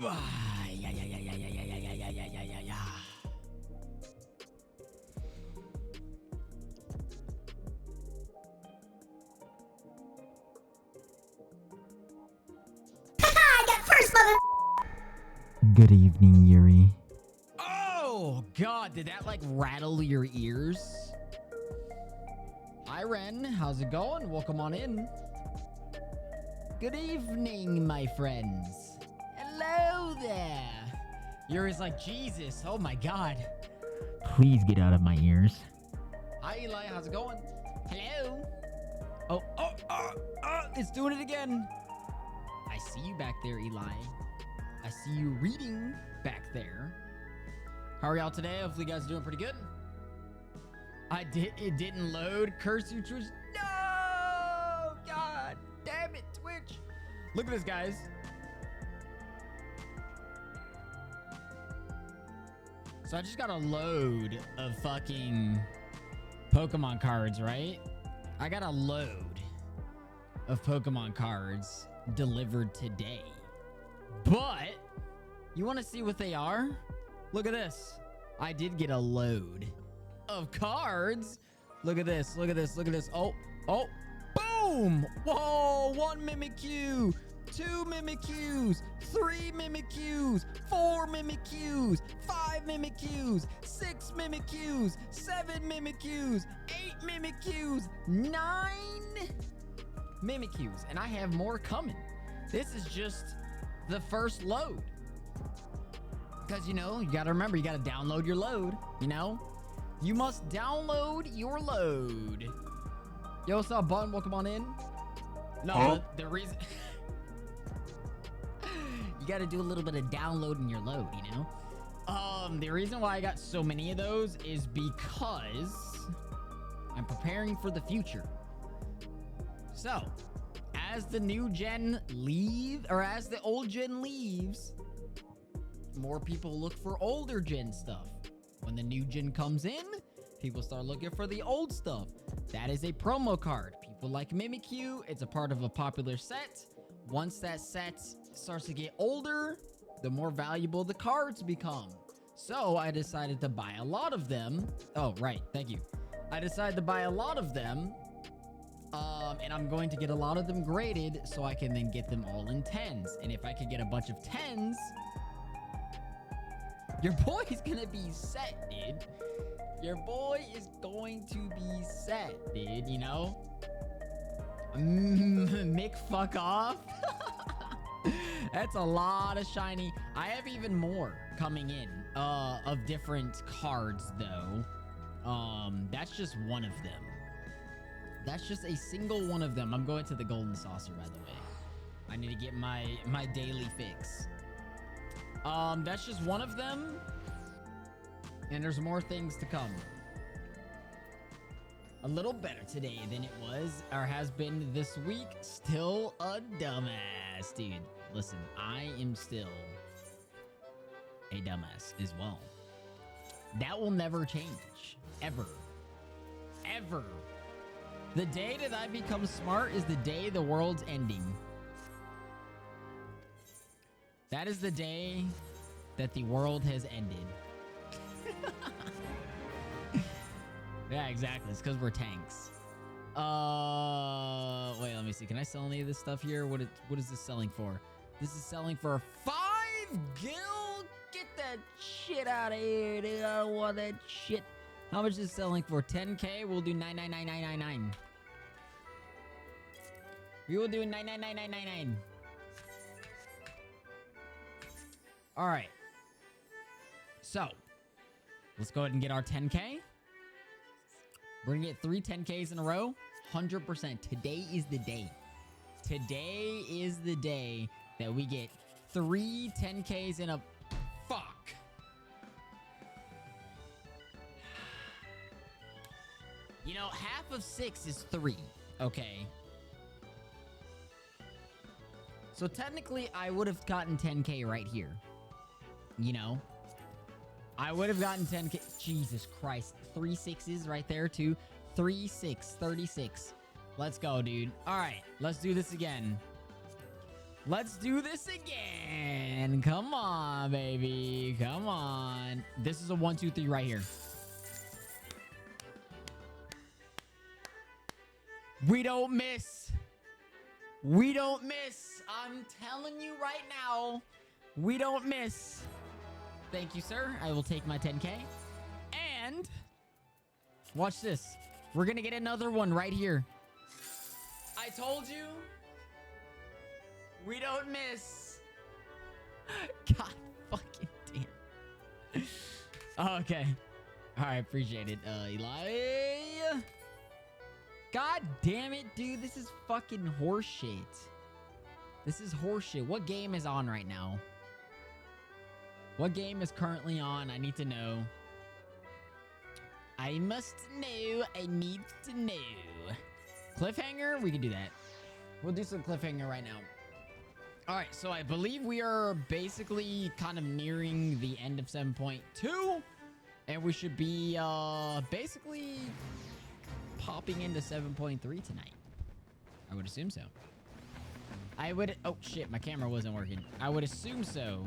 Yeah, yeah, yeah, yeah, yeah, yeah, yeah, yeah, yeah, yeah, yeah, yeah. I got first, mother. Good evening, Yuri. Oh, God, did that like rattle your ears? Hi, Ren. How's it going? Welcome on in. Good evening, my friends. Hello there. Yuri's like, Jesus, oh my God. Please get out of my ears. Hi, Eli. How's it going? Hello. It's doing it again. I see you back there, Eli. I see you reading back there. How are y'all today? Hopefully you guys are doing pretty good. It didn't load. Curse you, Twitch. No! God damn it, Twitch. Look at this, guys. So I just got a load of fucking Pokemon cards, right? I got a load of Pokemon cards delivered today. But you want to see what they are? Look at this. I did get a load of cards. Look at this. Look at this. Look at this. Oh, boom. Whoa, 1 Mimikyu, 2 Mimikyus, 3 Mimikyus, 4 Mimikyus, 5 Mimikyus, 6 Mimikyus, 7 Mimikyus, 8 Mimikyus, 9 Mimikyus. And I have more coming. This is just the first load. Because, you know, you got to remember, you got to download your load, you know? You must download your load. Yo, what's up, Bun? Welcome on in. No, the reason... you got to do a little bit of downloading your load, you know? The reason why I got so many of those is because I'm preparing for the future. So, as the new gen as the old gen leaves, more people look for older gen stuff. When the new gen comes in, people start looking for the old stuff. That is a promo card. People like Mimikyu. It's a part of a popular set. Once that set starts to get older, the more valuable the cards become. So I decided to buy a lot of them. Oh, right. Thank you. I decided to buy a lot of them. And I'm going to get a lot of them graded so I can then get them all in 10s. And if I can get a bunch of 10s, your boy is gonna be set, dude. Your boy is going to be set, dude, you know? Mick, fuck off. That's a lot of shiny. I have even more coming in of different cards, though. That's just one of them. That's just a single one of them. I'm going to the Golden Saucer, by the way. I need to get my daily fix. That's just one of them. And there's more things to come. A little better today than it was or has been this week. Still a dumbass, dude. Listen, I am still a dumbass as well. That will never change. Ever. Ever. The day that I become smart is the day the world's ending. That is the day that the world has ended. Yeah, exactly. It's because we're tanks. Wait, let me see. Can I sell any of this stuff here? What is this selling for? This is selling for 5 gil? Get that shit out of here, dude. I don't want that shit. How much is it selling for? 10K? We'll do 9999999. We will do 9999999. All right. So, let's go ahead and get our 10K. We're gonna get 3 10Ks in a row. 100%. Today is the day. Today is the day that we get 3 10Ks in a... Fuck. You know, half of 6 is 3. Okay. So technically, I would have gotten 10K right here. You know? I would have gotten 10K. Jesus Christ. 3 6s right there, too. 3 6, 36. Let's go, dude. All right, let's do this again. Let's do this again. Come on, baby. Come on. This is a 1, 2, 3 right here. We don't miss. We don't miss. I'm telling you right now, we don't miss. Thank you, sir. I will take my 10K. And watch this. We're going to get another one right here. I told you. We don't miss. God fucking damn. Okay. All right, appreciate it, Eli. God damn it, dude. This is fucking horseshit. This is horseshit. What game is on right now? What game is currently on? I need to know. I must know. I need to know. Cliffhanger? We can do that. We'll do some cliffhanger right now. All right, so I believe we are basically kind of nearing the end of 7.2. And we should be basically popping into 7.3 tonight. I would assume so. I would... Oh, shit. My camera wasn't working. I would assume so.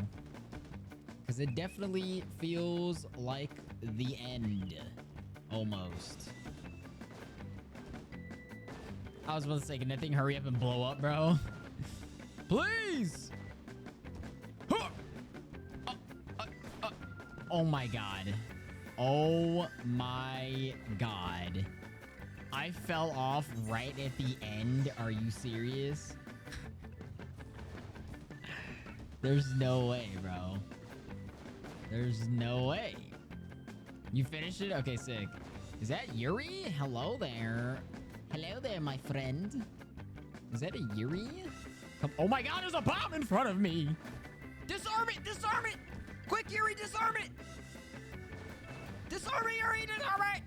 Because it definitely feels like the end. Almost. I was about to say, can that thing hurry up and blow up, bro? Please! Oh my god. Oh my god. I fell off right at the end. Are you serious? There's no way, bro. There's no way. You finished it? Okay, sick. Is that Yuri? Hello there. Hello there, my friend. Is that a Yuri? Oh my god, there's a bomb in front of me. Disarm it! Disarm it! Quick, Yuri, disarm it! Disarm it, Yuri! Disarm it!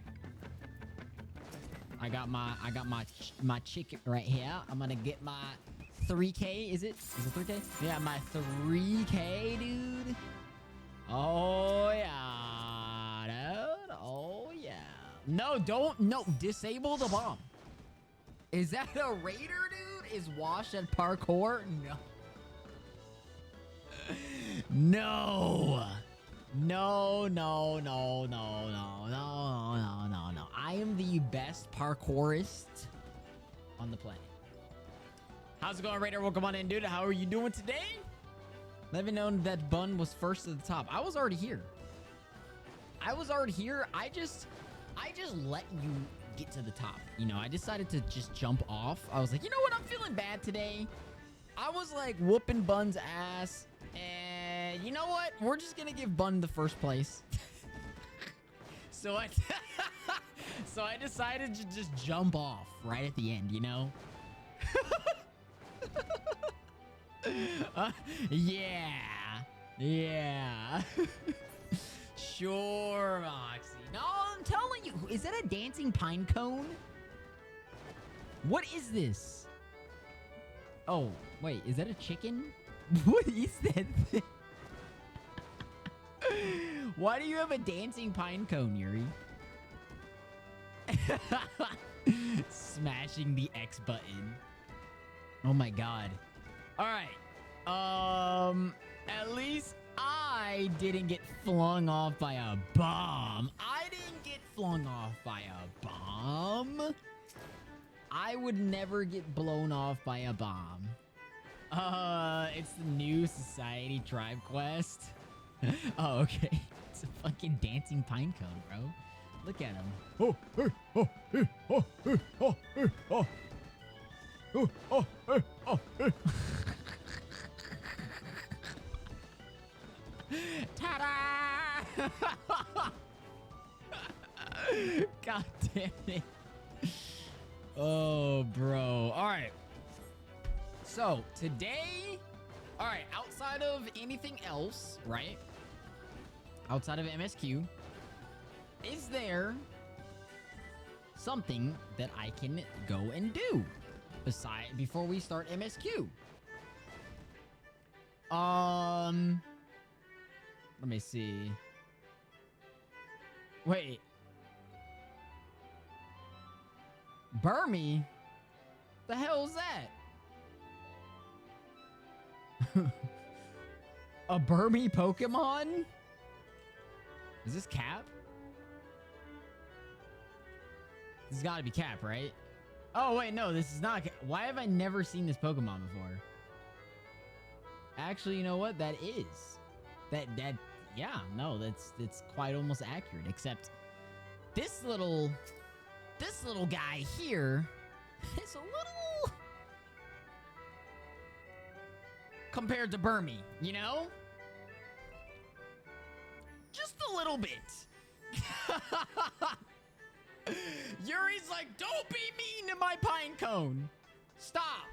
I got my chicken right here. I'm gonna get my 3K. Is it 3K? Yeah, my 3K, dude. Oh yeah, dude. Oh yeah. No, disable the bomb. Is that a raider, dude? Is Wash at parkour? No. No. No, no, no, no, no, no, no, no, no. I am the best parkourist on the planet. How's it going, Raider? Welcome on in, dude. How are you doing today? Let me know that Bun was first at the top. I was already here. I just let you get to the top. You know, I decided to just jump off. I was like, you know what? I'm feeling bad today. I was like whooping Bun's ass. And you know what? We're just going to give Bun the first place. So I decided to just jump off right at the end, you know? Yeah. Yeah. Sure, Moxie. No, I'm telling you. Is that a dancing pine cone? What is this? Oh, wait. Is that a chicken? What is that thing? Why do you have a dancing pine cone, Yuri? Smashing the X button. Oh my god. All right. At least I didn't get flung off by a bomb. I didn't get flung off by a bomb. I would never get blown off by a bomb. It's the new Society Tribe quest. Oh, okay. It's a fucking dancing pine cone, bro. Look at him. Oh, hey, oh, hey, oh, hey, oh, hey, oh. Oh, oh, hey, oh, hey. Ta-da! God damn it. Oh, bro. All right. So, today... All right, outside of anything else, right? Outside of MSQ, is there something that I can go and do before we start MSQ? Let me see. Wait. Burmy? The hell is that? A Burmy Pokemon? Is this Cap? This has got to be Cap, right? Oh, wait, no, this is not Cap. Why have I never seen this Pokemon before? Actually, you know what? That is. Yeah, no, that's quite almost accurate, except this little guy here is a little compared to Burmy, you know? Just a little bit. Yuri's like, don't be mean to my pine cone. Stop.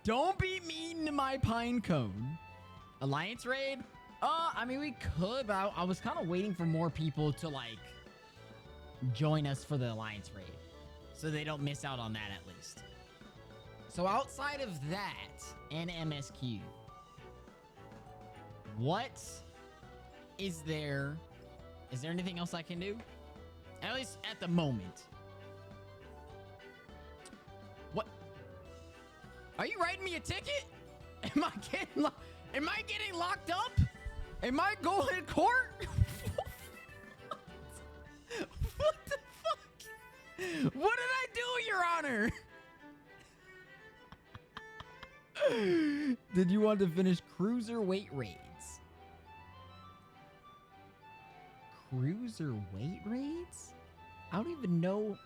Don't be mean to my pine cone. Alliance raid? I mean, we could, but I was kind of waiting for more people to, like, join us for the Alliance raid. So they don't miss out on that, at least. So outside of that and MSQ, what is there? Is there anything else I can do? At least at the moment. What? Are you writing me a ticket? Am I getting locked up? Am I going to court? What the fuck? What did I do, Your Honor? Did you want to finish cruiserweight raids? Cruiserweight raids? I don't even know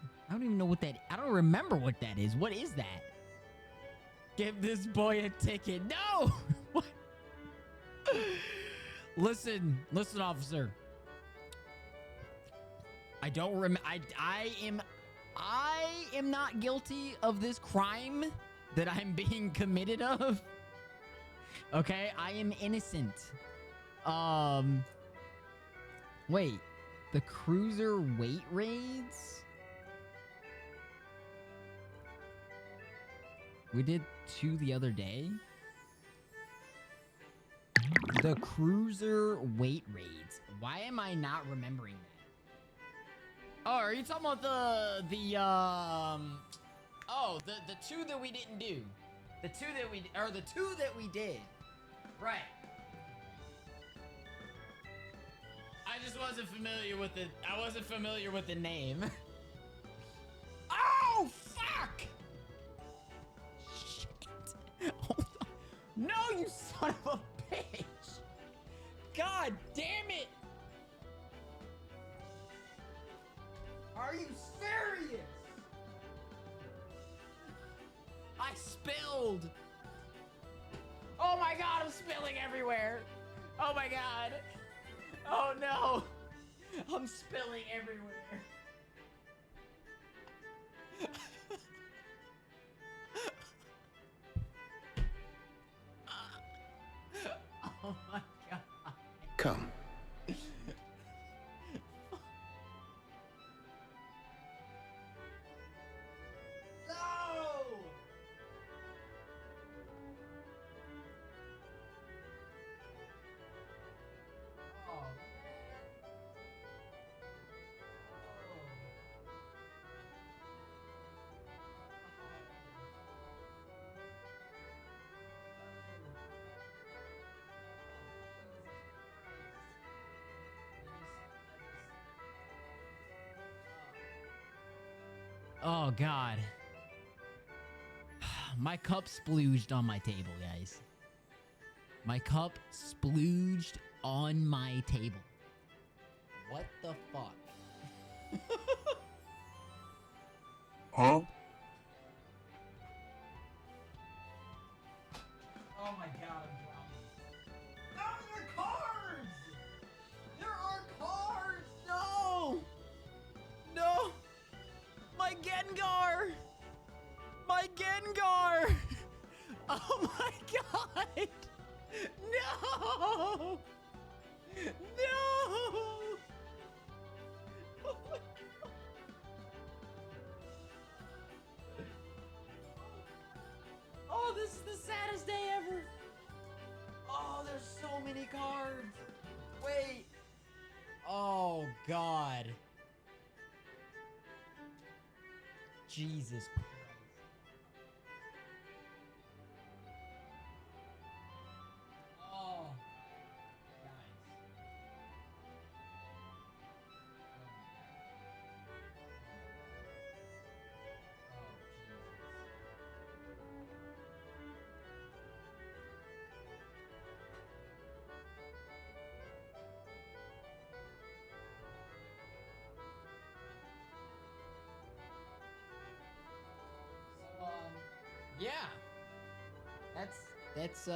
what that. I don't remember what that is. What is that? Give this boy a ticket. No. What? Listen, officer. I don't remember. I am not guilty of this crime that I'm being committed of. Okay, I am innocent. Wait, the cruiser weight raids? We did 2 the other day. The cruiser weight raids. Why am I not remembering that? Oh, are you talking about the 2 that we didn't do? The 2 that we did. Right. I just wasn't familiar with the. I wasn't familiar with the name. Oh fuck! Shit! Hold on. No, you son of a bitch! God damn it! Are you serious? I spilled. Oh my god, I'm spilling everywhere. Oh my god. Oh no! I'm spilling everywhere. Oh my god. Come. No! Oh god. My cup splooged on my table, guys. My cup splooged on my table. What the fuck? Huh? Oh my god, I'm drowning. No, there are cards! There are cards! No! No! My Gengar! My Gengar! Oh my god! No! No! Oh my god. Oh, this is the saddest day ever! Oh, there's so many cards! Wait! Oh god. Jesus Christ. That's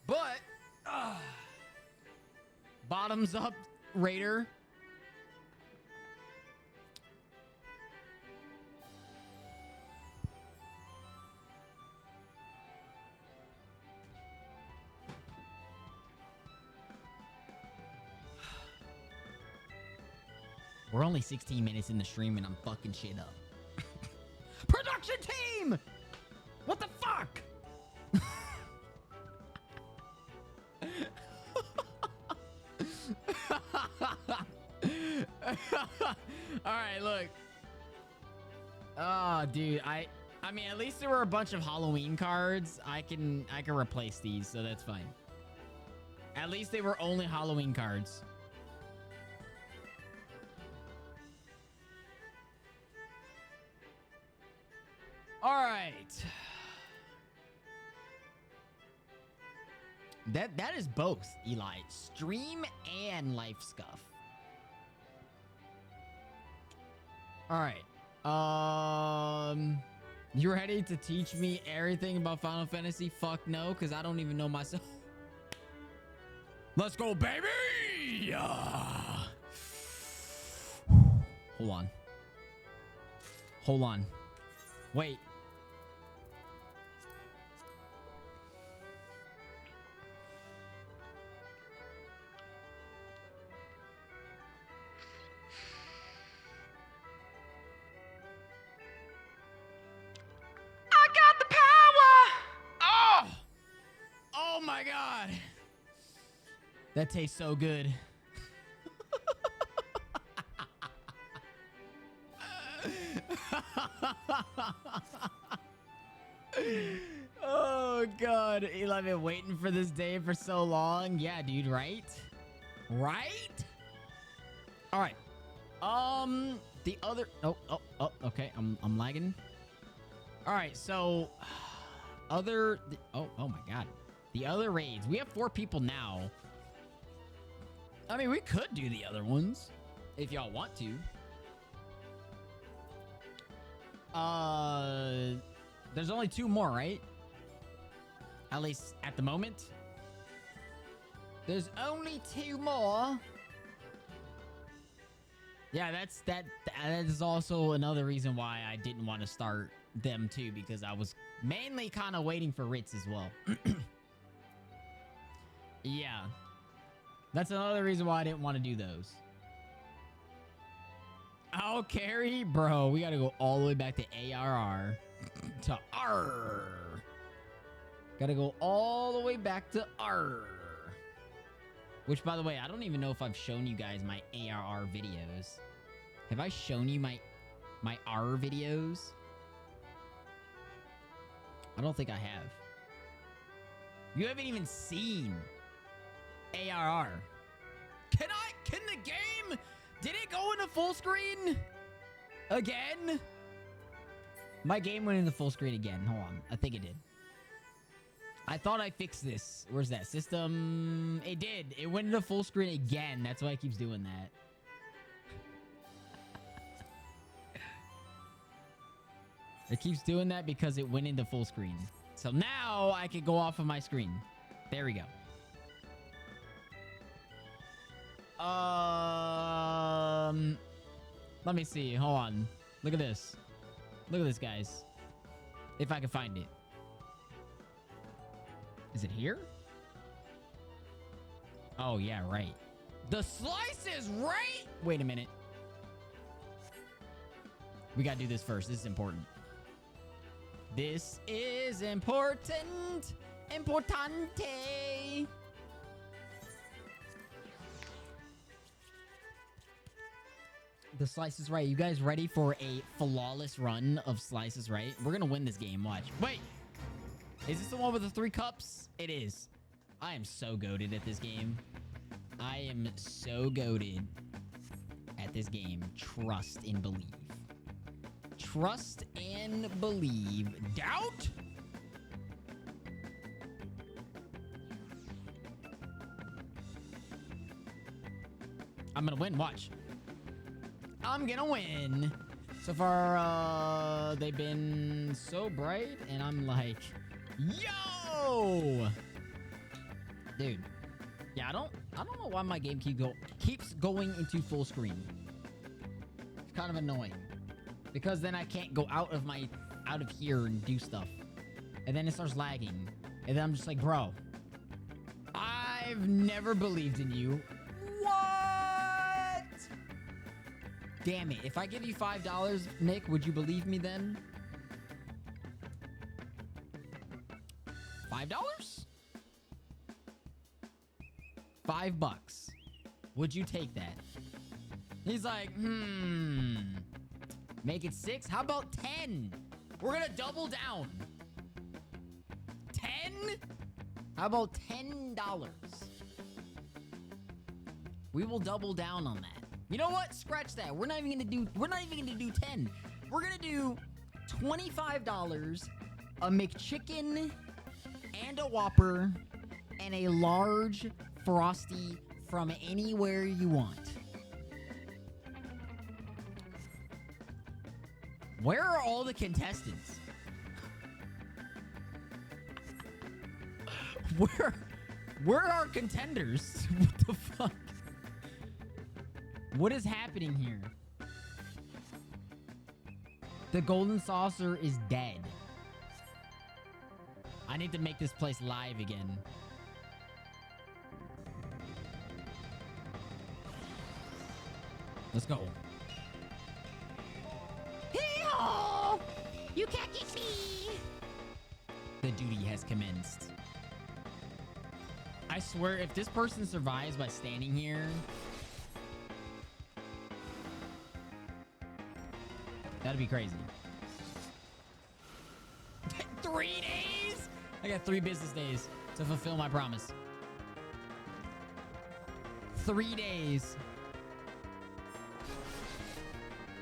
But bottoms up, Raider. We're only 16 minutes in the stream and I'm fucking shit up. Production team! What the fuck? All right, look. Oh, dude, I mean, at least there were a bunch of Halloween cards. I can replace these, so that's fine. At least they were only Halloween cards. All right. That is both, Eli. Stream and life scuff. All right. You ready to teach me everything about Final Fantasy? Fuck no, because I don't even know myself. Let's go, baby! Hold on. Hold on. Wait. Oh my god. That tastes so good. Oh god, Eli, I've been waiting for this day for so long. Yeah, dude, right? Right? All right. The other oh, okay. I'm lagging. All right, so oh my god. The other raids. We have 4 people now. I mean, we could do the other ones if y'all want to. There's only 2 more, right? At least at the moment. There's only 2 more. Yeah, that is also another reason why I didn't want to start them too, because I was mainly kind of waiting for Ritz as well. Yeah. That's another reason why I didn't want to do those. I'll carry, bro. We got to go all the way back to ARR to R. Got to go all the way back to R. Which, by the way, I don't even know if I've shown you guys my ARR videos. Have I shown you my R videos? I don't think I have. You haven't even seen ARR. Can the game? Did it go into full screen? Again? My game went into full screen again. Hold on. I think it did. I thought I fixed this. Where's that? System. It did. It went into full screen again. That's why it keeps doing that. It keeps doing that because it went into full screen. So now I can go off of my screen. There we go. Let me see. Hold on. Look at this. Look at this, guys. If I can find it. Is it here? Oh, yeah, right. The slice is right. Wait a minute. We gotta do this first. This is important. This is important. Importante. The slice is right. You guys ready for a flawless run of slices right? We're gonna win this game. Watch. Wait. Is this the one with the 3 cups? It is. I am so goated at this game. I am so goated at this game. Trust and believe. Trust and believe. Doubt? I'm gonna win. Watch. I'm gonna win. So far, they've been so bright, and I'm like, yo, dude. Yeah, I don't know why my game keeps going into full screen. It's kind of annoying because then I can't go out of here and do stuff, and then it starts lagging, and then I'm just like, bro, I've never believed in you. What? Damn it. If I give you $5, Nick, would you believe me then? $5? $5. Would you take that? He's like, make it 6? How about 10? We're gonna double down. 10? How about $10? We will double down on that. You know what? Scratch that. We're not even gonna do 10. We're gonna do $25, a McChicken, and a Whopper, and a large Frosty from anywhere you want. Where are all the contestants? Where are contenders? What the fuck? What is happening here? The golden saucer is dead. I need to make this place live again. Let's go. Hee-haw! You can't get me! The duty has commenced. I swear, if this person survives by standing here, that'd be crazy. 3 days? I got 3 business days to fulfill my promise. 3 days.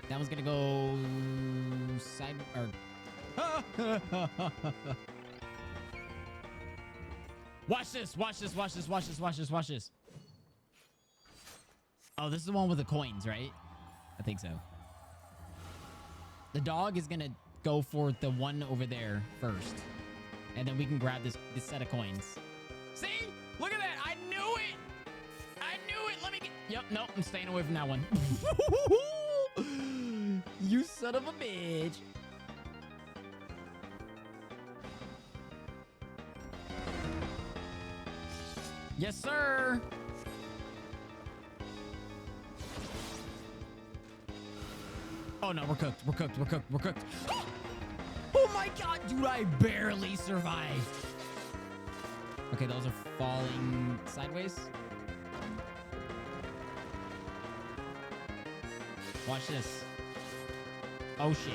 That one's gonna go side or. Watch this. Watch this. Watch this. Watch this. Watch this. Watch this. Oh, this is the one with the coins, right? I think so. The dog is gonna go for the one over there first, and then we can grab this set of coins. See? Look at that! I knew it! I knew it! Let me get. Yep. Nope. I'm staying away from that one. You son of a bitch! Yes, sir. Oh no, we're cooked. We're cooked. We're cooked. We're cooked. Oh my god, dude, I barely survived. Okay, those are falling sideways. Watch this. Oh shit.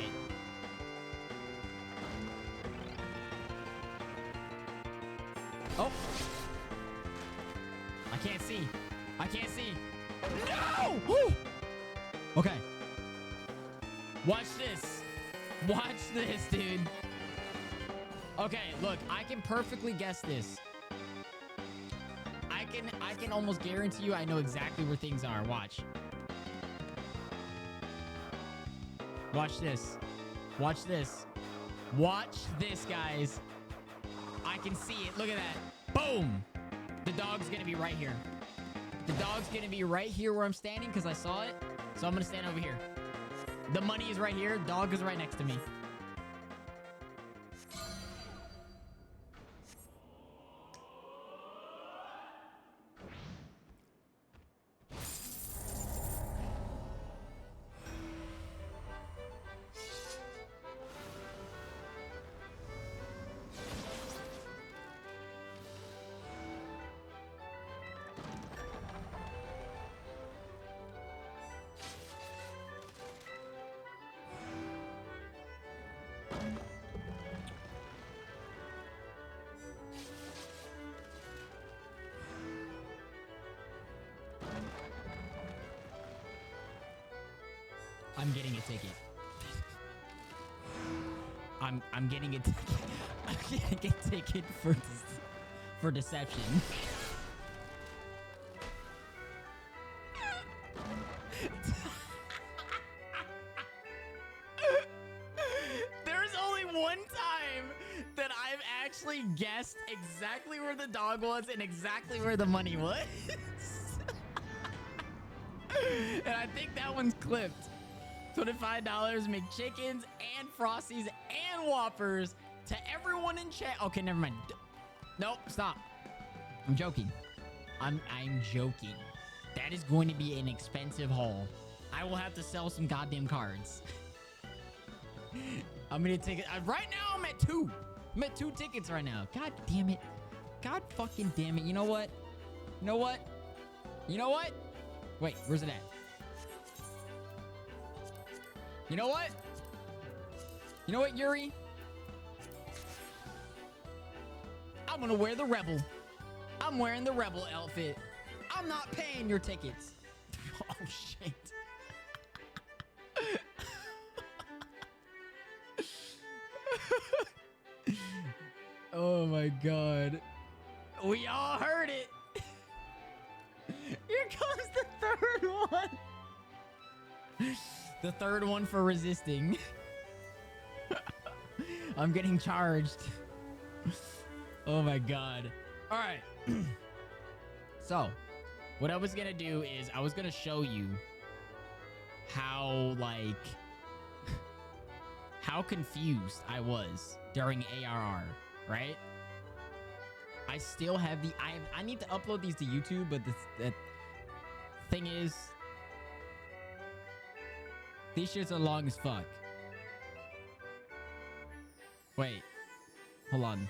Oh. I can't see. I can't see. No! Woo! Okay. Watch this. Watch this, dude. Okay, look, I can perfectly guess this. I can almost guarantee you I know exactly where things are. Watch. Watch this. Watch this. Watch this, guys. I can see it. Look at that. Boom. The dog's gonna be right here. The dog's gonna be right here where I'm standing because I saw it. So I'm gonna stand over here. The money is right here. Dog is right next to me. I'm getting a ticket. I'm getting a ticket. I'm getting a ticket for deception. one time that I've actually guessed exactly where the dog was and exactly where the money was. And I think that one's clipped. $25 McChickens and Frosties and Whoppers to everyone in chat. Okay, never mind. Nope, stop. I'm joking. I'm joking. That is going to be an expensive haul. I will have to sell some goddamn cards. I'm gonna take it. Right now, I'm at 2. I'm at 2 tickets right now. God damn it. God fucking damn it. You know what? You know what? You know what? Wait, where's it at? You know what? You know what, Yuri? I'm gonna wear the Rebel. I'm wearing the Rebel outfit. I'm not paying your tickets. Oh, shit. Oh, my God. We all heard it. Here comes the third one. The third one for resisting. I'm getting charged. Oh my God. All right. So, what I was gonna do is I was gonna show you how how confused I was during ARR, right? I still have I need to upload these to YouTube, but the thing is, these shits are long as fuck. Wait. Hold on.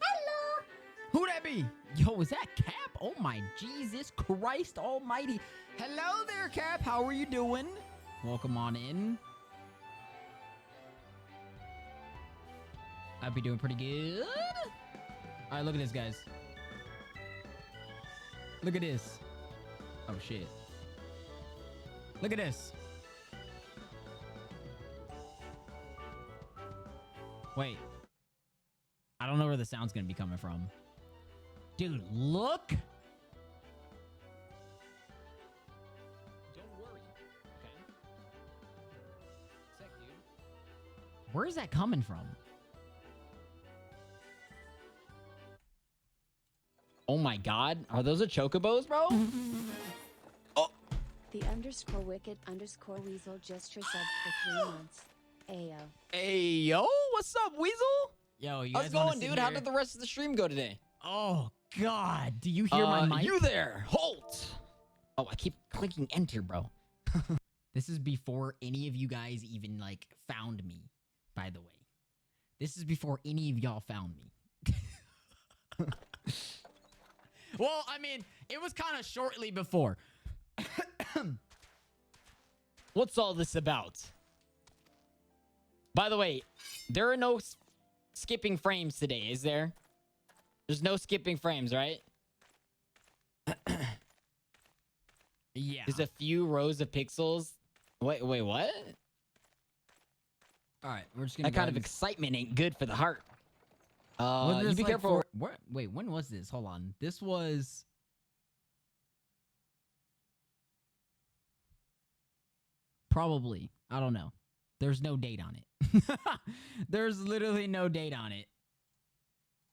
Hello. Who that be? Yo, is that Cap? Oh my Jesus Christ almighty. Hello there, Cap. How are you doing? Welcome on in. I'll be doing pretty good. All right, look at this, guys. Look at this. Oh, shit. Look at this. Wait. I don't know where the sound's gonna be coming from. Dude, look! Don't worry. Okay. Sec, dude. Where is that coming from? Oh my God. Are those a chocobos, bro? Oh. The _wicked_weasel just resubbed for 3 months. Ayo. Hey, yo, what's up, Weasel? Yo, you How's guys it wanna going, sit dude? How here? did the rest of the stream go today? Oh God, do you hear my mic? You there, Holt. Oh, I keep clicking enter, bro. This is before any of you guys even like found me, by the way. This is before any of y'all found me. Well, I mean, it was kind of shortly before. What's all this about? By the way, there are no skipping frames today, is there? There's no skipping frames, right? Yeah. There's a few rows of pixels. Wait, what? All right, we're just gonna. That kind of excitement ain't good for the heart. Wasn't You this be like careful. Wait, when was this? Hold on. This was. Probably. I don't know. There's no date on it. There's literally no date on it.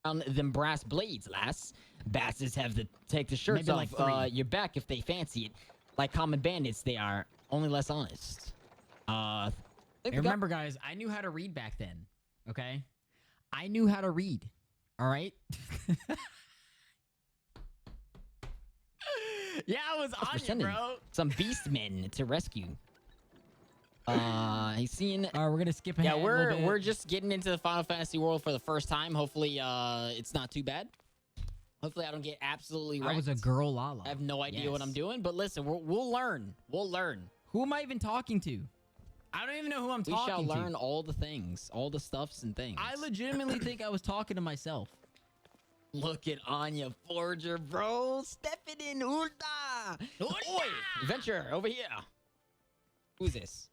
On them brass blades, lass. Bastards have to take the shirts Maybe like off 3. your back if they fancy it. Like common bandits, they are. Only less honest. And remember, guys, I knew how to read back then. Okay? I knew how to read. All right? Yeah, I was on you, sending bro. some beastmen to rescue. He's seen. All right, we're gonna skip Yeah, ahead. a little bit. we're just getting into the Final Fantasy world for the first time. Hopefully, it's not too bad. Hopefully, I don't get absolutely wrecked. I was a girl, Lala. I have no idea what Yes. I'm doing, but listen, we'll learn. We'll learn. Who am I even talking to? I don't even know who I'm We talking shall to. learn all the things, all the stuffs and things. I legitimately think I was talking to myself. Look at Anya Forger, bro. Stepping in, Ulta. Oi, Venture, over here. Who's this?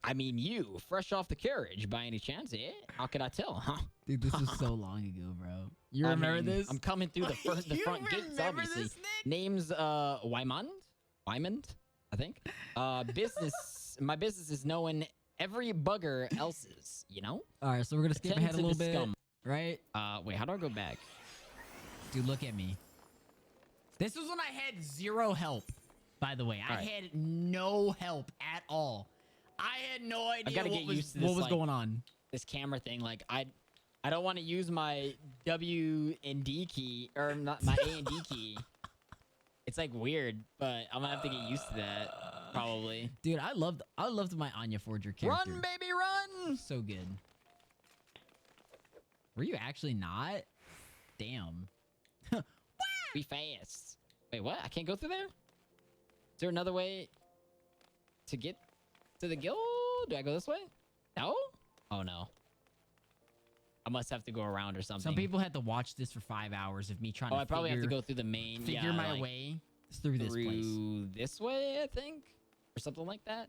I mean, you, fresh off the carriage, by any chance, eh? How could I tell, huh? Dude, this is so long ago, bro. You I remember mean, this? I'm coming through the front You gates, remember obviously. this, Nick? Name's Wymond, I think. Business. My business is known every bugger else's, you know? All right, so we're gonna skip Attend ahead a to the little bit, scum. right? Wait, how do I go back? Dude, look at me. This was when I had zero help, by the way. I All right. had no help at all. I had no idea gotta what get was, used to what this, was like- going on. This camera thing, like, I don't want to use my W and D key, or not my A and D key. It's like weird, but I'm gonna have to get used to that, probably. Dude, I loved my Anya Forger character. Run, baby, run! So good. Were you actually not? Damn. Be fast. Wait, what? I can't go through there? Is there another way to get to the guild? Do I go this way? No? Oh, no. I must have to go around or something. Some people had to watch this for 5 hours of me trying Oh, to I probably have to figure, go through the main. figure yeah, my like, way through this place. through this way, I think, or something like that.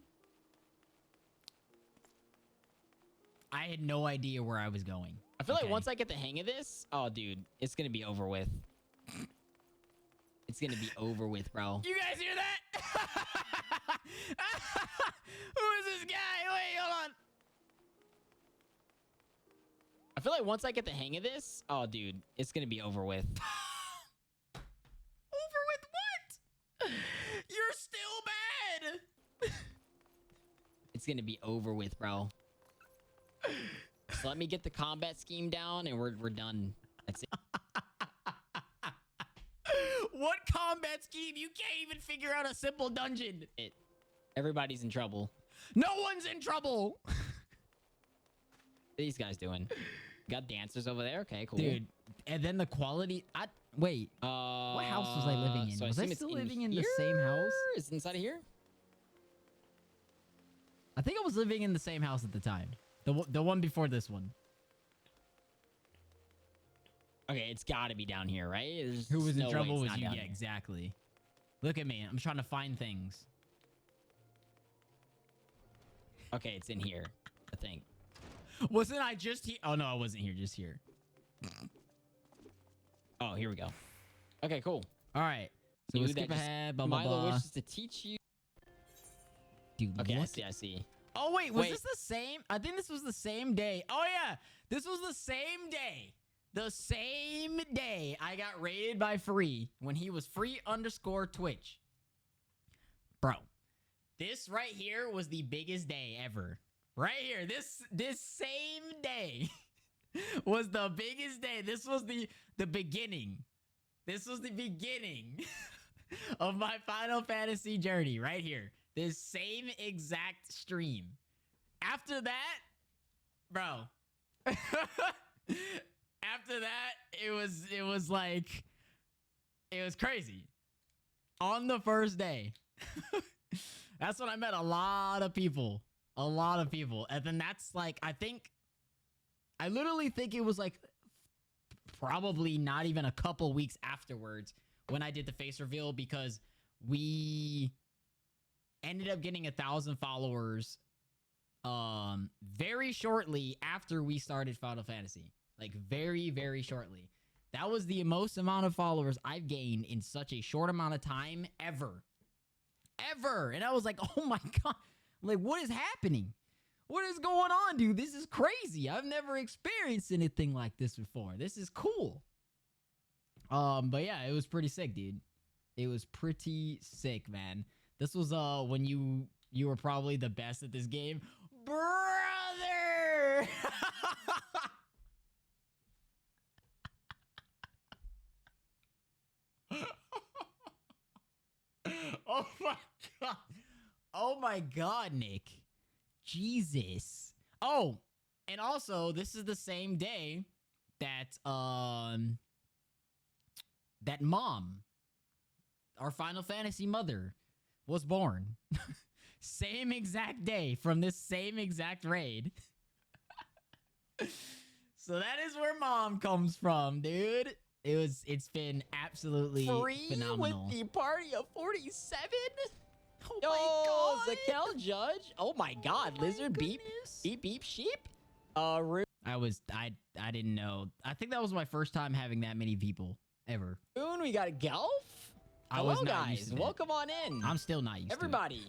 I had no idea where I was going. I feel Okay. like once I get the hang of this, oh, dude, it's gonna be over with. It's gonna be over with, bro. You guys hear that? Who is this guy? Wait, hold on. I feel like once I get the hang of this, oh, dude, it's gonna be over with. Over with what? You're still bad. It's gonna be over with, bro. So let me get the combat scheme down, and we're done. That's it. What combat scheme? You can't even figure out a simple dungeon. Everybody's in trouble. No one's in trouble. What are these guys doing? Got dancers over there. Okay, cool. Dude, and then the quality. Wait. What house was I living in? So Was I assume it's still living in the here? same house? Is it inside of here? I think I was living in the same house at the time. The one before this one. Okay, it's got to be down here, right? There's Who was no in way trouble it's was not you. down Yeah, here. exactly. Look at me. I'm trying to find things. Okay, it's in here, I think. Wasn't I just here? Oh, no, I wasn't here. Just here. Oh, here we go. Okay, cool. All right. So You we'll that skip just- ahead. Blah, blah, Milo blah. wishes to teach you. Dude, Okay, look. I see. Oh, wait. Was Wait. this the same? I think this was the same day. Oh, yeah. This was the same day. The same day I got raided by Free when he was free_Twitch. Bro, this right here was the biggest day ever. Right here. This same day was the biggest day. This was the beginning. This was the beginning of my Final Fantasy journey right here. This same exact stream. After that, bro. After that, it was like, it was crazy. On the first day. That's when I met a lot of people. A lot of people. And then that's like, I literally think it was like probably not even a couple weeks afterwards when I did the face reveal, because we ended up getting 1,000 followers very shortly after we started Final Fantasy. Like very, very shortly. That was the most amount of followers I've gained in such a short amount of time ever. Ever. And I was like, oh my God. Like, what is happening? What is going on, dude? This is crazy. I've never experienced anything like this before. This is cool. But yeah, it was pretty sick, dude. It was pretty sick, man. This was when you were probably the best at this game. Brother! Oh my God. Oh my God, Nick. Jesus. Oh, and also this is the same day that that mom, our Final Fantasy mother, was born. Same exact day from this same exact raid. So that is where mom comes from, dude. It's been absolutely phenomenal. with the party of 47? Oh Yo, my God. Zakel Judge. Oh my God, Oh my Lizard beep goodness. beep beep sheep. I didn't know. I think that was my first time having that many people ever. Rune, we got Gelf. I Hello, was not used guys. to that. Welcome on in. I'm still not used Everybody.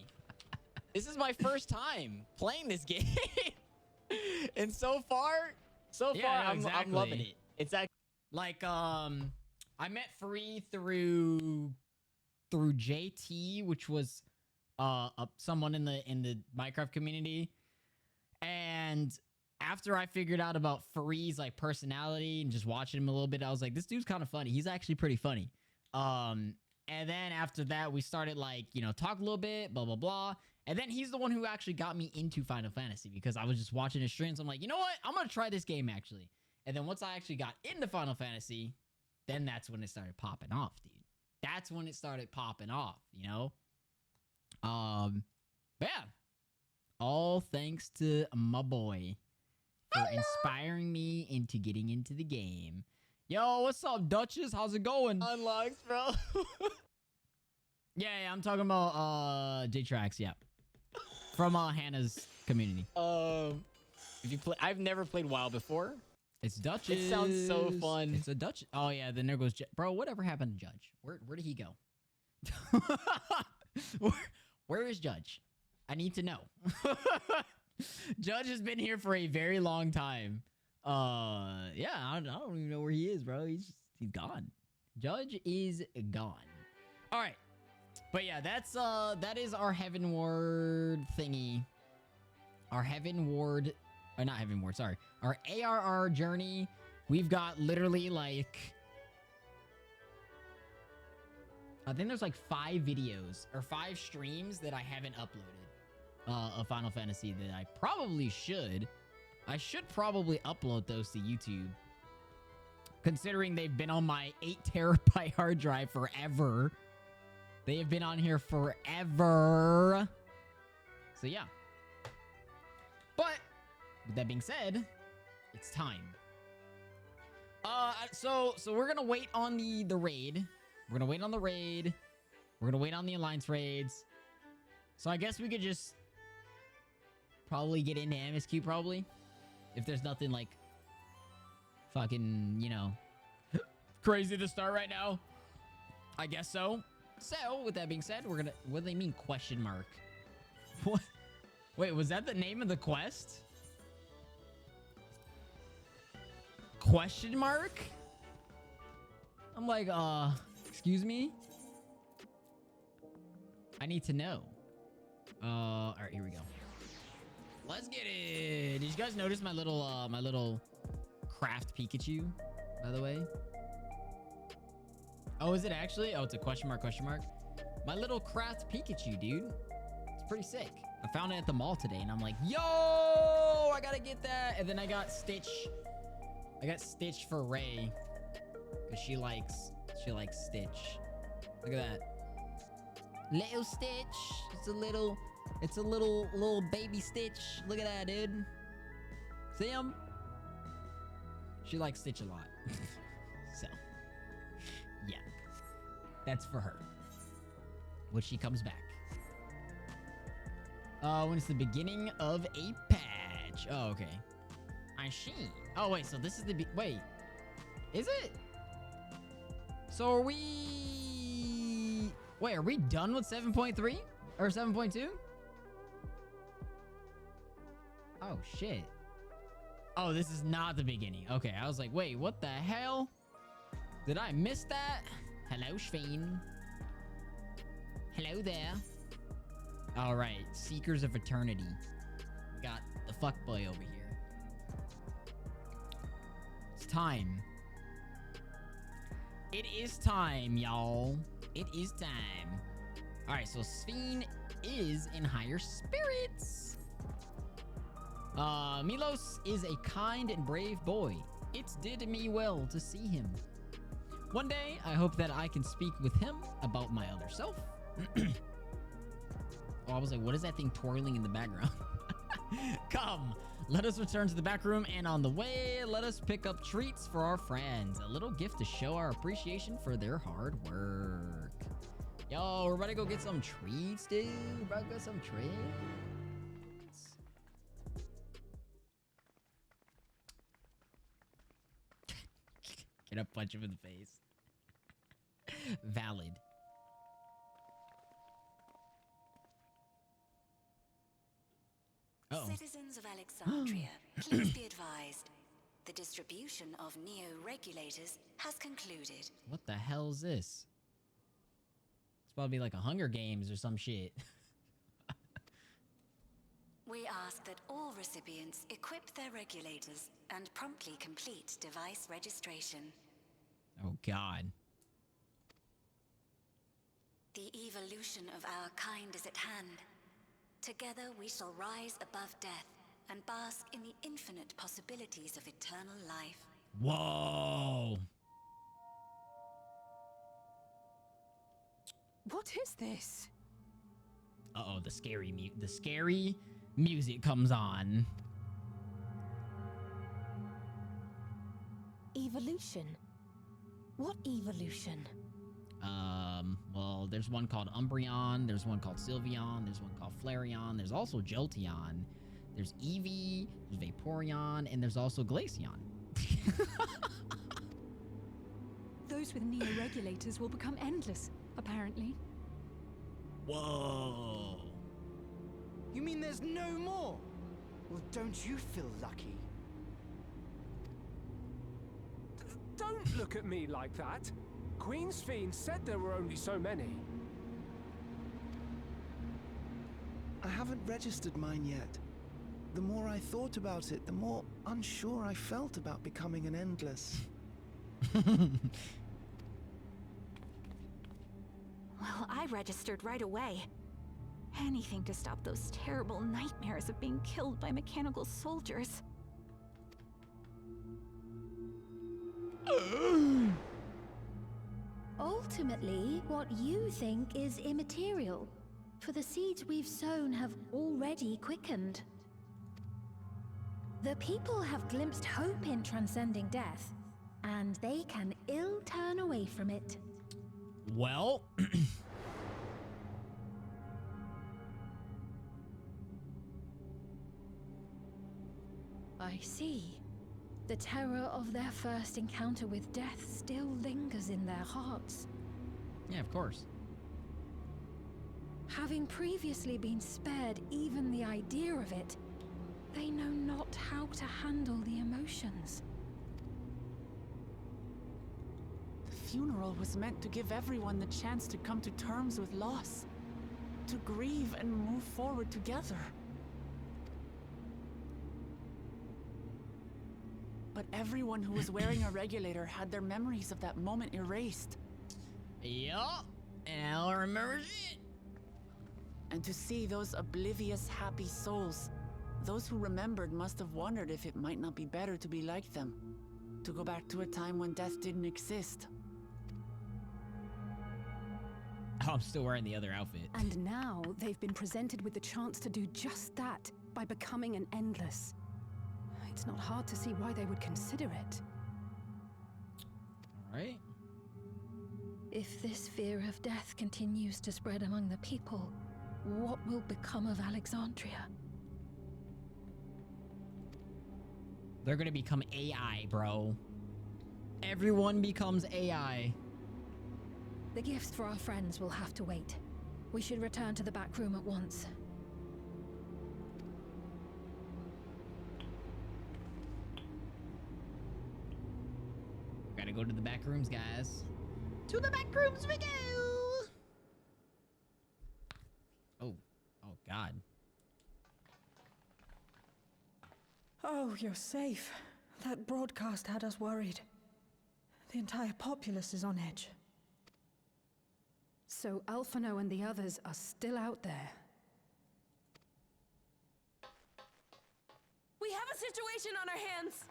This is my first time playing this game. And so far, Yeah, no, I'm loving exactly. it. It's actually Like, I met Free through JT, which was someone in the Minecraft community. And after I figured out about Free's like personality and just watching him a little bit, I was like, this dude's kind of funny. He's actually pretty funny. And then after that, we started like, talk a little bit, blah, blah, blah. And then he's the one who actually got me into Final Fantasy because I was just watching his streams. I'm like, you know what? I'm going to try this game actually. And then once I actually got into Final Fantasy, then that's when it started popping off, dude. That's when it started popping off, But yeah. All thanks to my boy for inspiring me into getting into the game. Yo, what's up, Duchess? How's it going? unlocks, bro. Yeah, I'm talking about J-Trax, yeah. From Hannah's community. If you play, I've never played WoW before. It's Duchess. It sounds so fun. It's a Duchess. Oh yeah, then there goes bro. Whatever happened to Judge? Where did he go? where is Judge? I need to know. Judge has been here for a very long time. Yeah, I don't even know where he is, bro. He's gone. Judge is gone. All right, but yeah, that is our Heavenward thingy. Our Heavenward. Or not Heavenward, sorry. Our ARR journey. We've got literally like, I think there's like 5 videos or 5 streams that I haven't uploaded of Final Fantasy that I probably should. I should probably upload those to YouTube, considering they've been on my 8 terabyte hard drive forever. They have been on here forever. So yeah. But with that being said, it's time. So we're gonna wait on the raid. We're gonna wait on the raid. We're gonna wait on the alliance raids. So I guess we could just probably get into MSQ probably, if there's nothing like fucking crazy to start right now. I guess so. So with that being said, we're gonna. What do they mean question mark? What? Wait, was that the name of the quest? Question mark? I'm like, excuse me? I need to know. All right, here we go. Let's get it. Did you guys notice my little craft Pikachu, by the way? Oh, is it actually? Oh, it's a question mark, question mark. My little craft Pikachu, dude. It's pretty sick. I found it at the mall today, and I'm like, yo, I gotta get that. And then I got Stitch. I got Stitch for Ray, because she likes Stitch. Look at that. Little Stitch. It's a little baby Stitch. Look at that, dude. See him? She likes Stitch a lot. So, yeah. That's for her. When she comes back. When it's the beginning of a patch. Oh, okay. I see. Oh, wait, so this is the... Wait. Is it? So are we... Wait, are we done with 7.3? Or 7.2? Oh, shit. Oh, this is not the beginning. Okay, I was like, wait, what the hell? Did I miss that? Hello, Schwein. Hello there. All right, Seekers of Eternity. We got the fuckboy over here. It's time. It is time, y'all. It is time. All right, so Sphene is in higher spirits. Milos is a kind and brave boy. It did me well to see him. One day, I hope that I can speak with him about my other self. Oh, I was like, what is that thing twirling in the background? Come, let us return to the back room, and on the way, let us pick up treats for our friends. A little gift to show our appreciation for their hard work. Yo, we're about to go get some treats, dude. We're about to get some treats. Gonna punch him in the face. Valid. Please be advised, the distribution of neo-regulators has concluded. What the hell is this? It's probably like a Hunger Games or some shit. We ask that all recipients equip their regulators and promptly complete device registration. Oh, God. The evolution of our kind is at hand. Together we shall rise above death and bask in the infinite possibilities of eternal life. Whoa. What is this? Uh-oh, the scary music comes on. Evolution? What evolution? Well, there's one called Umbreon, there's one called Sylveon, there's one called Flareon, there's also Jolteon, there's Eevee, there's Vaporeon, and there's also Glaceon. Those with neo-regulators will become endless, apparently. Whoa. You mean there's no more? Well, don't you feel lucky? Don't look at me like that. Queen's Fiend said there were only so many. I haven't registered mine yet. The more I thought about it, the more unsure I felt about becoming an endless. Well, I registered right away. Anything to stop those terrible nightmares of being killed by mechanical soldiers. Ultimately, what you think is immaterial, for the seeds we've sown have already quickened. The people have glimpsed hope in transcending death, and they can ill turn away from it. Well, I see. The terror of their first encounter with death still lingers in their hearts. yeah, of course. Having previously been spared even the idea of it, they know not how to handle the emotions. The funeral was meant to give everyone the chance to come to terms with loss, to grieve and move forward together. But everyone who was wearing a regulator had their memories of that moment erased. Yup, and I don't remember shit. And to see those oblivious, happy souls, those who remembered must have wondered if it might not be better to be like them, to go back to a time when death didn't exist. Oh, I'm still wearing the other outfit. And now they've been presented with the chance to do just that by becoming an endless. It's not hard to see why they would consider it. All right. If this fear of death continues to spread among the people, what will become of Alexandria? They're gonna become AI, bro. Everyone becomes AI. The gifts for our friends will have to wait. We should return to the back room at once. Gotta go to the back rooms, guys. To the back rooms we go! Oh. Oh, God. Oh, you're safe. That broadcast had us worried. The entire populace is on edge. So Alphino and the others are still out there. We have a situation on our hands.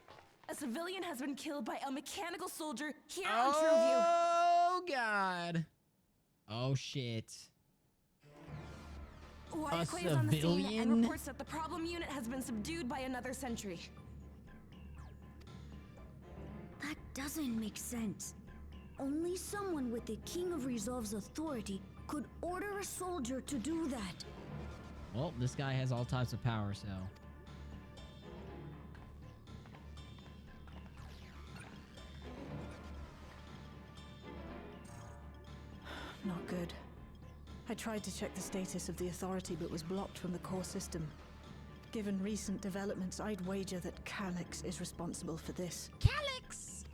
A civilian has been killed by a mechanical soldier here on Trueview. Oh, God. Oh, shit. Wyakway is on the scene and reports that the problem unit has been subdued by another sentry. That doesn't make sense. Only someone with the King of Resolve's authority could order a soldier to do that. Well, this guy has all types of power, so... Not good. I tried to check the status of the authority but was blocked from the core system. Given recent developments, I'd wager that Calyx is responsible for this. Calyx!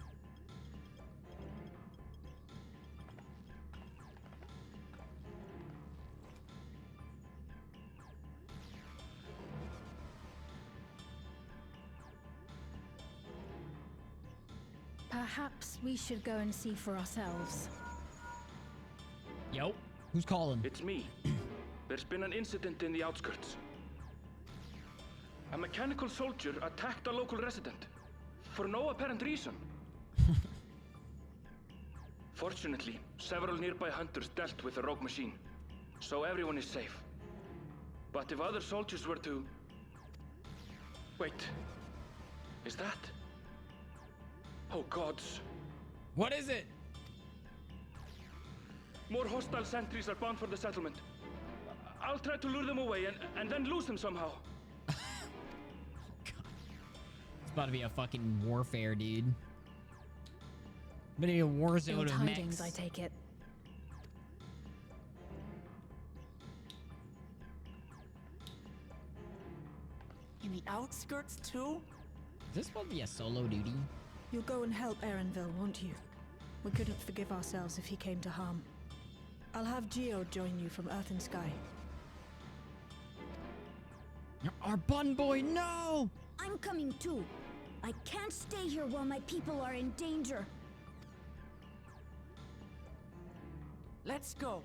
Perhaps we should go and see for ourselves. Yo, who's calling? It's me. There's been an incident in the outskirts. A mechanical soldier attacked a local resident for no apparent reason. Fortunately, several nearby hunters dealt with the rogue machine, so everyone is safe. But if other soldiers were to... Wait, is that... Oh gods. What is it? More hostile sentries are bound for the settlement. I'll try to lure them away and then lose them somehow. It's about to be a fucking warfare, dude. It's about to be a war zone Ill of tidings, mechs. I take it. In the outskirts too? Is this supposed to be a solo duty? You'll go and help Erenville, won't you? We couldn't forgive ourselves if he came to harm. I'll have Geo join you from Earth and Sky. Our bun boy, no! I'm coming too. I can't stay here while my people are in danger. Let's go.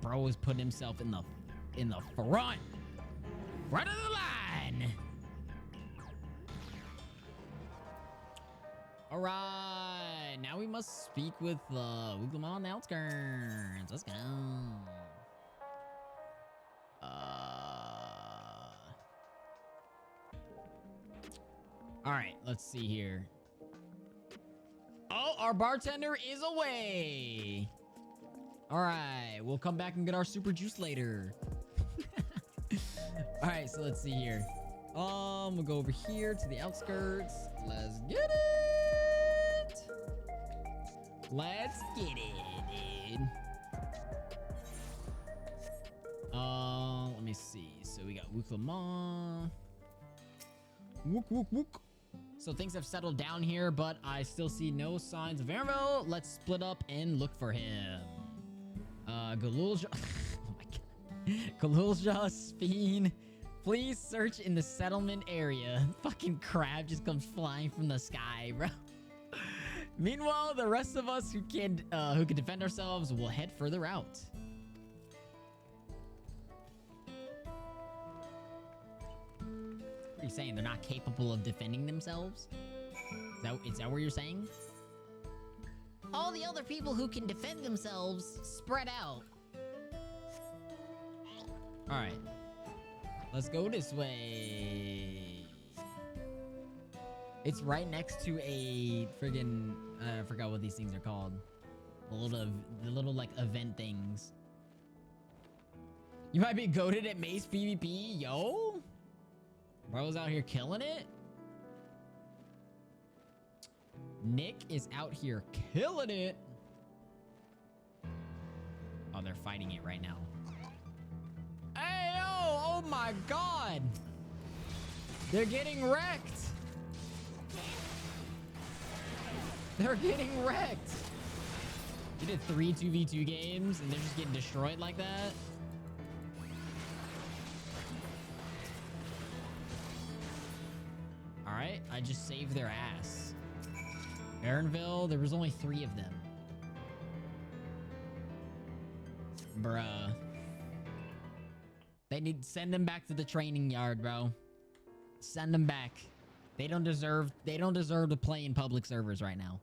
Bro is putting himself in the front of the line. All right, now we must speak with Wigglem on the outskirts. Let's go. All right, let's see here. Oh, our bartender is away. All right, we'll come back and get our super juice later. All right, so let's see here. We'll go over here to the outskirts. Let's get it. Let's get it, dude. Let me see. So we got Wuklama. Wook, wook, wook. So things have settled down here, but I still see no signs of Erenville. Let's split up and look for him. Galulja. Oh my god. Galulja, Speen. Please search in the settlement area. Fucking crab just comes flying from the sky, bro. Meanwhile, the rest of us who can defend ourselves will head further out. What are you saying? They're not capable of defending themselves? Is that what you're saying? All the other people who can defend themselves spread out. All right. Let's go this way. It's right next to a friggin' I forgot what these things are called. The little like event things. You might be goated at Mace PvP, yo. Bro's out here killing it. Nick is out here killing it. Oh, they're fighting it right now. Hey, yo! Oh my god! They're getting wrecked! They're getting wrecked! You did 3 2v2 games and they're just getting destroyed like that? Alright, I just saved their ass. Erenville, there was only 3 of them. Bruh. They need to send them back to the training yard, bro. Send them back. They don't deserve to play in public servers right now.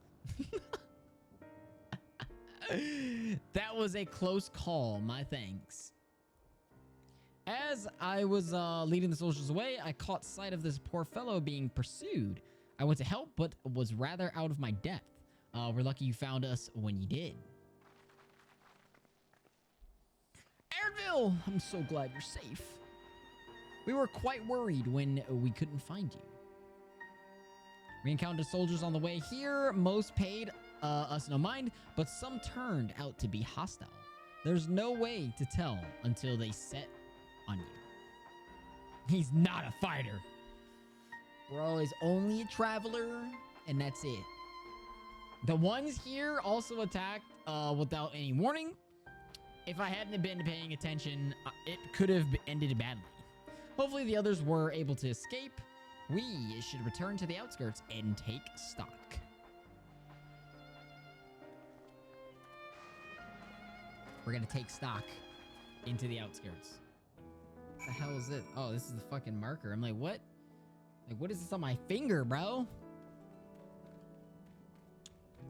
That was a close call, my thanks. As I was leading the soldiers away, I caught sight of this poor fellow being pursued. I went to help, but was rather out of my depth. We're lucky you found us when you did. Erenville! I'm so glad you're safe. We were quite worried when we couldn't find you. We encountered soldiers on the way here. Most paid us no mind, but some turned out to be hostile. There's no way to tell until they set on you. He's not a fighter. Bro is only a traveler, and that's it. The ones here also attacked without any warning. If I hadn't been paying attention, it could have ended badly. Hopefully the others were able to escape. We should return to the outskirts and take stock. We're gonna take stock into the outskirts. What the hell is it? Oh, this is the fucking marker. I'm like, what? Like, what is this on my finger, bro?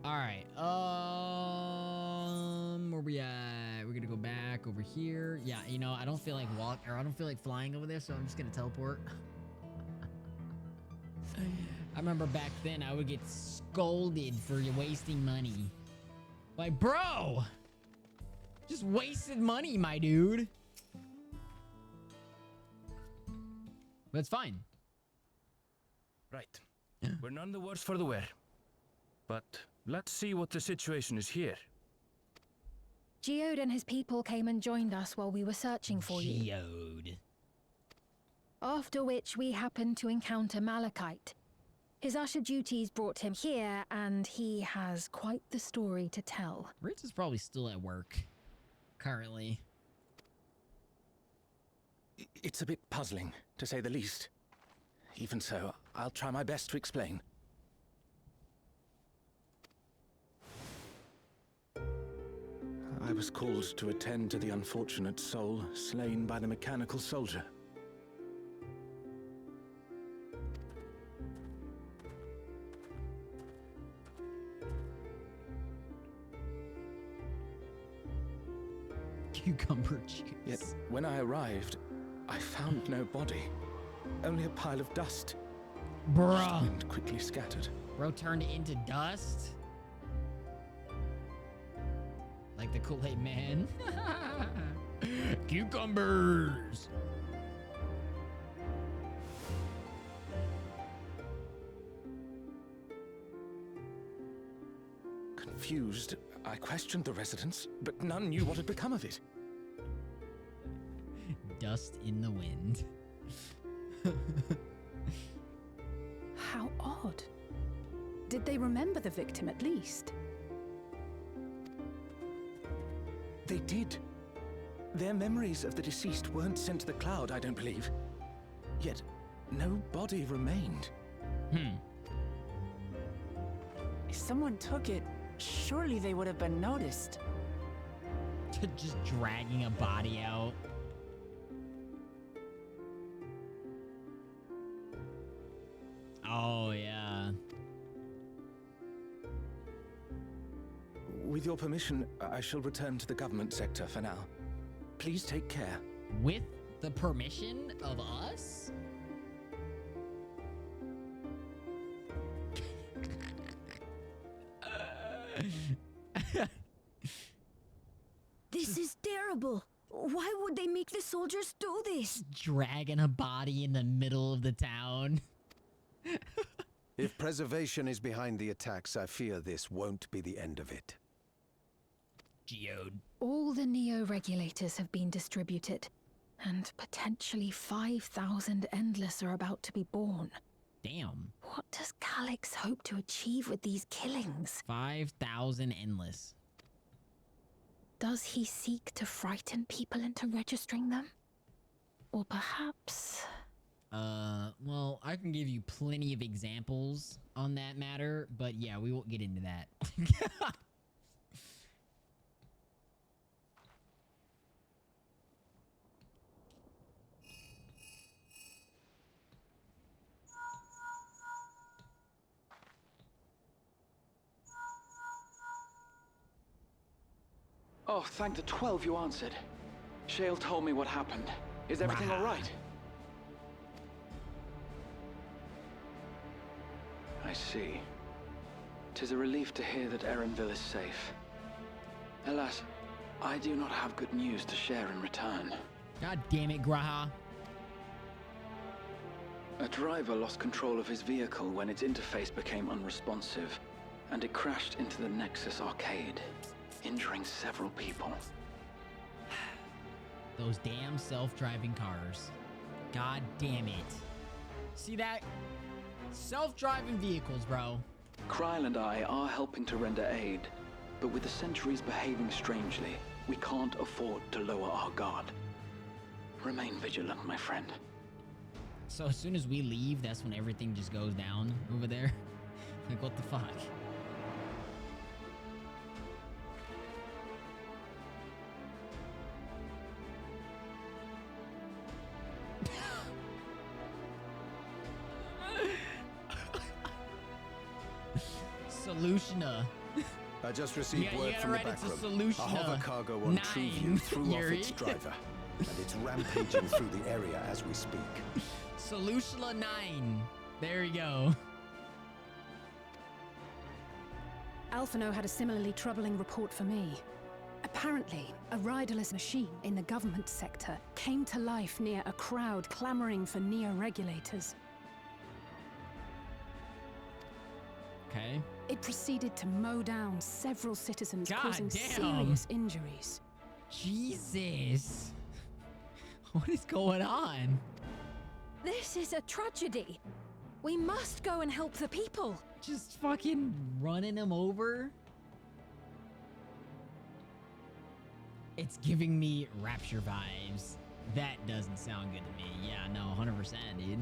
All right. Where we at? We're gonna go back over here. Yeah, you know, I don't feel like I don't feel like flying over there, so I'm just gonna teleport. I remember back then I would get scolded for wasting money. Like, bro, just wasted money, my dude. But it's fine. Right. We're none the worse for the wear. But let's see what the situation is here. Geode and his people came and joined us while we were searching for you. Geode. After which we happened to encounter Malachite. His usher duties brought him here, and he has quite the story to tell. Ritz is probably still at work. Currently. It's a bit puzzling, to say the least. Even so, I'll try my best to explain. I was called to attend to the unfortunate soul slain by the mechanical soldier. Cucumber juice. Yet, when I arrived, I found no body. Only a pile of dust. Bruh. And quickly scattered. Bro turned into dust? Like the Kool-Aid man. Cucumbers! Confused, I questioned the residents, but none knew what had become of it. Dust in the wind. How odd. Did they remember the victim at least? They did. Their memories of the deceased weren't sent to the cloud, I don't believe. Yet, no body remained. If someone took it, surely they would have been noticed. Just dragging a body out. Oh, yeah. With your permission, I shall return to the government sector for now. Please take care. With the permission of us? This is terrible. Why would they make the soldiers do this? Dragging a body in the middle of the town. If preservation is behind the attacks, I fear this won't be the end of it. Geode. All the Neo-regulators have been distributed, and potentially 5,000 Endless are about to be born. Damn. What does Calyx hope to achieve with these killings? 5,000 Endless. Does he seek to frighten people into registering them? Or perhaps... well, I can give you plenty of examples on that matter, but yeah, we won't get into that. Oh, thank the 12 you answered. Shale told me what happened. Is everything all right? I see. 'Tis a relief to hear that Erenville is safe. Alas, I do not have good news to share in return. God damn it, Graha. A driver lost control of his vehicle when its interface became unresponsive, and it crashed into the Nexus arcade, injuring several people. Those damn self-driving cars. God damn it. See that? Self-driving vehicles, bro. Kryl and I are helping to render aid, but with the sentries behaving strangely, we can't afford to lower our guard. Remain vigilant, my friend. So as soon as we leave, that's when everything just goes down over there. Like, what the fuck? Solutiona. I just received word from the back room. A hover cargo on 9, Treeview threw off Yuri. its driver, and it's rampaging through the area as we speak. Solutiona 9. There you go. Alphino had a similarly troubling report for me. Apparently, a riderless machine in the government sector came to life near a crowd clamoring for neo-regulators. Okay. It proceeded to mow down several citizens, God causing damn. serious injuries. Jesus. What is going on? This is a tragedy. We must go and help the people. Just fucking running him over? It's giving me Rapture vibes. That doesn't sound good to me. Yeah, no, 100%, dude.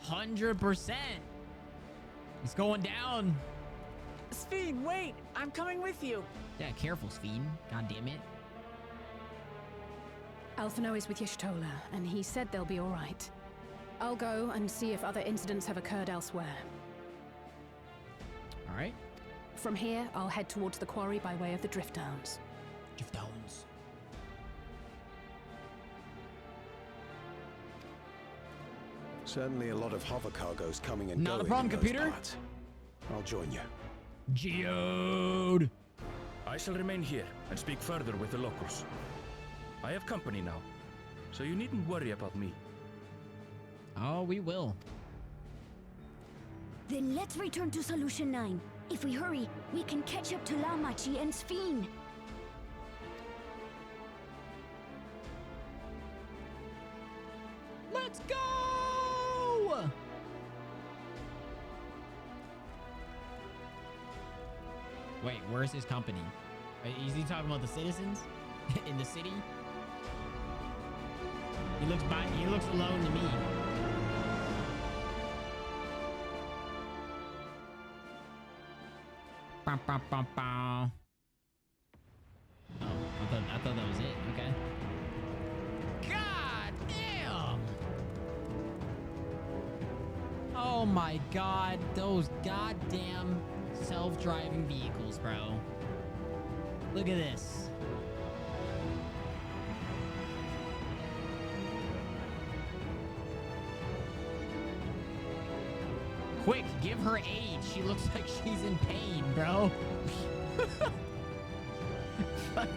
100%. It's going down. Sphene, wait! I'm coming with you. Yeah, careful, Sphene. God damn it. Alphino is with Y'shtola, and he said they'll be all right. I'll go and see if other incidents have occurred elsewhere. All right. From here, I'll head towards the quarry by way of the Drift Downs. Drift Downs. Certainly a lot of hover cargoes coming and Not going a problem, in those computer. parts. I'll join you. Geode. I shall remain here and speak further with the locals. I have company now, so you needn't worry about me. Oh, we will. Then let's return to Solution 9. If we hurry, we can catch up to Lamachi and Sphene. Let's go! Wait, where's his company? Is he talking about the citizens in the city? He looks alone to me. Bum, bum, bum, bum. Oh, I thought that was it. Okay. God damn! Oh my god, those goddamn self-driving vehicles, bro. Look at this. Quick, give her aid. She looks like she's in pain, bro. Fuck.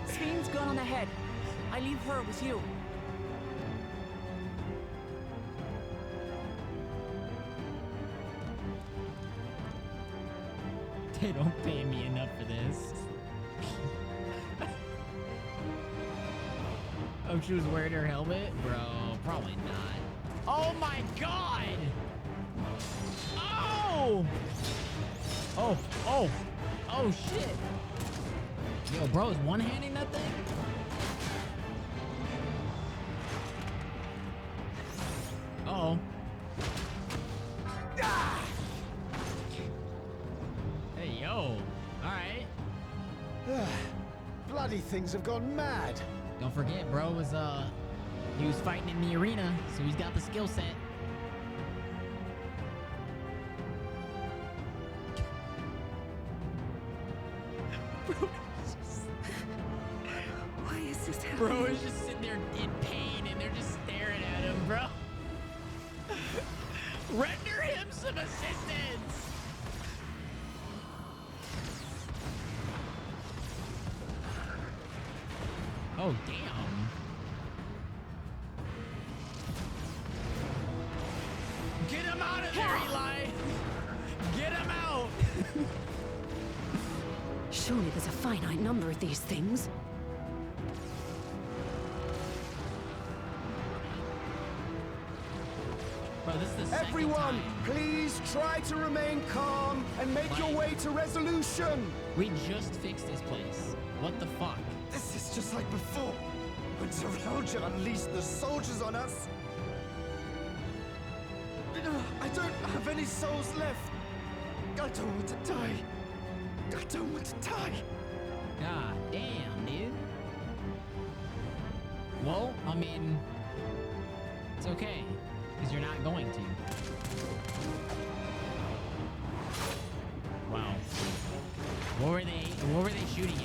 Sphene's gone on ahead. I leave her with you. They don't pay me enough for this. Oh, she was wearing her helmet? Bro, probably not. Oh my god! Oh! Oh, oh, oh shit. Yo, bro, is one-handing that thing? Uh-oh. Ah! Hey, yo. Alright. Bloody things have gone mad. Don't forget, bro was, he was fighting in the arena, so he's got the skill set. Why is this happening? Bro is just sitting there in pain, and they're just staring at him, bro. Render him some assistance! Oh, damn. Get him out of there, Eli! Get him out! Surely there's a finite number of these things. Bro, this is the second Everyone, time. please try to remain calm and make your way to resolution. We just fixed this place. What the fuck? This is just like before, when Terrelja unleashed the soldiers on us. I don't have any souls left. I don't want to die. I don't want to die. God damn, dude. Well, I mean, it's okay, because you're not going to. Wow. What were they shooting at?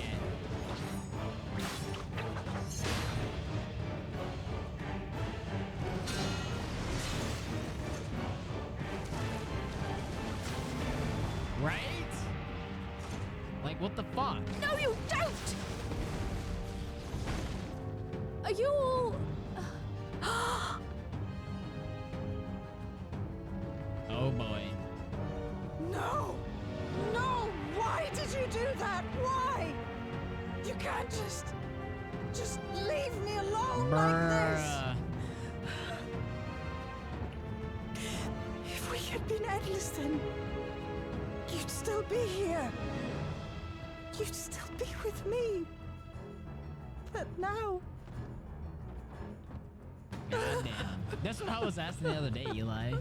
Right? Like, what the fuck? No, you don't! Are you all... Oh boy. No! No! Why did you do that? Why? You can't just leave me alone like this. If we had been endless then, you'd still be here. You'd still be with me. But now... Goddamn. That's what I was asking the other day, Eli.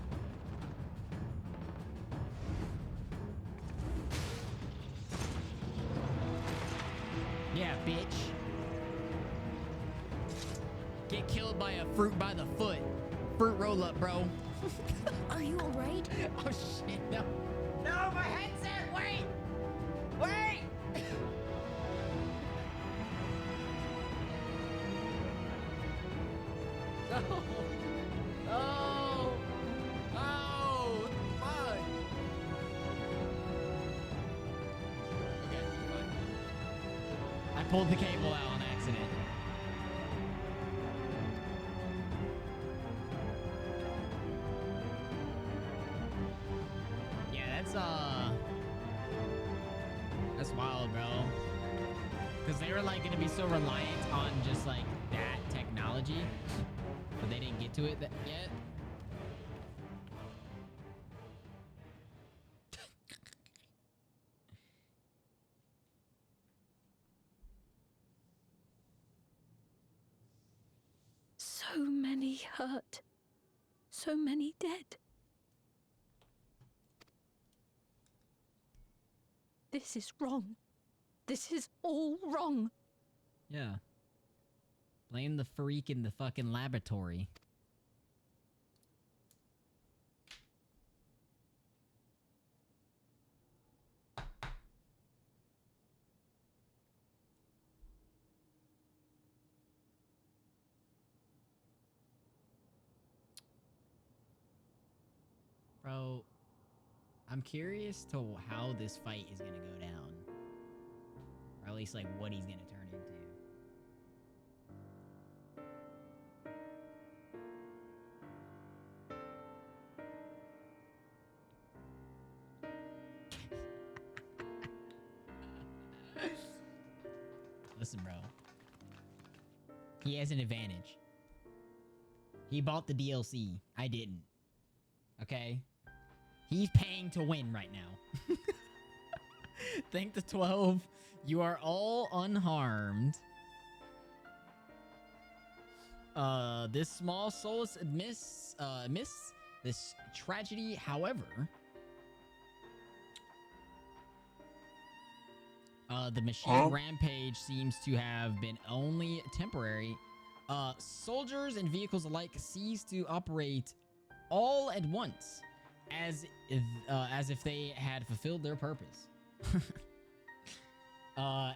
Yeah, bitch. Get killed by a fruit by the foot. Fruit roll up, bro. Are you alright? Oh shit, no. No, my headset, wait! Wait! No! No! No! Fuck! Okay, fine. I pulled the cable out on accident. Yeah, that's wild, bro. Because they were like gonna be so reliant on just like that technology, but they didn't get to it yet. So many hurt. So many dead. This is wrong. This is all wrong. Yeah. Blame the freak in the fucking laboratory. Bro, I'm curious to how this fight is gonna go down. Or at least like what he's gonna turn into. Listen, bro. He has an advantage. He bought the DLC. I didn't. Okay? He's paying to win right now. Thank the 12. You are all unharmed. This small solace admits this tragedy, however. The machine rampage seems to have been only temporary. Soldiers and vehicles alike cease to operate all at once, as if they had fulfilled their purpose.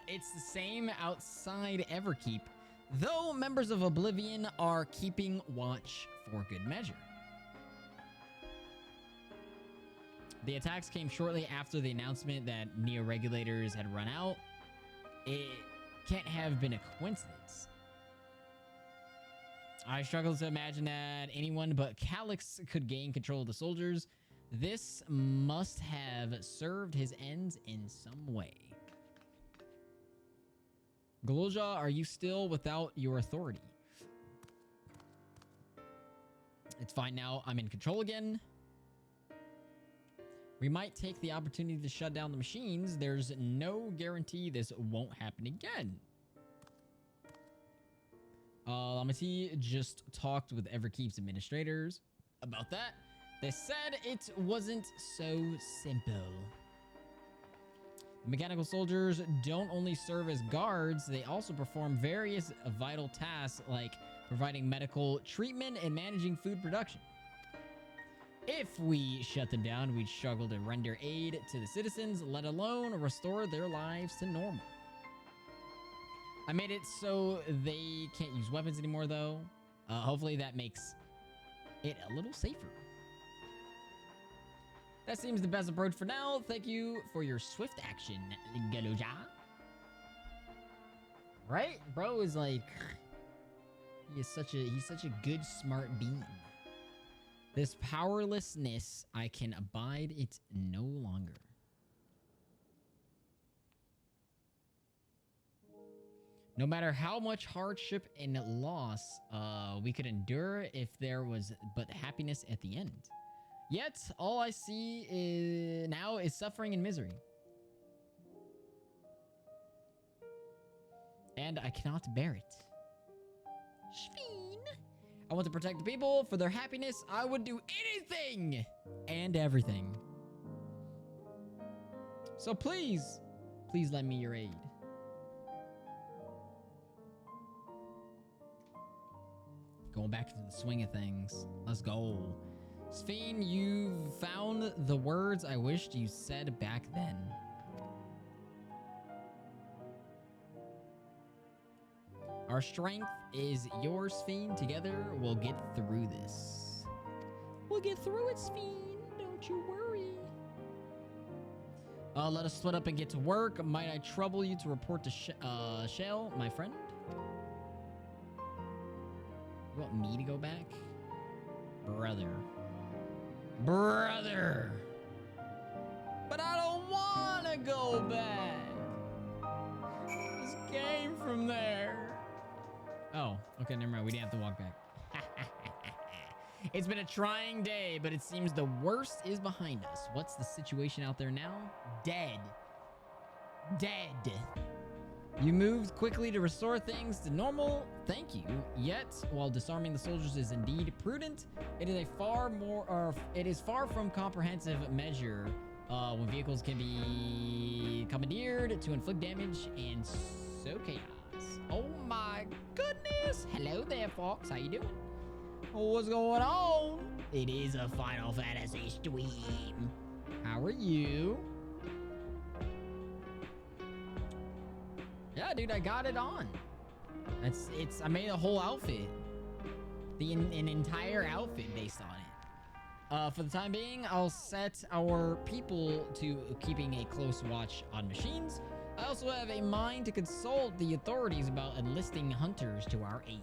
It's the same outside Everkeep, though members of Oblivion are keeping watch for good measure. The attacks came shortly after the announcement that neo-regulators had run out. It can't have been a coincidence. I struggle to imagine that anyone but Calyx could gain control of the soldiers. This must have served his ends in some way. Glolja, are you still without your authority? It's fine now. I'm in control again. We might take the opportunity to shut down the machines. There's no guarantee this won't happen again. Lamati just talked with Everkeep's administrators about that. They said it wasn't so simple. The mechanical soldiers don't only serve as guards, they also perform various vital tasks like providing medical treatment and managing food production. If we shut them down, we'd struggle to render aid to the citizens, let alone restore their lives to normal. I made it so they can't use weapons anymore, though. Hopefully that makes it a little safer. That seems the best approach for now. Thank you for your swift action, Galuja. Right? Bro is like... he's such a good, smart being. This powerlessness, I can abide it no longer. No matter how much hardship and loss we could endure if there was but happiness at the end. Yet, all I see now is suffering and misery. And I cannot bear it. Shveen. I want to protect the people. For their happiness, I would do anything and everything. So please, please lend me your aid. Going back into the swing of things. Let's go. Sphene, you've found the words I wished you said back then. Our strength is yours, Sphene. Together, we'll get through this. We'll get through it, Sphene. Don't you worry. Let us split up and get to work. Might I trouble you to report to Shell, my friend? You want me to go back? Brother. Brother! But I don't want to go back. This came from there. Oh, okay, never mind. We didn't have to walk back. It's been a trying day, but it seems the worst is behind us. What's the situation out there now? Dead. Dead. You moved quickly to restore things to normal. Thank you. Yet, while disarming the soldiers is indeed prudent, it is far from comprehensive measure when vehicles can be commandeered to inflict damage and sow chaos. Oh my goodness! Hello there, Fox. How you doing? What's going on? It is a Final Fantasy stream. How are you? Yeah, dude, I got it on. I made a whole outfit. An entire outfit based on it. For the time being, I'll set our people to keeping a close watch on machines. I also have a mind to consult the authorities about enlisting hunters to our aid.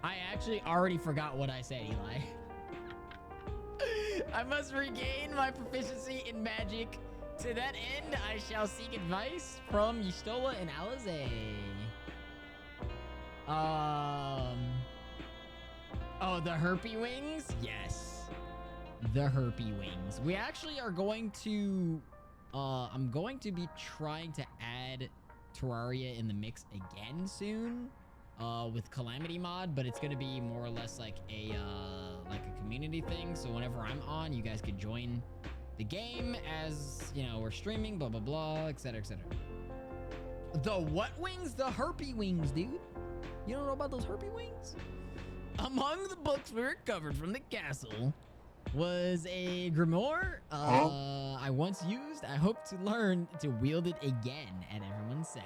I actually already forgot what I said, Eli. I must regain my proficiency in magic. To that end, I shall seek advice from Y'shtola and Alize. Oh, the Herpy Wings? Yes. The Herpy Wings. We actually are going to... I'm going to be trying to add Terraria in the mix again soon. With Calamity mod, but it's gonna be more or less like a community thing. So whenever I'm on, you guys could join the game as, you know, we're streaming, blah, blah, blah, etc., etc. The what wings? The Herpy Wings, dude. You don't know about those Herpy Wings? Among the books we recovered from the castle was a grimoire I once used. I hope to learn to wield it again at everyone's side.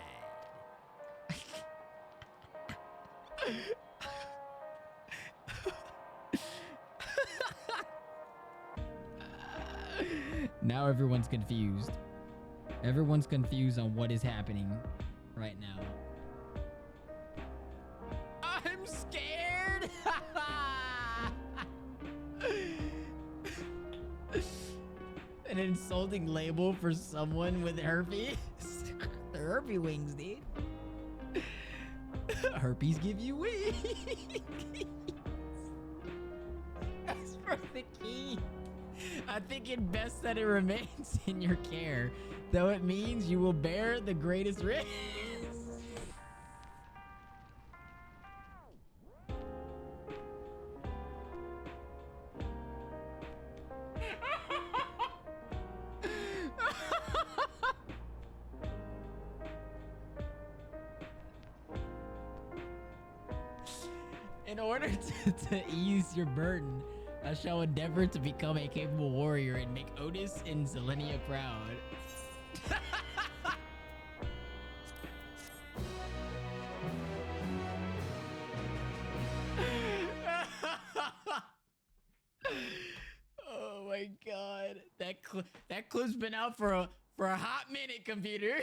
Now everyone's confused. Everyone's confused on what is happening right now. I'm scared. An insulting label for someone with herpes. The Herpy Wings, dude. Herpes give you wings. As for the key, I think it best that it remains in your care, though it means you will bear the greatest risk. In order to ease your burden, I shall endeavor to become a capable warrior and make Otis and Zelenia proud. Oh my god, that clip's been out for a hot minute, computer.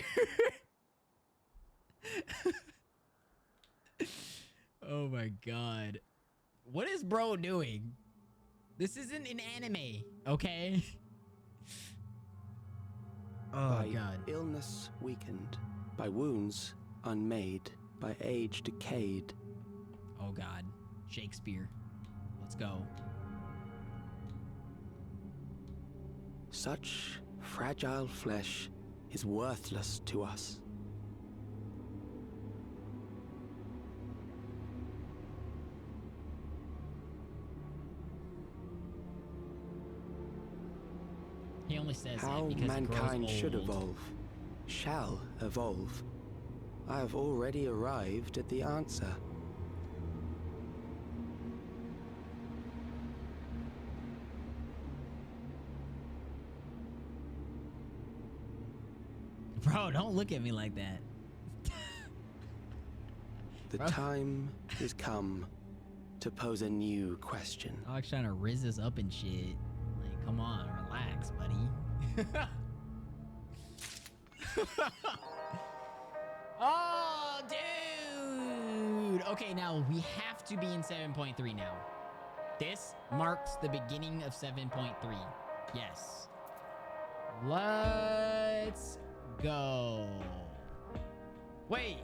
Oh my god. What is bro doing? This isn't an anime, okay? Oh by god. Illness weakened, by wounds unmade, by age decayed. Oh god. Shakespeare. Let's go. Such fragile flesh is worthless to us. He only says How that because mankind it grows should old. evolve, shall evolve. I have already arrived at the answer. Bro, don't look at me like that. The time is come to pose a new question. Dog's trying to rizz us up and shit. Like, come on, relax, buddy. Oh, dude. Okay, now we have to be in 7.3 now. This marks the beginning of 7.3. Yes. Let's go. Wait.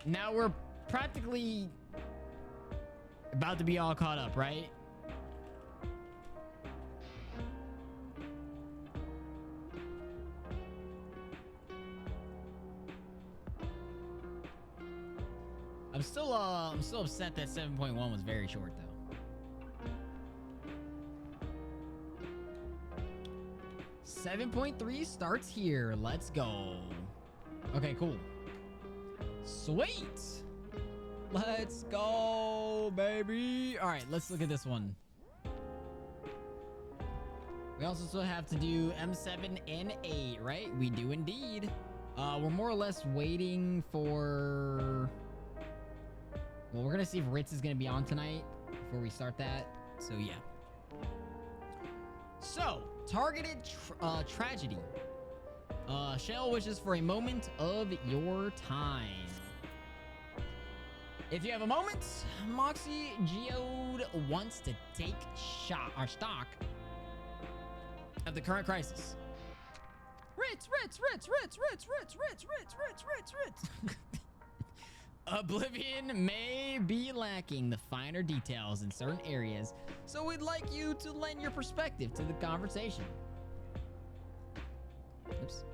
Now we're practically about to be all caught up, right? I'm still upset that 7.1 was very short though. 7.3 starts here. Let's go. Okay, cool. Sweet. Let's go, baby. All right, let's look at this one. We also still have to do M7 and 8, right? We do indeed. We're more or less waiting for... Well, we're gonna see if Ritz is gonna be on tonight before we start that. So, yeah. So, targeted tragedy. Shell wishes for a moment of your time. If you have a moment, Moxie Geode wants to take stock of the current crisis. Ritz. Oblivion may be lacking the finer details in certain areas, so we'd like you to lend your perspective to the conversation. Oops.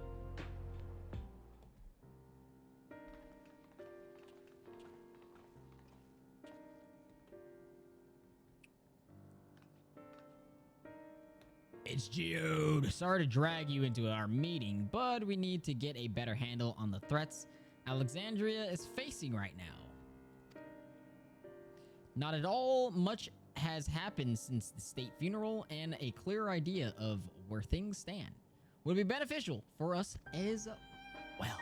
It's Geode. Sorry to drag you into our meeting, but we need to get a better handle on the threats Alexandria is facing right now. Not at all much has happened since the state funeral, and a clear idea of where things stand would be beneficial for us as well.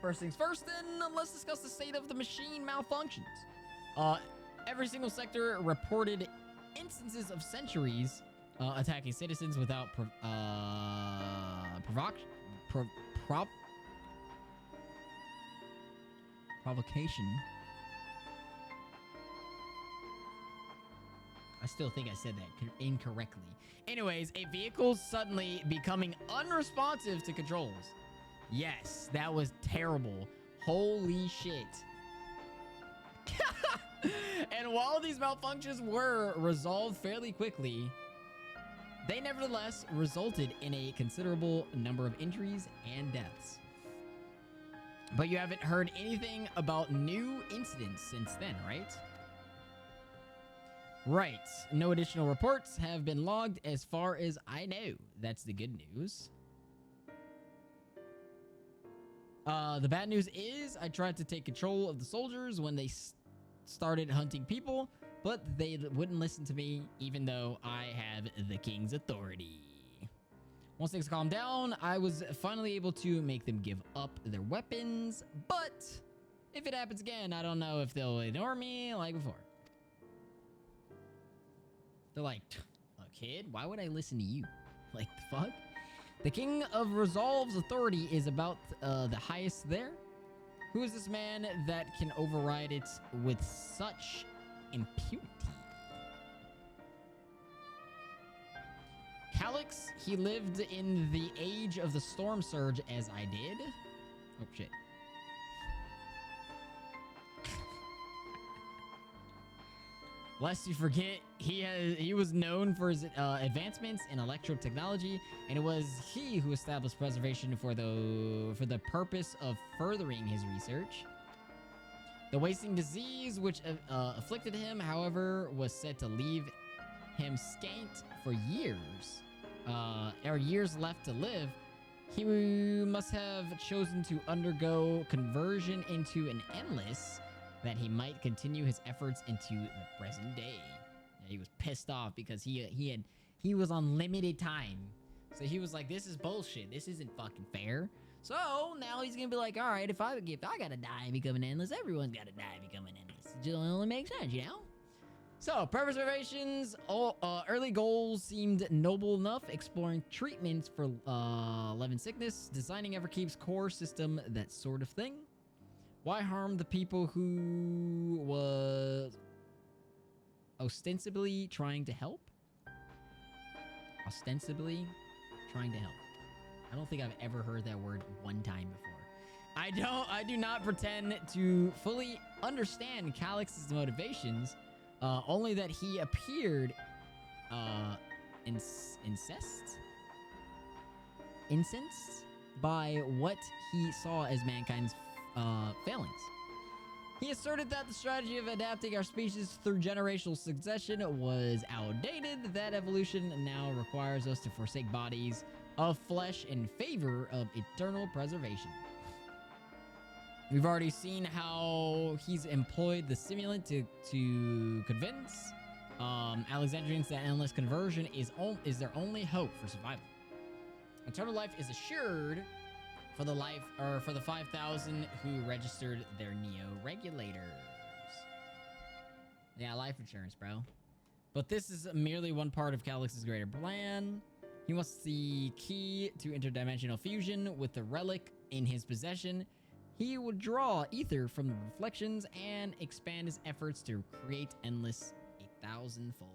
First things first, then, let's discuss the state of the machine malfunctions. Every single sector reported instances of sentries attacking citizens without provocation. I still think I said that incorrectly. Anyways, a vehicle suddenly becoming unresponsive to controls. Yes, that was terrible. Holy shit. And while these malfunctions were resolved fairly quickly, they nevertheless resulted in a considerable number of injuries and deaths. But you haven't heard anything about new incidents since then, right? Right. No additional reports have been logged as far as I know. That's the good news. The bad news is I tried to take control of the soldiers when they started hunting people, but they wouldn't listen to me, even though I have the king's authority. Once things calmed down, I was finally able to make them give up their weapons, but if it happens again, I don't know if they'll ignore me like before. They're like, kid, why would I listen to you? Like, the fuck? The King of Resolve's authority is about the highest there. Who is this man that can override it with such impunity? Calix, he lived in the age of the Storm Surge as I did. Oh, shit. Lest you forget, he was known for his advancements in electro technology, and it was he who established preservation for the purpose of furthering his research. The wasting disease which afflicted him, however, was said to leave him scant for years, or years left to live. He must have chosen to undergo conversion into an endless, that he might continue his efforts into the present day. Yeah, he was pissed off because he was on limited time. So he was like, this is bullshit. This isn't fucking fair. So now he's gonna be like, all right, if I gotta die and become an endless, everyone's gotta die and become an endless. It just only makes sense, you know? So, preservation's early goals seemed noble enough, exploring treatments for 11 sickness, designing Everkeep's core system, that sort of thing. Why harm the people who was ostensibly trying to help? Ostensibly trying to help. I don't think I've ever heard that word one time before. I do not pretend to fully understand Calix's motivations, only that he appeared incensed by what he saw as mankind's failings. He asserted that the strategy of adapting our species through generational succession was outdated, that evolution now requires us to forsake bodies of flesh in favor of eternal preservation. We've already seen how he's employed the simulant to convince Alexandrians that endless conversion is their only hope for survival. Eternal life is assured for the 5,000 who registered their neo-regulators. Yeah, life insurance, bro. But this is merely one part of Calix's greater plan. He wants the key to interdimensional fusion with the relic in his possession. He would draw ether from the reflections and expand his efforts to create endless 1,000-fold.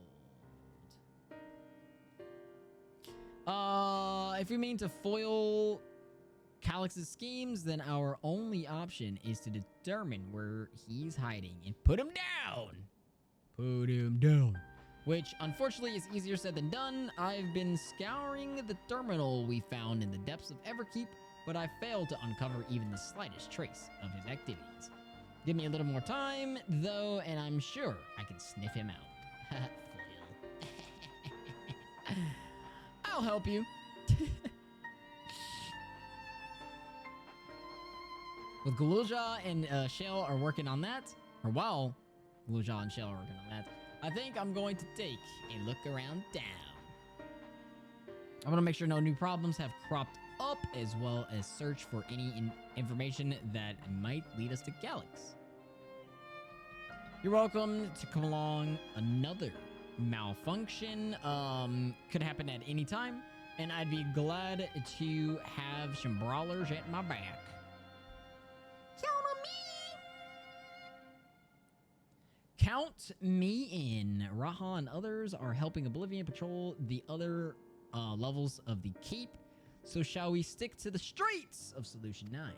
If we mean to foil Calix's schemes, then our only option is to determine where he's hiding and put him down. Put him down. Which, unfortunately, is easier said than done. I've been scouring the terminal we found in the depths of Everkeep, but I failed to uncover even the slightest trace of his activities. Give me a little more time, though, and I'm sure I can sniff him out. Foil. I'll help you. With Guluja and Shell are working on that, or while Guluja and Shell are working on that, I think I'm going to take a look around town. I want to make sure no new problems have cropped up, as well as search for any information that might lead us to Calix. You're welcome to come along. Another malfunction could happen at any time, and I'd be glad to have some brawlers at my back. Count me in. Raha and others are helping Oblivion patrol the other levels of the keep. So shall we stick to the streets of Solution 9?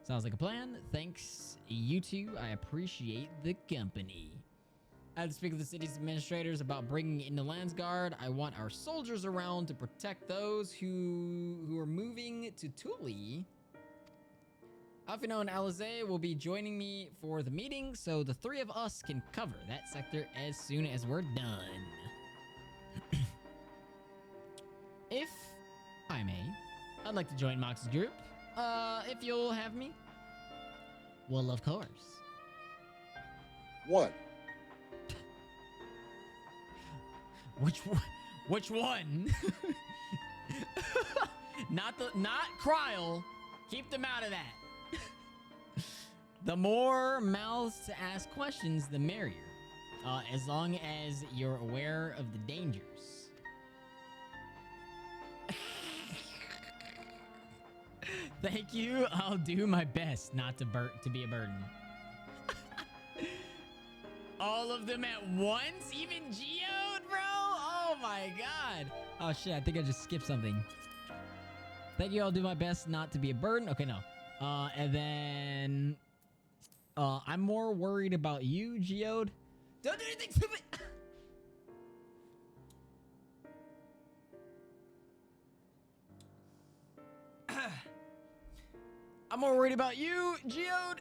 Sounds like a plan. Thanks, you two. I appreciate the company. I had to speak with the city's administrators about bringing in the Landsguard. I want our soldiers around to protect those who are moving to Tuli. Alfino and Alize will be joining me for the meeting, so the three of us can cover that sector as soon as we're done. If I may, I'd like to join Mox's group. If you'll have me. Well, of course. What? Which one? Not Kryl. Keep them out of that. The more mouths to ask questions, the merrier. As long as you're aware of the dangers. Thank you. I'll do my best not to be a burden. All of them at once? Even Geode, bro? Oh my god. Oh shit, I think I just skipped something. Thank you. I'll do my best not to be a burden. Okay, no. And then... I'm more worried about you, Geode. Don't do anything stupid! I'm more worried about you, Geode.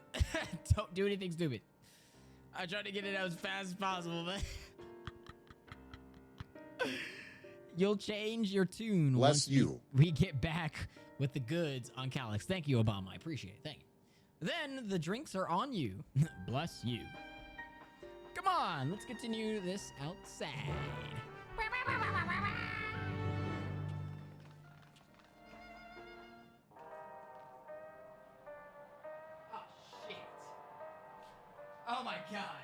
Don't do anything stupid. I tried to get it out as fast as possible, but... You'll change your tune once we get back with the goods on Calyx. Thank you, Obama. I appreciate it. Thank you. Then the drinks are on you. Bless you. Come on, let's continue this outside. Oh, shit. Oh, my God.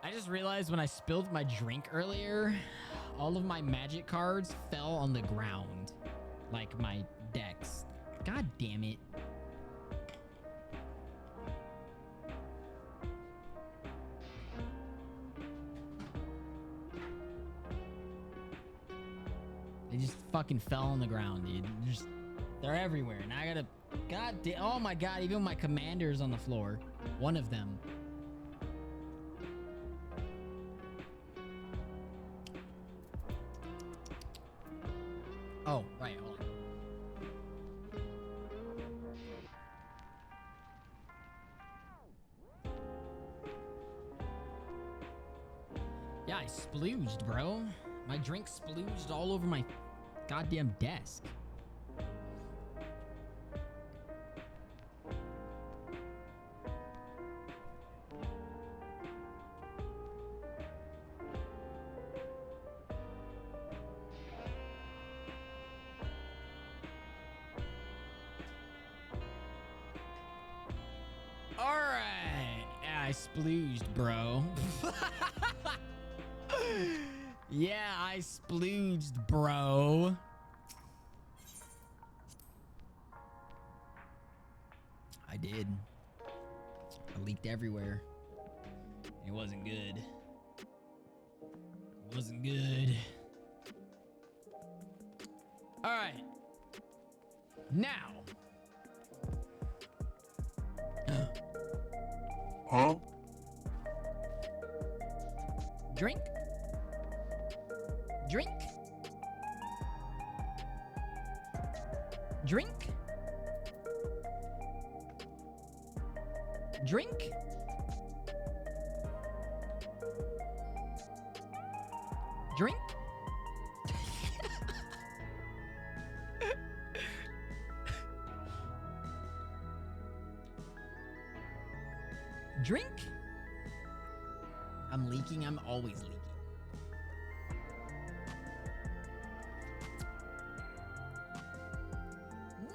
I just realized when I spilled my drink earlier, all of my magic cards fell on the ground. Like my decks. God damn it. They just fucking fell on the ground, dude. They're everywhere. And I gotta... God damn... Oh my god, even my commander's on the floor. One of them. Oh, right, hold on. Yeah, I splooged, bro. My drink splooged all over my goddamn desk. Alright. Yeah, I splooged, bro. Yeah, I splooged, bro. I did. I leaked everywhere. It wasn't good. It wasn't good. Alright. Now. Huh? Drink? Drink? Drink? Drink? Drink? Drink? I'm leaking. I'm always leaking.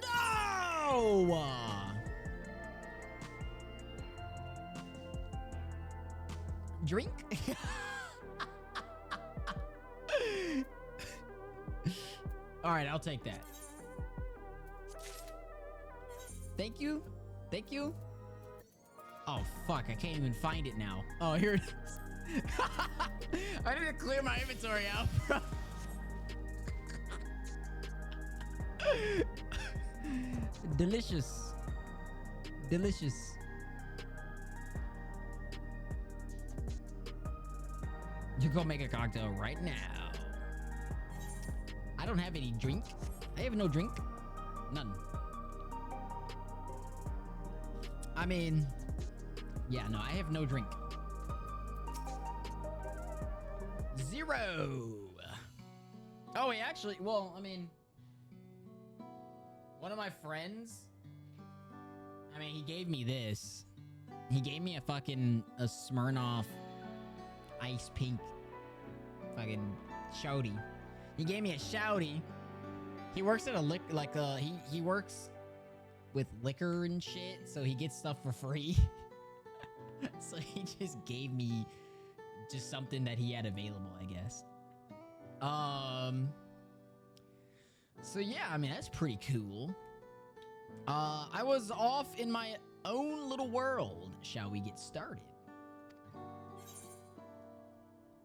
No! Drink? All right, I'll take that. Thank you. Thank you. Oh, fuck. I can't even find it now. Oh, here it is. I need to clear my inventory out, bro. Delicious. Delicious. You go make a cocktail right now. I don't have any drink. I have no drink. None. I mean, yeah, no, I have no drink. 0. Oh, wait, actually, well, I mean, one of my friends, I mean, he gave me this. He gave me a Smirnoff ice pink fucking shouty. He gave me a shouty. He works at a he works with liquor and shit, so he gets stuff for free. So he just gave me just something that he had available, I guess. So yeah, I mean, that's pretty cool. I was off in my own little world. Shall we get started?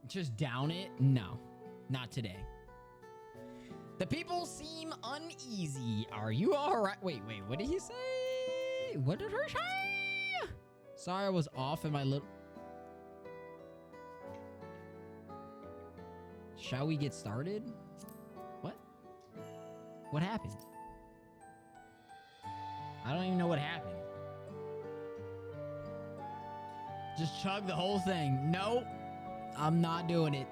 Just down it? No, not today. The people seem uneasy. Are you all right? Wait, what did he say? What did he say? Sorry, I was off in my little... Shall we get started? What? What happened? I don't even know what happened. Just chug the whole thing. Nope. I'm not doing it.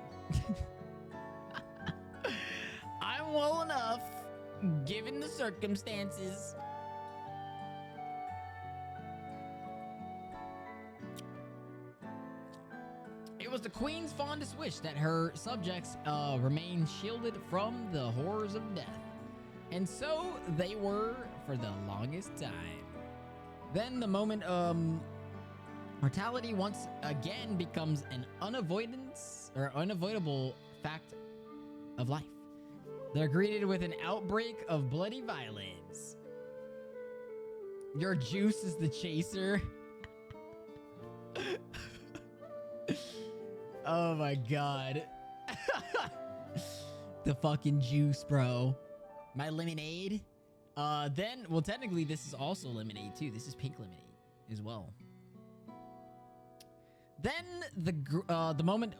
I'm well enough, given the circumstances. It was the Queen's fondest wish that her subjects remain shielded from the horrors of death. And so they were for the longest time. Then the moment mortality once again becomes an unavoidable fact of life. They're greeted with an outbreak of bloody violence. Your juice is the chaser. Oh my god. The fucking juice, bro. My lemonade. Then, well, technically this is also lemonade too. This is pink lemonade as well. Then the moment,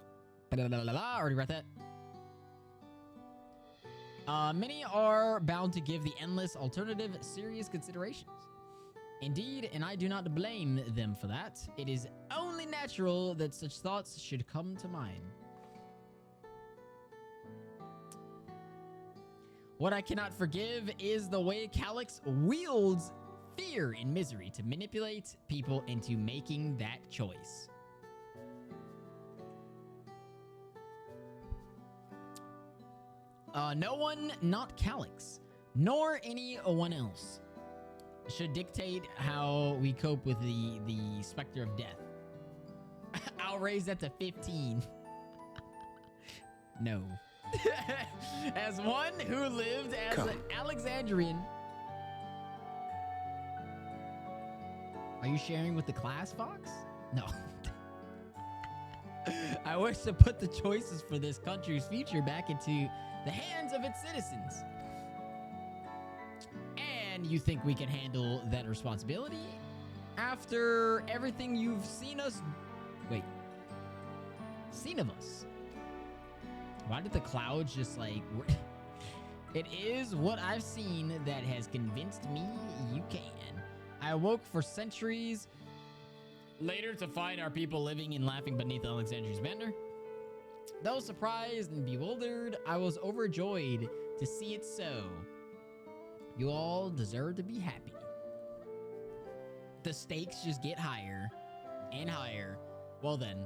already read that. Many are bound to give the endless alternative serious considerations. Indeed, and I do not blame them for that. It is only natural that such thoughts should come to mind. What I cannot forgive is the way Calyx wields fear and misery to manipulate people into making that choice. No one, not Calyx, nor anyone else, should dictate how we cope with the specter of death. I'll raise that to 15. No. As one who lived as an Alexandrian. Are you sharing with the class, Fox? No. I wish to put the choices for this country's future back into the hands of its citizens. And you think we can handle that responsibility? After everything you've seen of us? Why did the clouds just like... It is what I've seen that has convinced me you can. I awoke for centuries later to find our people living and laughing beneath Alexandria's banner. Though surprised and bewildered, I was overjoyed to see it so. You all deserve to be happy. The stakes just get higher and higher. Well then.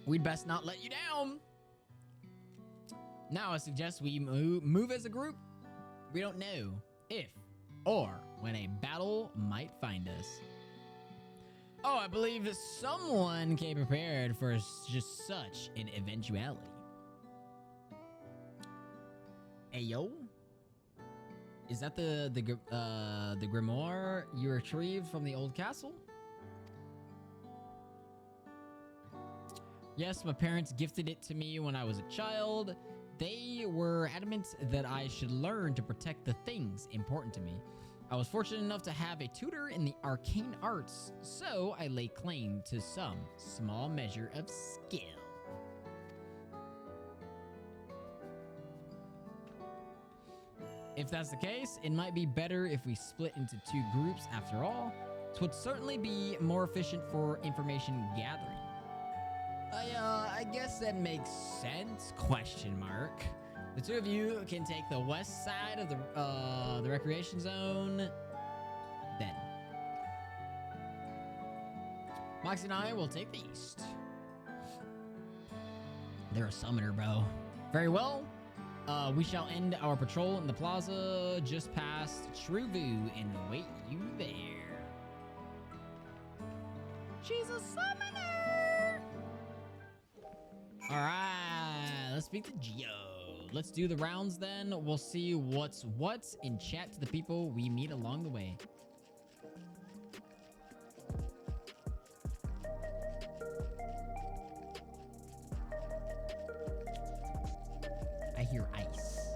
We'd best not let you down. Now I suggest we move as a group. We don't know if or when a battle might find us. Oh, I believe someone came prepared for just such an eventuality. Ayo? Is that the grimoire you retrieved from the old castle? Yes, my parents gifted it to me when I was a child. They were adamant that I should learn to protect the things important to me. I was fortunate enough to have a tutor in the arcane arts, so I lay claim to some small measure of skill. If that's the case, it might be better if we split into 2 groups after all. It would certainly be more efficient for information gathering. I guess that makes sense, question mark. The 2 of you can take the west side of the recreation zone. Then Moxie and I will take the east. They're a summoner, bro. Very well. We shall end our patrol in the plaza just past Shrevu and await you there. She's a summoner! Alright, let's speak to Geo. Let's do the rounds then. We'll see what's what and chat to the people we meet along the way. I hear ice.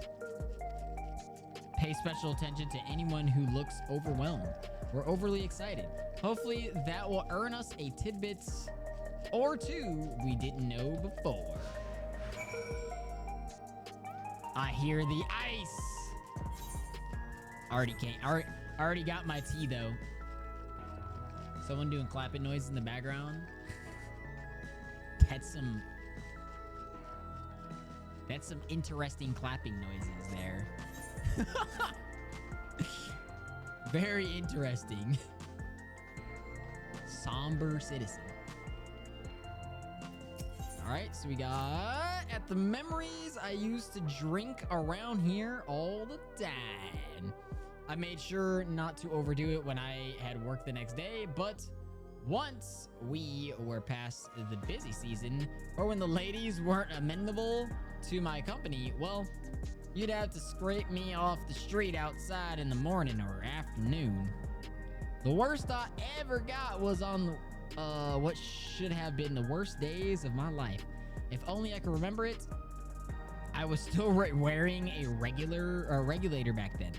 Pay special attention to anyone who looks overwhelmed or overly excited. Hopefully that will earn us a tidbit or 2 we didn't know before. I hear the ice. Already got my tea though. Someone doing clapping noises in the background. That's some interesting clapping noises there. Very interesting. Somber citizen. All right, so we got at the memories I used to drink around here all the time. I made sure not to overdo it when I had work the next day, but once we were past the busy season, or when the ladies weren't amenable to my company, well, you'd have to scrape me off the street outside in the morning or afternoon. The worst I ever got was on what should have been the worst days of my life. If only I could remember it. I was still wearing a regulator back then.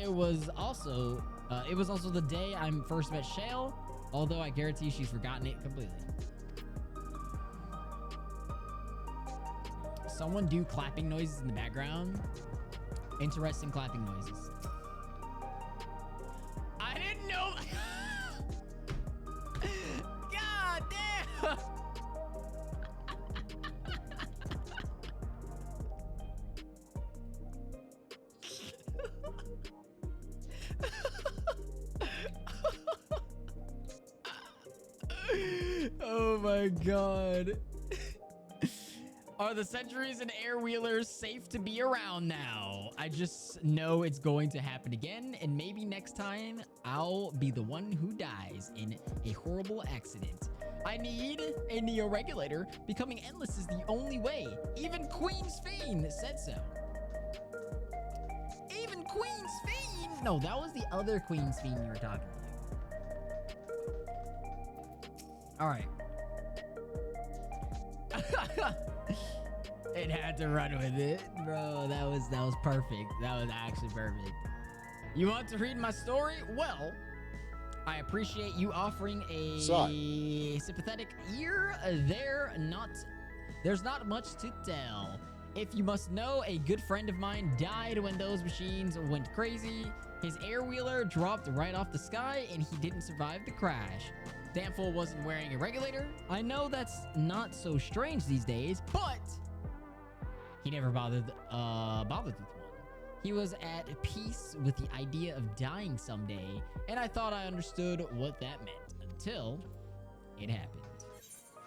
It was also the day I first met Shale, although I guarantee she's forgotten it completely. Someone do clapping noises in the background. Interesting clapping noises. I didn't know. God damn. Oh my god. Are the sentries and air wheelers safe to be around now? I just know it's going to happen again, and maybe next time I'll be the one who dies in a horrible accident. I need a neo-regulator. Becoming endless is the only way. Even Queen's Fiend said so. Even Queen's Fiend? No, that was the other Queen's Fiend you were talking to. All right. It had to run with it, bro. That was perfect. That was actually perfect. You want to read my story? Well, I appreciate you offering a sympathetic ear. There's not much to tell. If you must know, a good friend of mine died when those machines went crazy. His air wheeler dropped right off the sky, and he didn't survive the crash. Danful wasn't wearing a regulator. I know that's not so strange these days, but he never bothered with one. He was at peace with the idea of dying someday, and I thought I understood what that meant until it happened.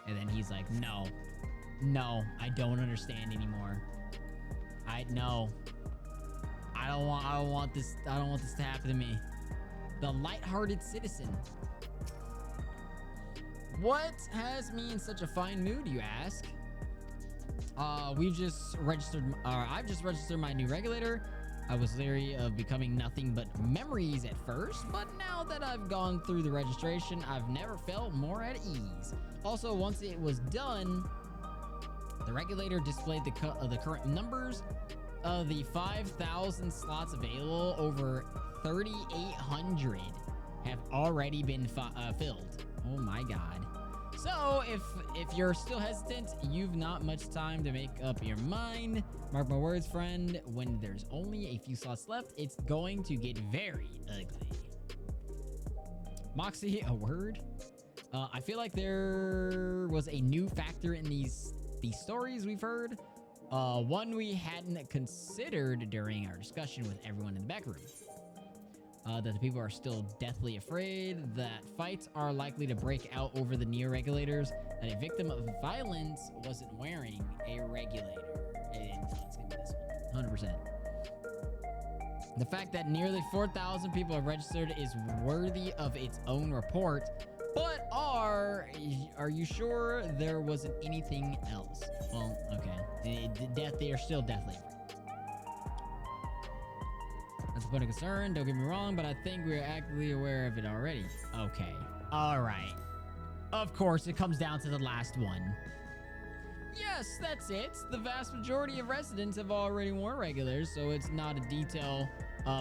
And then he's like, no, I don't understand anymore. I don't want this to happen to me. The lighthearted citizen. What has me in such a fine mood, you ask? I've just registered my new regulator. I was leery of becoming nothing but memories at first, but now that I've gone through the registration, I've never felt more at ease. Also, once it was done, the regulator displayed the current numbers of the 5,000 slots available. Over 3,800 have already been filled. Oh my god. So, if you're still hesitant, you've not much time to make up your mind. Mark my words, friend, when there's only a few slots left, it's going to get very ugly. Moxie, a word? I feel like there was a new factor in these stories we've heard. One we hadn't considered during our discussion with everyone in the back room. That the people are still deathly afraid, that fights are likely to break out over the Neo regulators, that a victim of violence wasn't wearing a regulator. And it's gonna be this one, 100%. The fact that nearly 4,000 people have registered is worthy of its own report, but are you sure there wasn't anything else? Well, okay. They are still deathly afraid. That's a point of concern, don't get me wrong, but I think we're actively aware of it already. Okay. All right. Of course, it comes down to the last one. Yes, that's it. The vast majority of residents have already worn regulars, so it's not a detail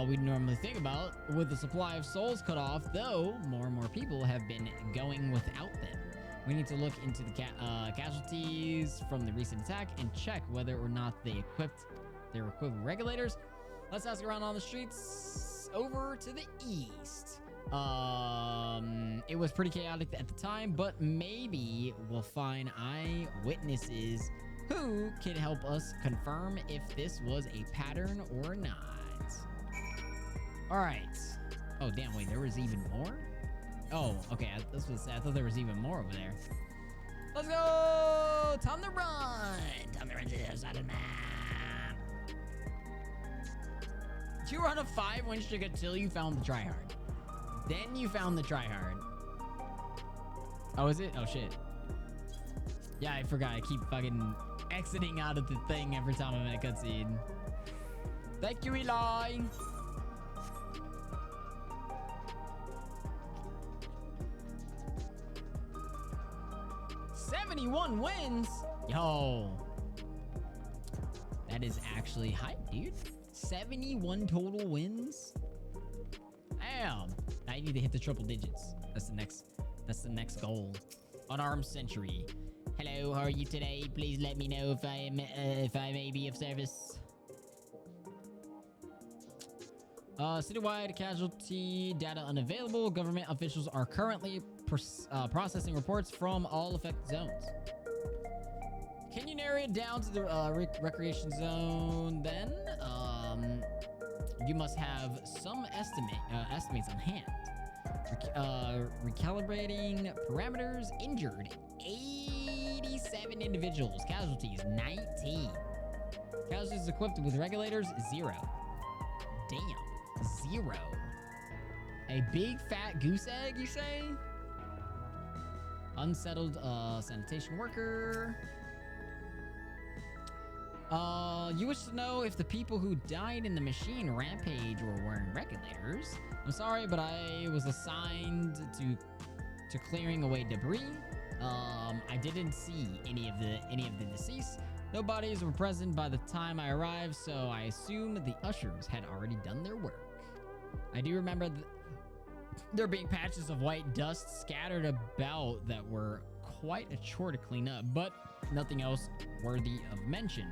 we'd normally think about. With the supply of souls cut off, though, more and more people have been going without them. We need to look into the casualties from the recent attack and check whether or not they were equipped with regulators. Let's ask around on the streets over to the east. It was pretty chaotic at the time, but maybe we'll find eyewitnesses who can help us confirm if this was a pattern or not. All right. Oh, damn, wait, there was even more? Oh, okay, I thought there was even more over there. Let's go! Time to run! Time to run to the other side of the map. You were on a 5-win streak until you found the tryhard. Then you found the tryhard. Oh, is it? Oh, shit. Yeah, I forgot. I keep fucking exiting out of the thing every time I'm in a cutscene. Thank you, Eli. "71 wins? Yo. That is actually hype, dude. 71 total wins? Damn. Now you need to hit the triple digits. That's the next goal. Unarmed sentry. Hello, how are you today? Please let me know if I may be of service. Citywide casualty data unavailable. Government officials are currently processing reports from all affected zones. Can you narrow it down to the recreation zone then? You must have some estimates on hand. Recalibrating parameters. Injured 87 individuals. Casualties 19. Casualties equipped with regulators 0. Damn, 0. A big fat goose egg, you say? Unsettled sanitation worker. You wish to know if the people who died in the machine rampage were wearing regulators. I'm sorry, but I was assigned to clearing away debris. I didn't see any of the deceased. No bodies were present by the time I arrived, so I assume the ushers had already done their work. I do remember there being patches of white dust scattered about that were quite a chore to clean up, but nothing else worthy of mention.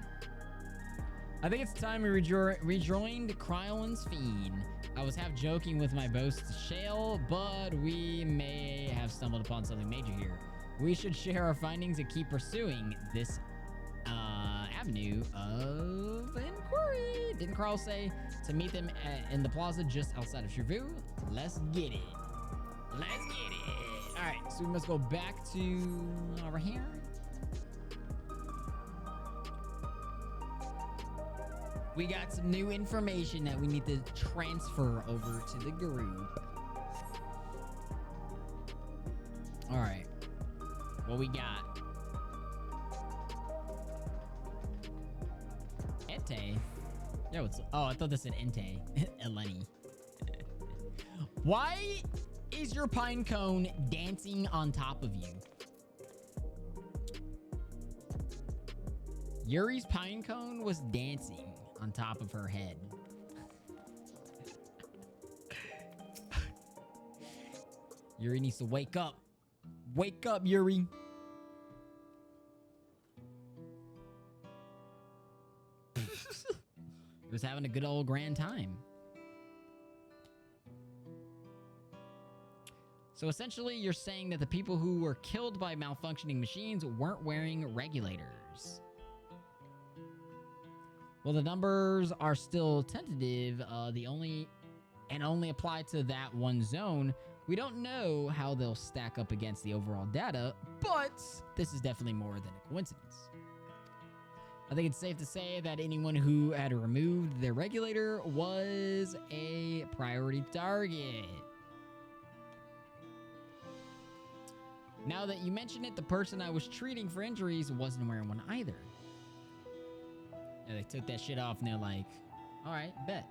I think it's time we rejoined Kryolin's Fiend. I was half joking with my boast to Shale, but we may have stumbled upon something major here. We should share our findings and keep pursuing this avenue of inquiry. Didn't Carl say to meet them in the plaza just outside of Chervu? Let's get it. Let's get it. All right, so we must go back to over here. We got some new information that we need to transfer over to the group. All right. What we got? Ete. Yeah, what's... Oh, I thought this said Ente. Eleni. Why is your pine cone dancing on top of you? Yuri's pine cone was dancing on top of her head. Yuri needs to wake up. Wake up, Yuri. He was having a good old grand time. So essentially, you're saying that the people who were killed by malfunctioning machines weren't wearing regulators. Well, the numbers are still tentative. Only apply to that one zone. We don't know how they'll stack up against the overall data, but this is definitely more than a coincidence. I think it's safe to say that anyone who had removed their regulator was a priority target. Now that you mention it, the person I was treating for injuries wasn't wearing one either. Yeah, they took that shit off and they're like, all right, bet.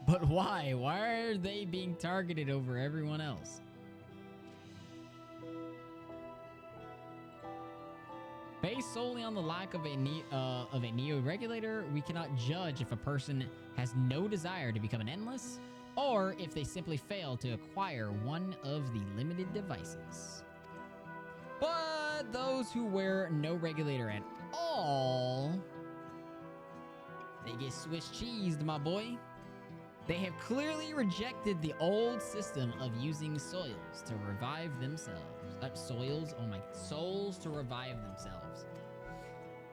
But why? Why are they being targeted over everyone else? Based solely on the lack of a Neo regulator, we cannot judge if a person has no desire to become an endless, or if they simply fail to acquire one of the limited devices. But those who wear no regulator at all, they get Swiss cheesed, my boy. They have clearly rejected the old system of using soils to revive themselves. Souls to revive themselves.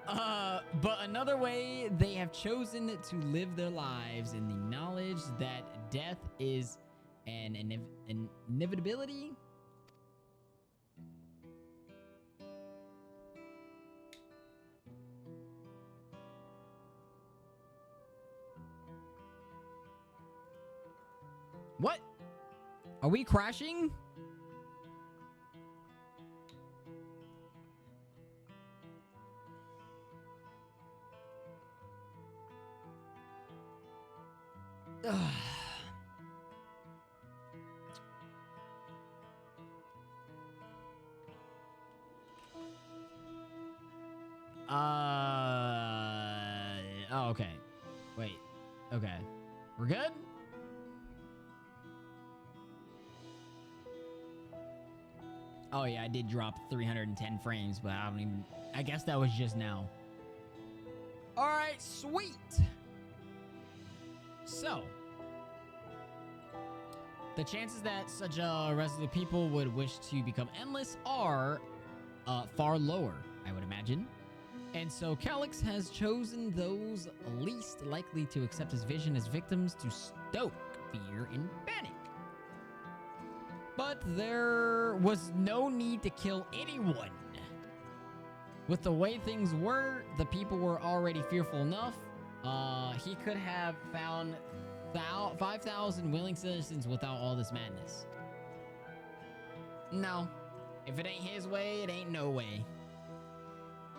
But another way, they have chosen to live their lives in the knowledge that death is an inevitability. What? Are we crashing? Ugh. Oh, okay. Wait. Okay. We're good? Oh yeah, I did drop 310 frames, but I guess that was just now. All right, sweet. So, the chances that such resolute people would wish to become endless are far lower, I would imagine. And so Calyx has chosen those least likely to accept his vision as victims to stoke fear and panic. But there was no need to kill anyone. With the way things were, the people were already fearful enough. He could have found 5,000 willing citizens without all this madness. No. If it ain't his way, it ain't no way.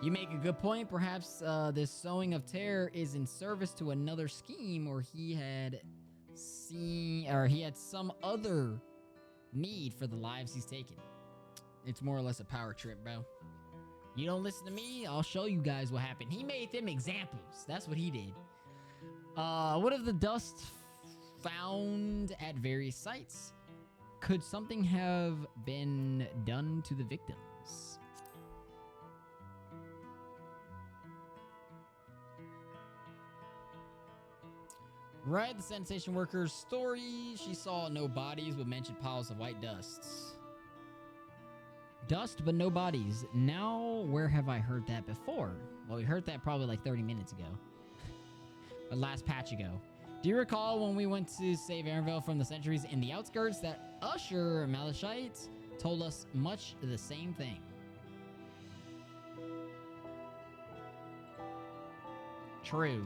You make a good point. Perhaps this sowing of terror is in service to another scheme, or he had some other need for the lives he's taken. It's more or less a power trip, bro. You don't listen to me, I'll show you guys what happened. He made them examples. That's what he did. What of the dust found at various sites? Could something have been done to the victims? Right, the sanitation worker's story. She saw no bodies, but mentioned piles of white dusts. Dust, but no bodies. Now, where have I heard that before? Well, we heard that probably like 30 minutes ago. But last patch ago. Do you recall when we went to save Erenville from the sentries in the outskirts that Usher Malachite told us much the same thing? True.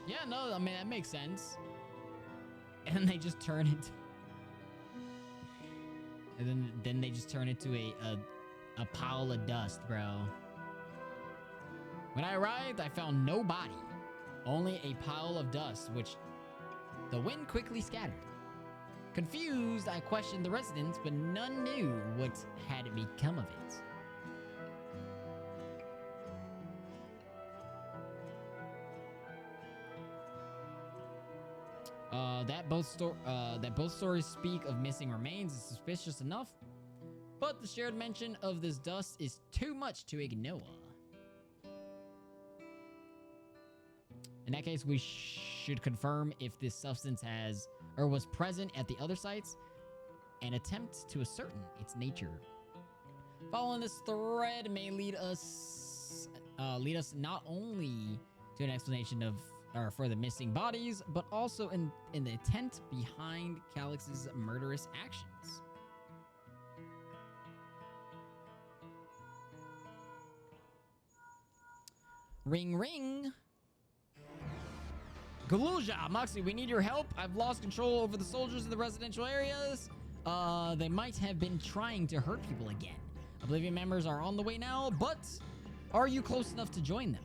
Yeah, no, I mean, that makes sense. And then they just turn it... And then they just turn it to a pile of dust, bro. When I arrived, I found no body. only a pile of dust, which the wind quickly scattered. Confused, I questioned the residents, but none knew what had become of it. That both stories speak of missing remains is suspicious enough, but the shared mention of this dust is too much to ignore. In that case, we should confirm if this substance has or was present at the other sites and attempt to ascertain its nature. Following this thread may lead us not only to an explanation of for the missing bodies, but also in the intent behind Calix's murderous actions. Ring ring. Galuja, Moxie, we need your help. I've lost control over the soldiers in the residential areas. They might have been trying to hurt people again. Oblivion members are on the way now, but are you close enough to join them?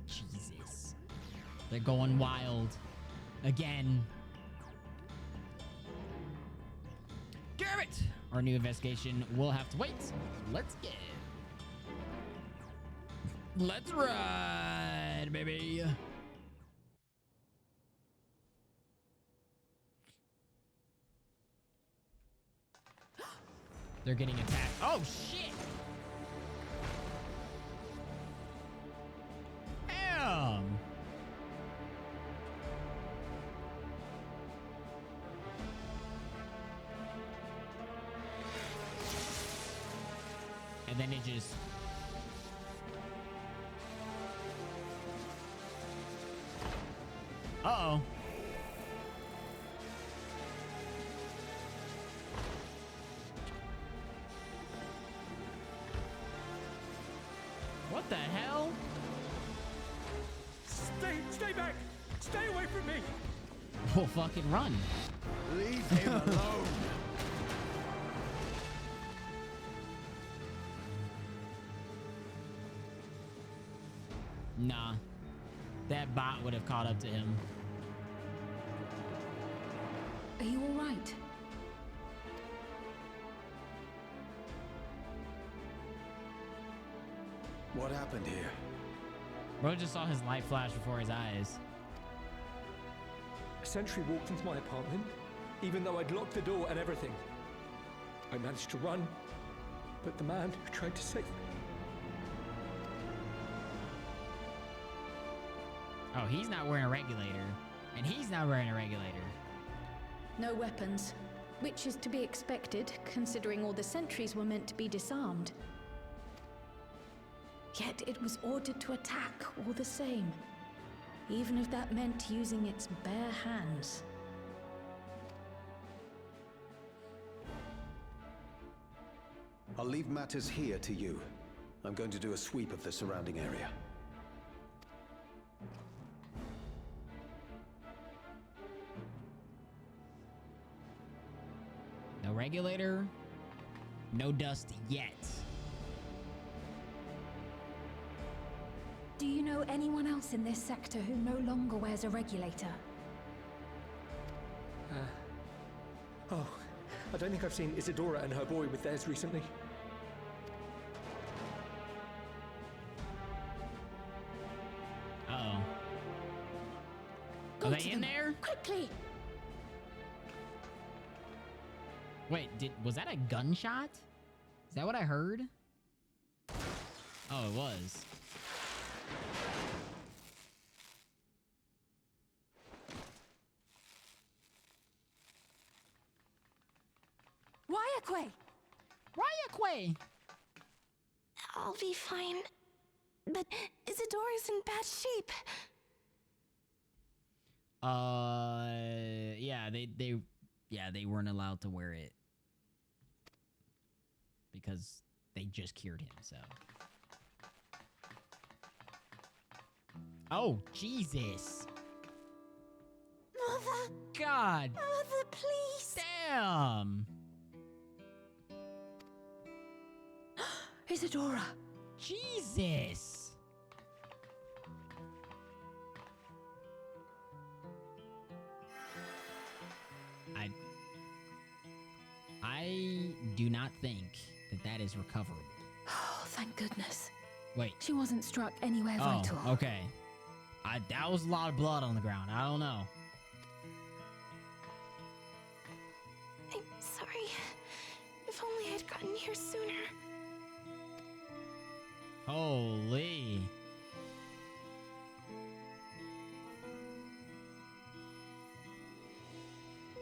Jesus. They're going wild. Again. Damn it! Our new investigation will have to wait. Let's get it. Let's ride, baby. They're getting attacked. Oh, shit! Damn! And then it just... Uh-oh. What the hell? Stay back! Stay away from me! We'll fucking run. Leave him alone. Nah. That bot would have caught up to him. Are you all right? What happened here? Bro just saw his light flash before his eyes. A sentry walked into my apartment, even though I'd locked the door and everything. I managed to run, but the man who tried to save me... Oh, he's not wearing a regulator. And he's not wearing a regulator. No weapons, which is to be expected, considering all the sentries were meant to be disarmed. Yet it was ordered to attack all the same, even if that meant using its bare hands. I'll leave matters here to you. I'm going to do a sweep of the surrounding area. No regulator. No dust yet. Do you know anyone else in this sector who no longer wears a regulator? Oh, I don't think I've seen Isadora and her boy with theirs recently. Uh-oh. Go Are they to in them, there? quickly! Wait, was that a gunshot? Is that what I heard? Oh, it was. Ryakwe! Ryakwe! I'll be fine. But Isadora's in bad shape. Yeah, they weren't allowed to wear it. Because they just cured him, so. Oh, Jesus. Mother! God. Mother, please! Damn! Isadora! Jesus! do not think that that is recoverable. Oh, thank goodness. Wait. She wasn't struck anywhere Oh, vital. okay. That was a lot of blood on the ground. I don't know. I'm sorry. If only I'd gotten here sooner. Holy.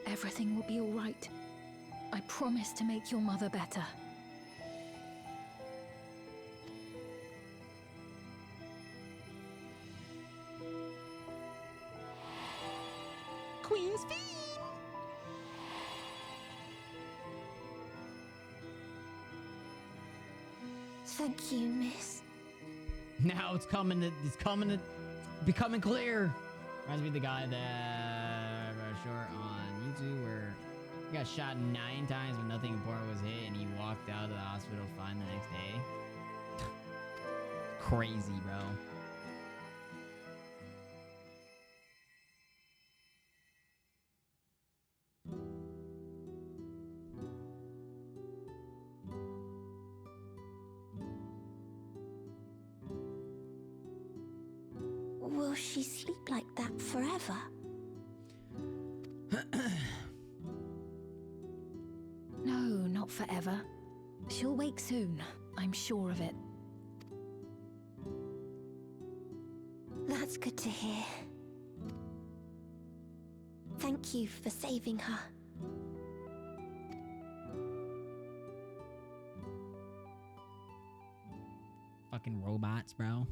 Everything will be all right. I promise to make your mother better. Queen's Fiend. Thank you, miss. Now it's becoming clear. Reminds me of the guy that short on YouTube where he got shot 9 times but nothing important was hit and he walked out of the hospital fine the next day. Crazy, bro. Will she sleep like that forever? No, not forever. She'll wake soon. I'm sure of it. That's good to hear. Thank you for saving her. Fucking robots, bro.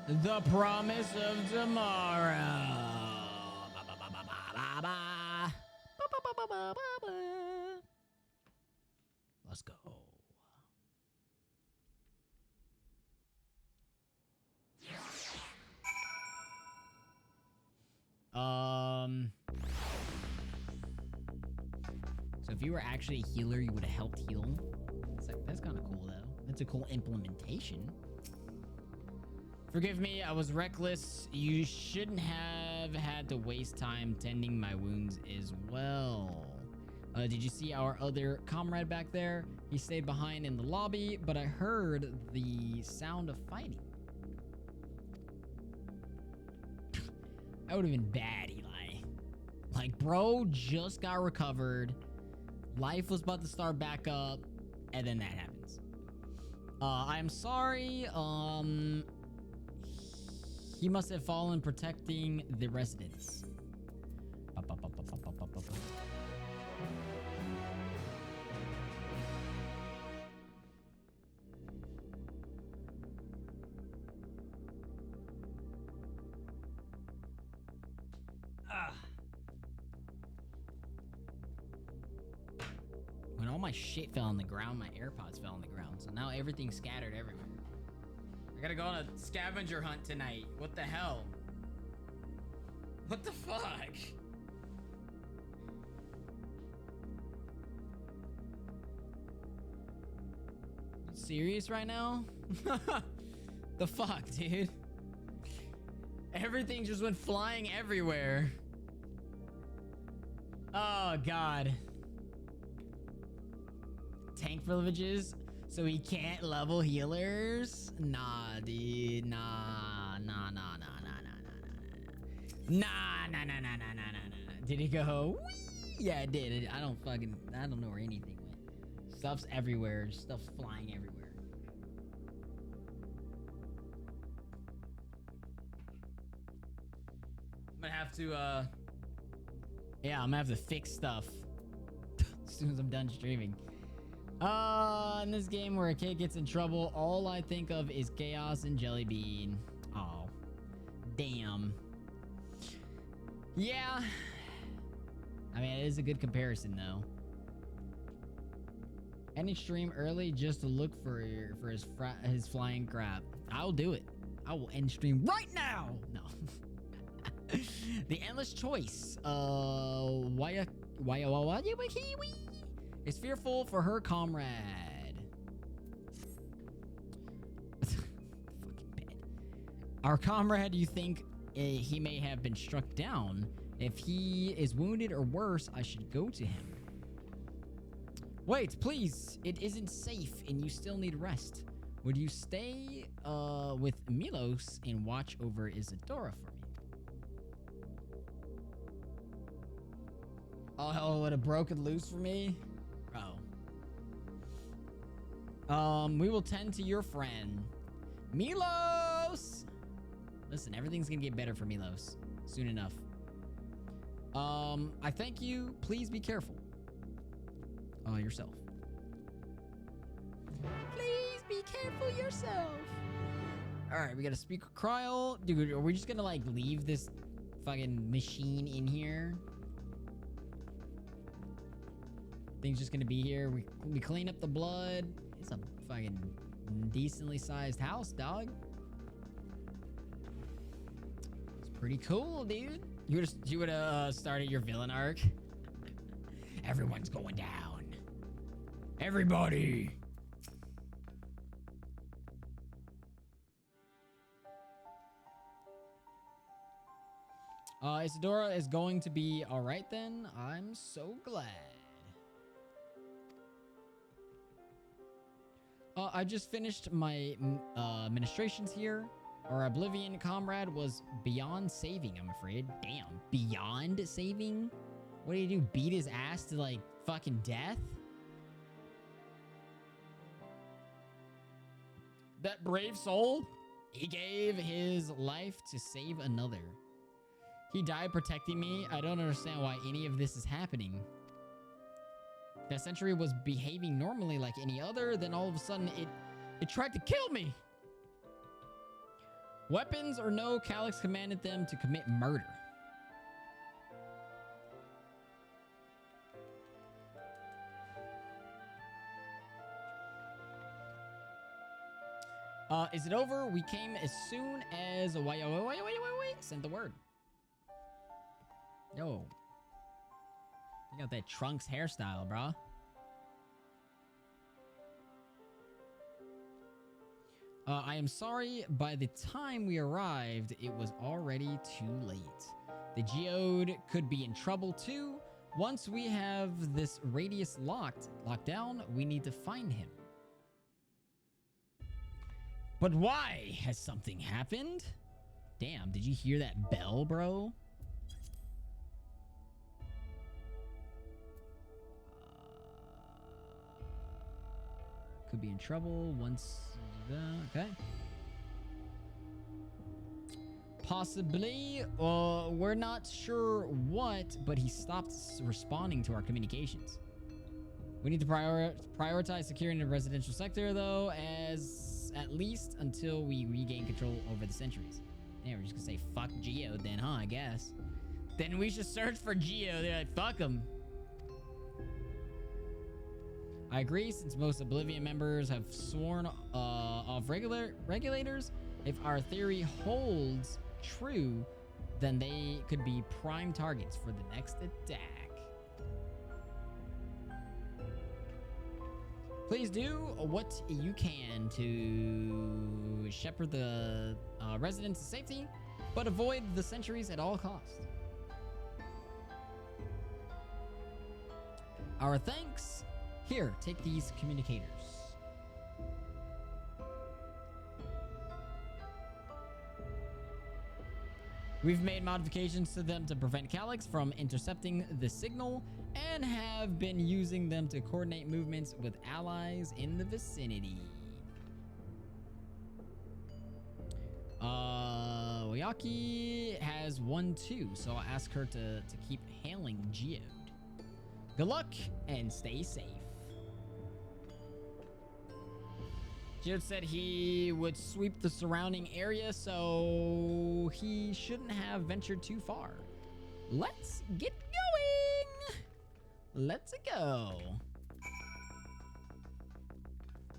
The promise of tomorrow. Let's go. So if you were actually a healer, you would have helped heal. That's kind of cool, though. That's a cool implementation. Forgive me, I was reckless. You shouldn't have had to waste time tending my wounds as well. Did you see our other comrade back there? He stayed behind in the lobby, but I heard the sound of fighting. That would have been bad, Eli. Like, bro just got recovered. Life was about to start back up, and then that happens. I'm sorry, he must have fallen protecting the residents. When all my shit fell on the ground, my AirPods fell on the ground. So now everything's scattered everywhere. I gotta go on a scavenger hunt tonight. What the hell? What the fuck? You serious right now? The fuck, dude? Everything just went flying everywhere. Oh, God. Tank privileges? So he can't level healers? Nah, dude. Nah. Did he go? Whee! Yeah, it did. I don't know where anything went. Stuff's everywhere. Stuff's flying everywhere. I'm gonna have to, yeah, I'm gonna have to fix stuff as soon as I'm done streaming. In this game where a kid gets in trouble, all I think of is chaos and jelly bean. Oh, damn. Yeah. I mean, it is a good comparison, though. Any stream early just to look for his flying crap. I'll do it. I will end stream right now. No. The endless choice. Is fearful for her comrade. Fucking bad. Our comrade, you think he may have been struck down. If he is wounded or worse, I should go to him. Wait, please. It isn't safe and you still need rest. Would you stay with Milos and watch over Isadora for me? Oh, would have broken loose for me? Oh. We will tend to your friend. Milos! Listen, everything's gonna get better for Milos soon enough. I thank you. Please be careful. Yourself. Please be careful yourself. Alright, we gotta speak with Kryl. Dude, are we just gonna like leave this fucking machine in here? Thing's just gonna be here. We clean up the blood. It's a fucking decently sized house, dog. It's pretty cool, dude. You would have started your villain arc. Everyone's going down. Everybody. Isadora is going to be all right then. I'm so glad. I just finished my administrations here. Our Oblivion comrade was beyond saving, I'm afraid. Damn, beyond saving? What do you do, beat his ass to like fucking death? That brave soul, he gave his life to save another. He died protecting me. I don't understand why any of this is happening. That sentry was behaving normally like any other, then all of a sudden it tried to kill me. Weapons or no, Calyx commanded them to commit murder. Is it over? We came as soon as wait, sent the word. Yo. You got that Trunks hairstyle, bro. I am sorry, by the time we arrived, it was already too late. The geode could be in trouble too. Once we have this radius locked down, we need to find him. But why? Has something happened? Damn, did you hear that bell, bro? Could be in trouble once... okay. Possibly. We're not sure what, but he stopped responding to our communications. We need to prioritize securing the residential sector, though, at least until we regain control over the sentries. Yeah, we're just gonna say fuck Geo then, huh? I guess. Then we should search for Geo. They're like, fuck him. I agree, since most Oblivion members have sworn off regulators. If our theory holds true, then they could be prime targets for the next attack. Please do what you can to shepherd the residents to safety, but avoid the sentries at all costs. Our thanks. Here, take these communicators. We've made modifications to them to prevent Calyx from intercepting the signal and have been using them to coordinate movements with allies in the vicinity. Oyaki has 1 too, so I'll ask her to keep hailing Geode. Good luck and stay safe. Geode said he would sweep the surrounding area, so he shouldn't have ventured too far. Let's get going. Let's go.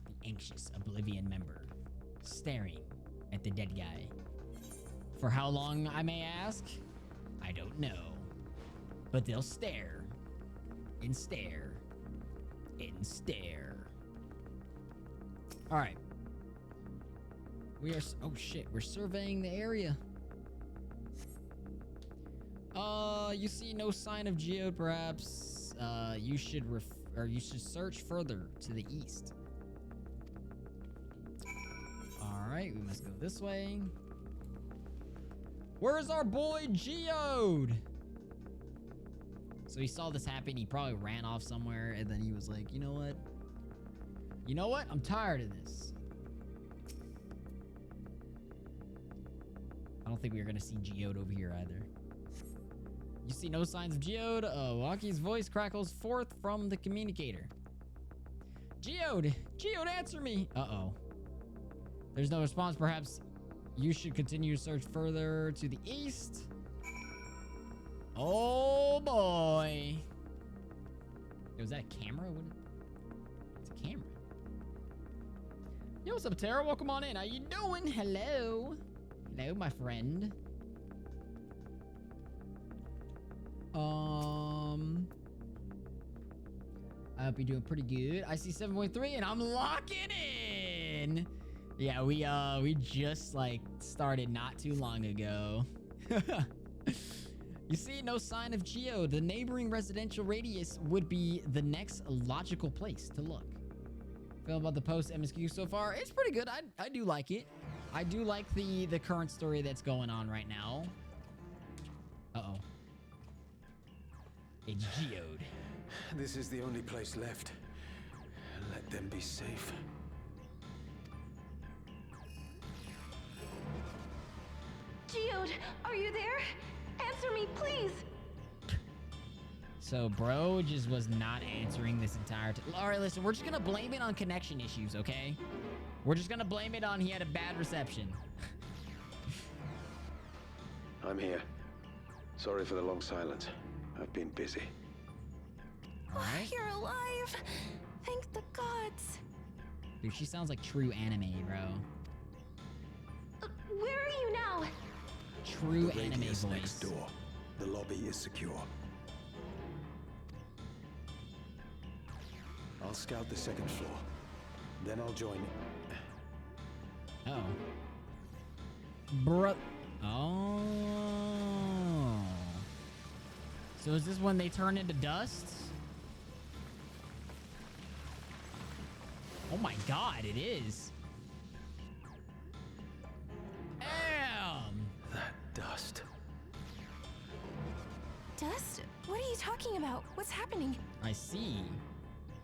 The anxious Oblivion member staring at the dead guy. For how long, I may ask? I don't know. But they'll stare and stare and stare. All right. We are... oh, shit. We're surveying the area. You see no sign of Geode, perhaps. You should search further to the east. All right, we must go this way. Where's our boy Geode? So he saw this happen. He probably ran off somewhere, and then he was like, you know what? You know what? I'm tired of this. I don't think we are going to see Geode over here either. You see no signs of Geode. Waki's voice crackles forth from the communicator. Geode! Geode, answer me! Uh-oh. There's no response. Perhaps you should continue to search further to the east. Oh, boy. Yo, is that a camera? It's a camera. Yo, what's up, Tara? Welcome on in. How you doing? Hello. Hello, my friend. I hope you're doing pretty good. I see 7.3 and I'm locking in. Yeah, we just like started not too long ago. You see no sign of Geode. The neighboring residential radius would be the next logical place to look. Feel about the post MSQ so far? It's pretty good. I do like it. I do like the current story that's going on right now. Uh-oh. It's Geode. This is the only place left. Let them be safe. Geode, are you there? Answer me, please. So bro just was not answering this entire time. All right, listen, we're just gonna blame it on connection issues, okay? We're just gonna blame it on he had a bad reception. I'm here. Sorry for the long silence. I've been busy. All right. You're alive. Thank the gods. Dude, she sounds like true anime, bro. Where are you now? True the anime radius voice. Next door. The lobby is secure. I'll scout the second floor. Then I'll join. Oh. Bruh. Oh. So is this when they turn into dust? Oh my god, it is. Damn. That dust. Dust? What are you talking about? What's happening? I see.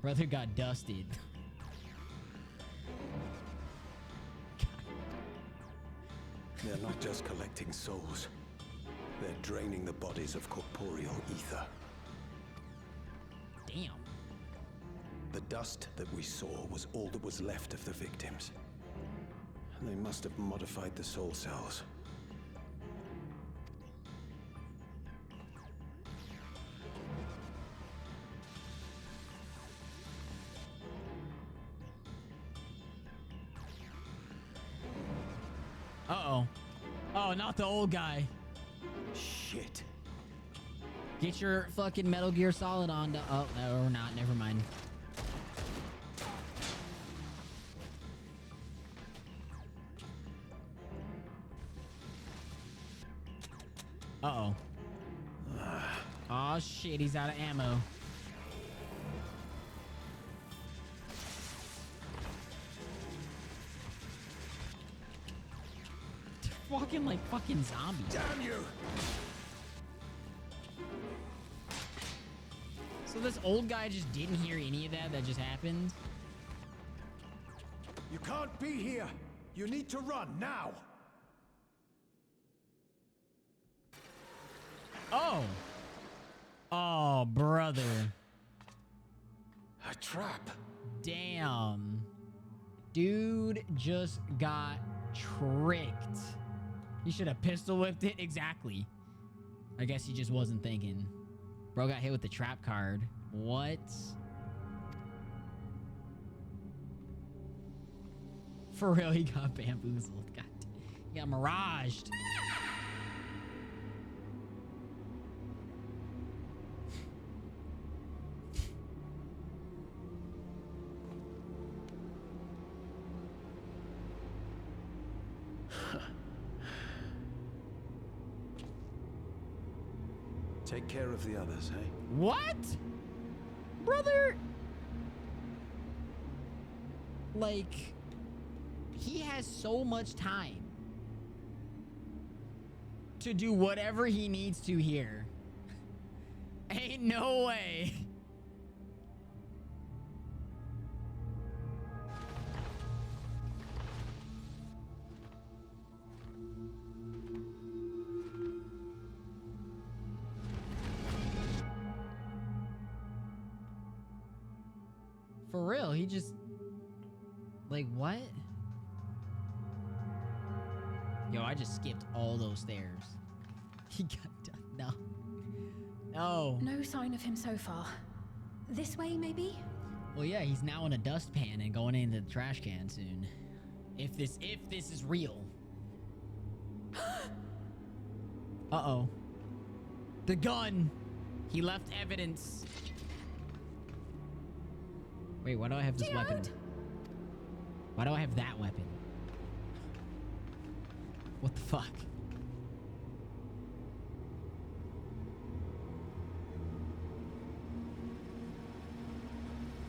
Brother got dusted. They're not just collecting souls. They're draining the bodies of corporeal ether. Damn. The dust that we saw was all that was left of the victims. They must have modified the soul cells. Uh-oh. Oh, not the old guy. Shit. Get your fucking Metal Gear Solid on. Oh, no, or not. Never mind. Uh-oh. Oh, shit. He's out of ammo. Walking like fucking zombies. Damn you! So this old guy just didn't hear any of that just happened? You can't be here! You need to run now! Oh! Oh, brother. A trap. Damn. Dude just got tricked. He should have pistol whipped it. Exactly. I guess he just wasn't thinking. Bro got hit with the trap card. What? For real, he got bamboozled. God, he got miraged. Take care of the others, eh? What? Brother? Like, he has so much time to do whatever he needs to here. Ain't no way. For real, he just... Like, what? Yo, I just skipped all those stairs. He got done. No. No. No sign of him so far. This way, maybe? Well, yeah, he's now in a dustpan and going into the trash can soon. If this is real. Uh-oh. The gun! He left evidence. Wait, why do I have this weapon? Why do I have that weapon? What the fuck?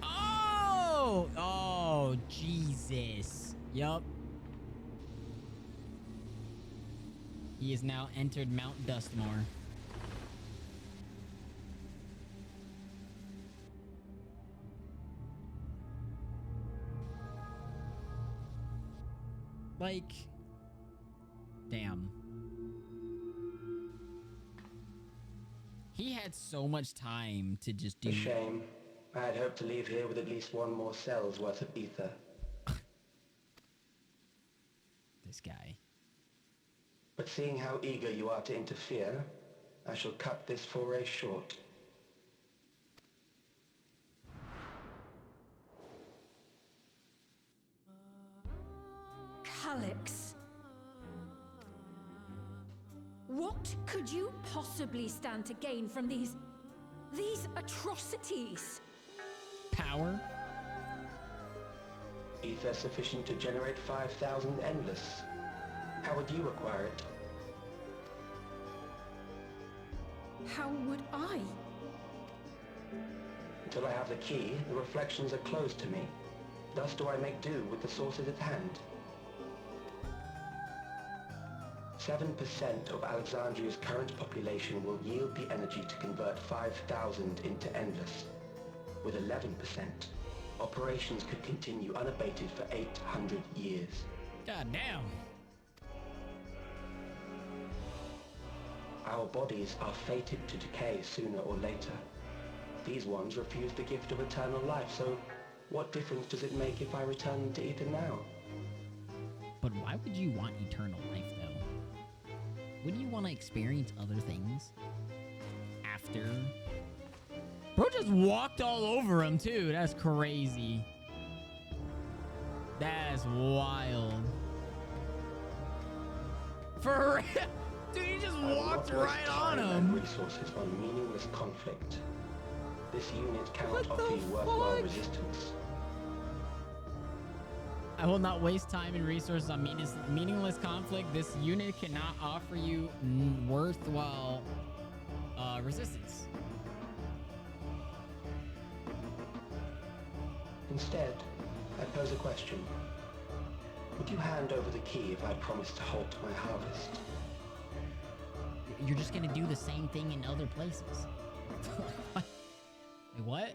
Oh! Oh, Jesus. Yup. He has now entered Mount Dustmore. Like, damn. He had so much time to just do... A shame. I had hoped to leave here with at least one more cell's worth of ether. This guy. But seeing how eager you are to interfere, I shall cut this foray short. Alex. What could you possibly stand to gain from these atrocities? Power? Ether sufficient to generate 5,000 endless. How would you acquire it? How would I? Until I have the key, the reflections are closed to me. Thus do I make do with the sources at hand. 7% of Alexandria's current population will yield the energy to convert 5,000 into endless. With 11%, operations could continue unabated for 800 years. God damn. Our bodies are fated to decay sooner or later. These ones refuse the gift of eternal life, so what difference does it make if I return them to ether now? But why would you want eternal life, though? Wouldn't you want to experience other things after? Bro just walked all over him, too. That's crazy. That's wild. For real? Dude, he just walked right on him. Resources on meaningless conflict. This unit cannot offer you worthwhile resistance. I will not waste time and resources on meaningless conflict. This unit cannot offer you worthwhile resistance. Instead, I pose a question. Would you hand over the key if I promised to halt my harvest? You're just gonna do the same thing in other places. Wait, what?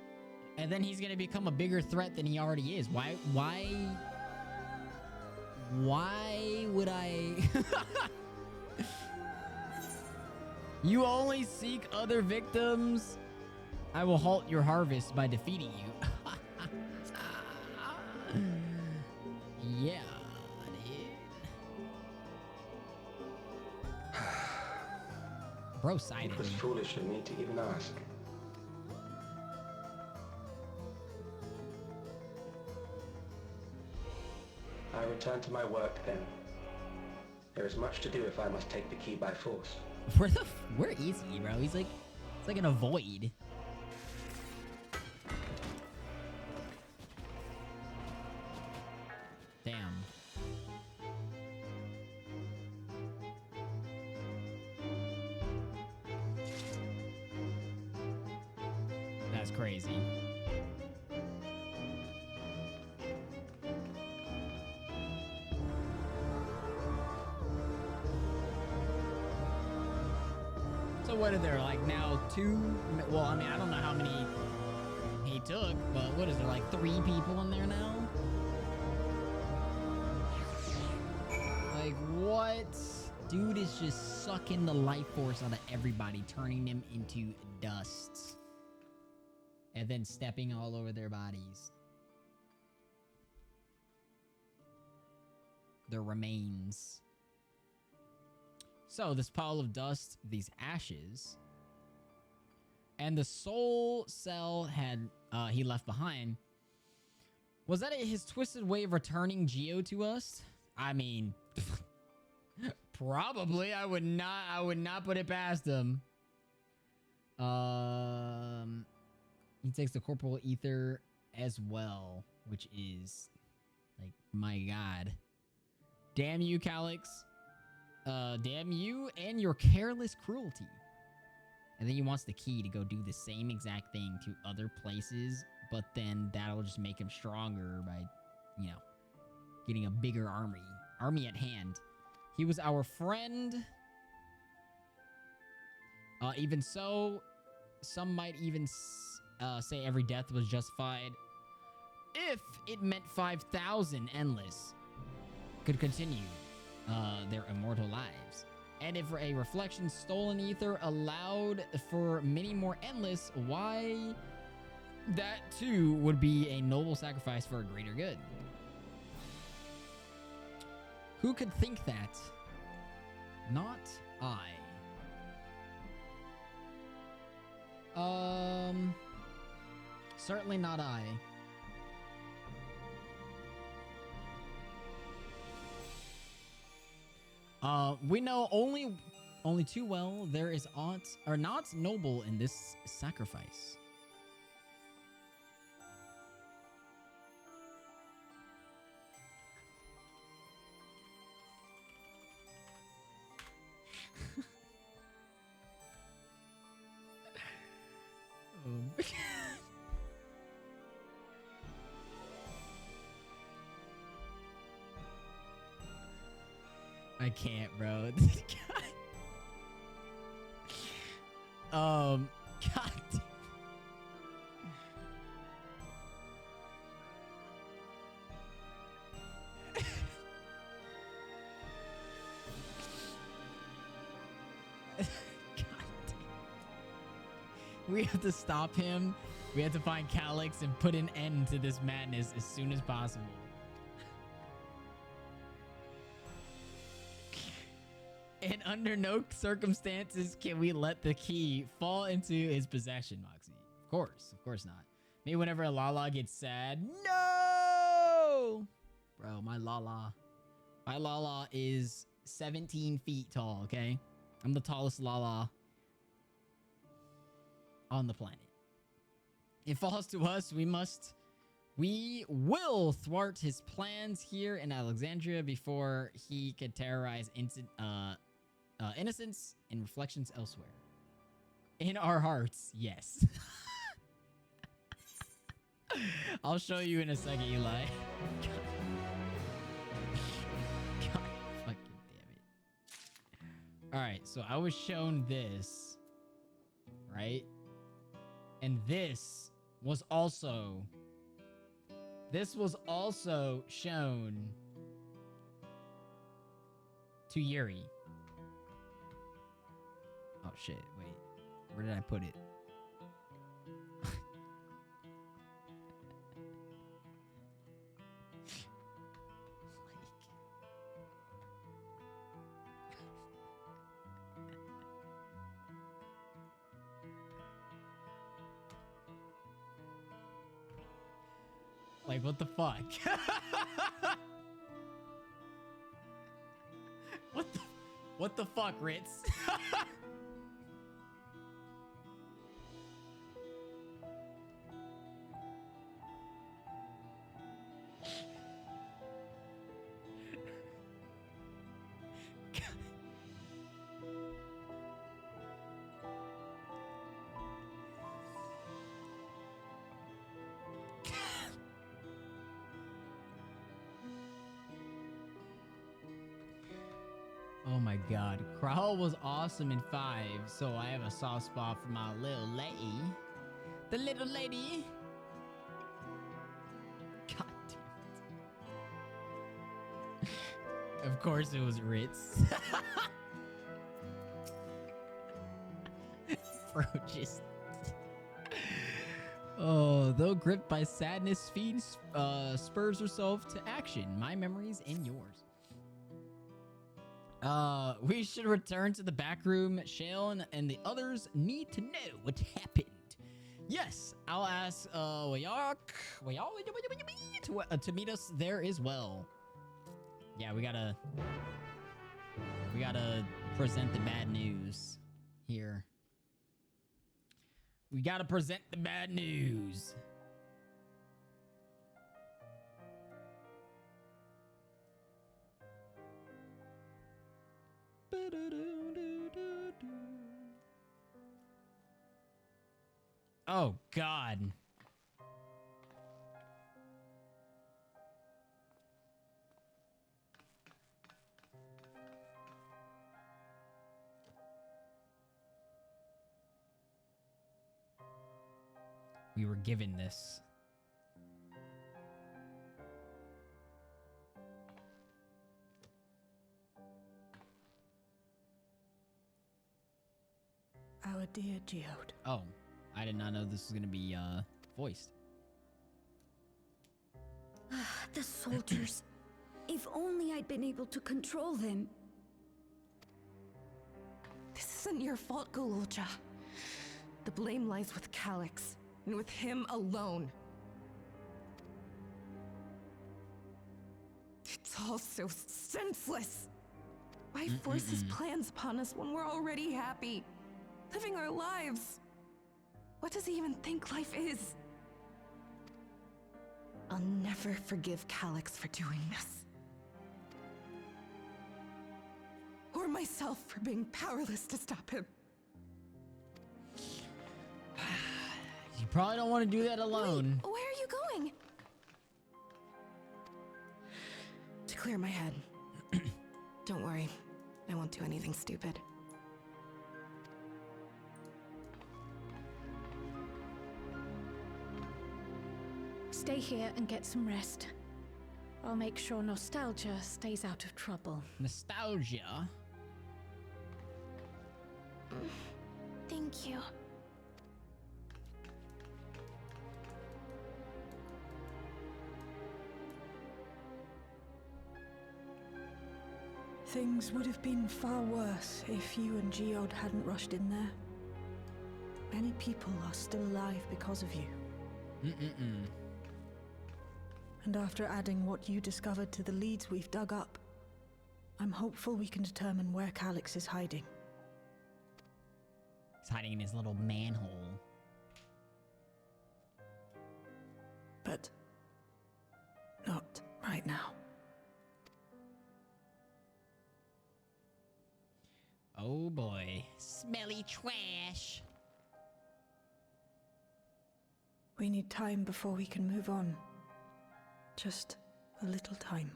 And then he's gonna become a bigger threat than he already is. Why would I? You only seek other victims. I will halt your harvest by defeating you. Yeah, dude. Bro sided It was me. foolish of me to even ask. I return to my work then. There is much to do if I must take the key by force. Where is he, bro? He's like, it's like in a void. Damn. That's crazy. So what are there, like, now 2? Well, I mean, I don't know how many he took, but what is there, like 3 people in there now? Like, what? Dude is just sucking the life force out of everybody, turning them into dust. And then stepping all over their bodies. Their remains. So, this pile of dust, these ashes, and the soul cell he left behind, was that his twisted way of returning Geo to us? I mean, probably. I would not put it past him. He takes the corporal ether as well, which is, like, my god. Damn you, Calyx. Damn you and your careless cruelty. And then he wants the key to go do the same exact thing to other places, but then that'll just make him stronger by, you know, getting a bigger army at hand. He was our friend. Even so, some might even say every death was justified if it meant 5,000 endless could continue their immortal lives. And if a reflection stolen ether allowed for many more endless, why, that too would be a noble sacrifice for a greater good. Who could think that? Not I. Certainly not I. We know only too well there is aught or not noble in this sacrifice. I can't, bro. God. We have to stop him. We have to find Calyx and put an end to this madness as soon as possible. And under no circumstances can we let the key fall into his possession, Moxie. Of course not. Maybe whenever a Lala gets sad. No! Bro, my Lala is 17 feet tall, okay? I'm the tallest Lala on the planet. It falls to us. We will thwart his plans here in Alexandria before he could terrorize innocence and reflections elsewhere. In our hearts, yes. I'll show you in a second, Eli. God fucking damn it. Alright, so I was shown this, right? And this was also shown to Yuri. Oh shit, wait. Where did I put it? Like, what the fuck? What the fuck, Ritz? Oh my god. Crawl was awesome in 5, so I have a soft spot for my little lady. The little lady. God damn it. Of course it was Ritz. Bro, just... Oh, though gripped by sadness, Fiend spurs herself to action. My memories and yours. We should return to the back room. Shale and the others need to know what happened. Yes, I'll ask Yall to meet us there as well. Yeah, we gotta present the bad news here. We gotta present the bad news. Oh, God. We were given this. Our dear Geode. Oh, I did not know this was gonna be voiced. The soldiers. If only I'd been able to control them. This isn't your fault, Golulja. The blame lies with Calyx, and with him alone. It's all so senseless. Why force his plans upon us when we're already happy, living our lives? What does he even think life is? I'll never forgive Calyx for doing this. Or myself for being powerless to stop him. You probably don't want to do that alone. Wait, where are you going? To clear my head. Don't worry, I won't do anything stupid. Stay here and get some rest. I'll make sure Nostalgia stays out of trouble. Nostalgia? Thank you. Things would have been far worse if you and Geode hadn't rushed in there. Many people are still alive because of you. And after adding what you discovered to the leads we've dug up, I'm hopeful we can determine where Calyx is hiding. He's hiding in his little manhole. But not right now. Oh boy. Smelly trash. We need time before we can move on. Just a little time.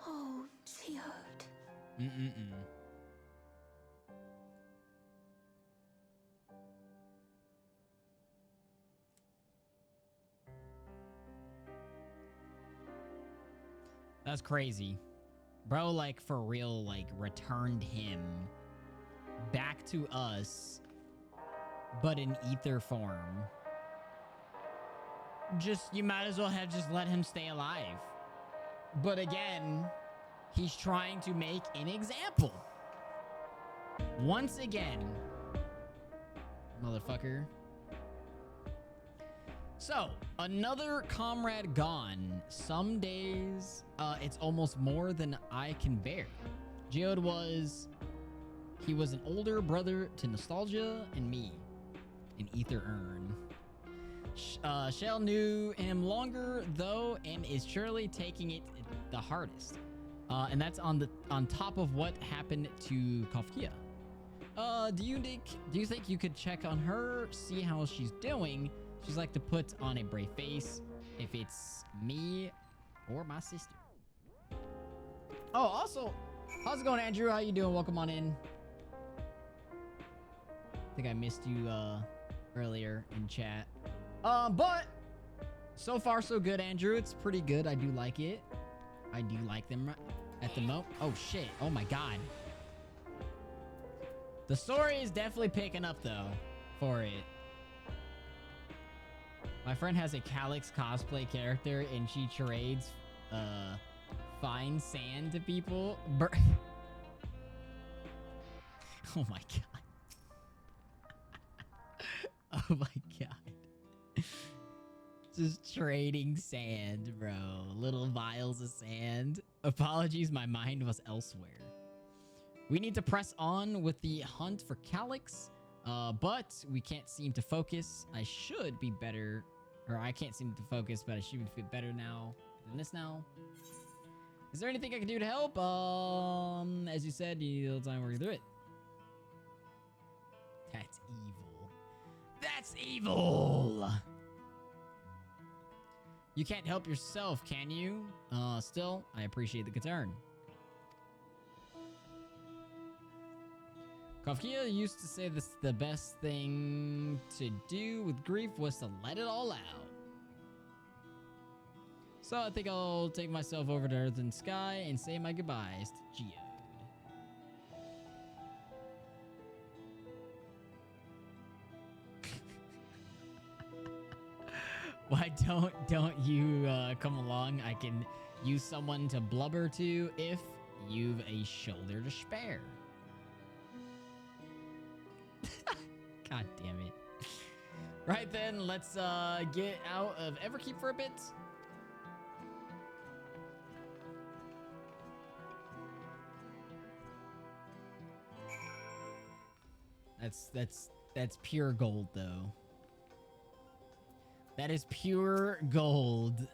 Oh, Geode. That's crazy. Bro, like, for real, like, returned him back to us, but in ether form. Just, you might as well have just let him stay alive. But again, he's trying to make an example. Once again. Motherfucker. So, another comrade gone. Some days, it's almost more than I can bear. Geode he was an older brother to Nostalgia and me. An ether urn. Shale knew him longer, though, and is surely taking it the hardest. And that's on top of what happened to Kofkia. Do you think you could check on her, see how she's doing? She's like to put on a brave face. If it's me, Or my sister. Oh, also, how's it going, Andrew? How you doing? Welcome on in. I think I missed you earlier in chat. But so far so good, Andrew. It's pretty good. I do like it. I do like them at the moment. Oh shit. Oh my god. The story is definitely picking up though for it. My friend has a Calyx cosplay character and she trades fine sand to people. Oh my god. Oh my god. Just trading sand, bro. Little vials of sand. Apologies, my mind was elsewhere. We need to press on with the hunt for Calyx, but we can't seem to focus. I should be better, or I can't seem to focus, but I should be better now than this now. Is there anything I can do to help? As you said, you need a little time working through it. That's evil. That's evil! You can't help yourself, can you? Still, I appreciate the concern. Kafkia used to say this: the best thing to do with grief was to let it all out. So I think I'll take myself over to Earth and Sky and say my goodbyes to Geode. Why don't you come along? I can use someone to blubber to if you've a shoulder to spare. God damn it. Right then, let's get out of Everkeep for a bit. That's pure gold though. That is pure gold.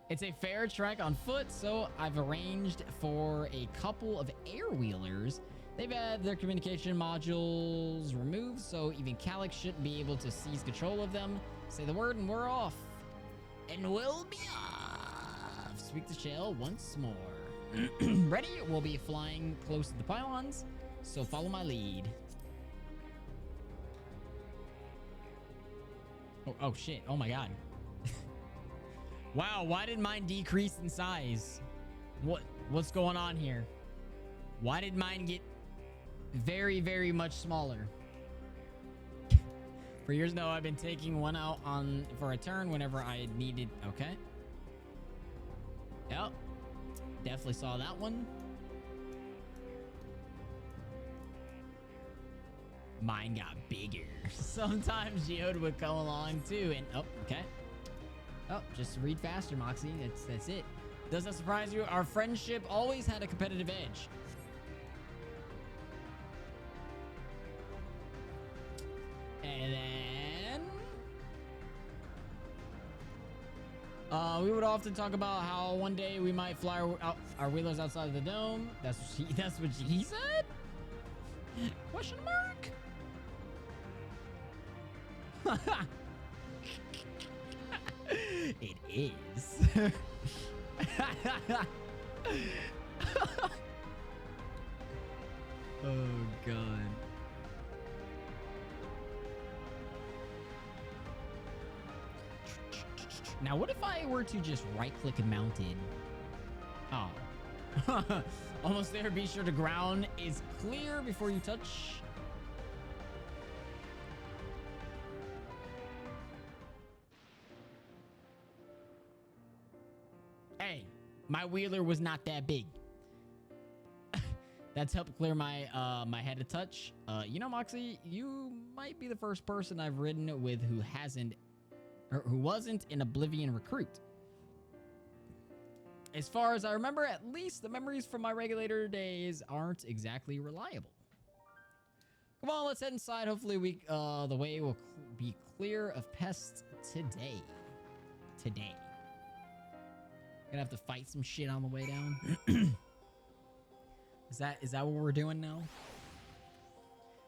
It's a fair trek on foot, so I've arranged for a couple of air-wheelers. They've had their communication modules removed, so even Calyx shouldn't be able to seize control of them. Say the word and we're off. And we'll be off. Speak the shell once more. Ready? We'll be flying close to the pylons, so follow my lead. Oh shit. Oh my god. Wow, why did mine decrease in size? What's going on here? Why did mine get very, very much smaller? For years now, I've been taking one out for a turn whenever I needed. Okay. Yep. Definitely saw that one. Mine got bigger. Sometimes Geode would come along too, and oh, okay. Oh, just read faster, Moxie. That's it. Does that surprise you? Our friendship always had a competitive edge. And then we would often talk about how one day we might fly our wheelers outside of the dome. That's what he said? Question mark? It is. Oh god. Now what if I were to just right click mounted? Oh. Almost there. Be sure the ground is clear before you touch. Hey, my wheeler was not that big. That's helped clear my my head a touch. You know, Moxie, you might be the first person I've ridden with who wasn't an Oblivion recruit. As far as I remember, at least the memories from my regulator days aren't exactly reliable. Come on, let's head inside. Hopefully the way will be clear of pests today. Gonna have to fight some shit on the way down. Is that what we're doing now?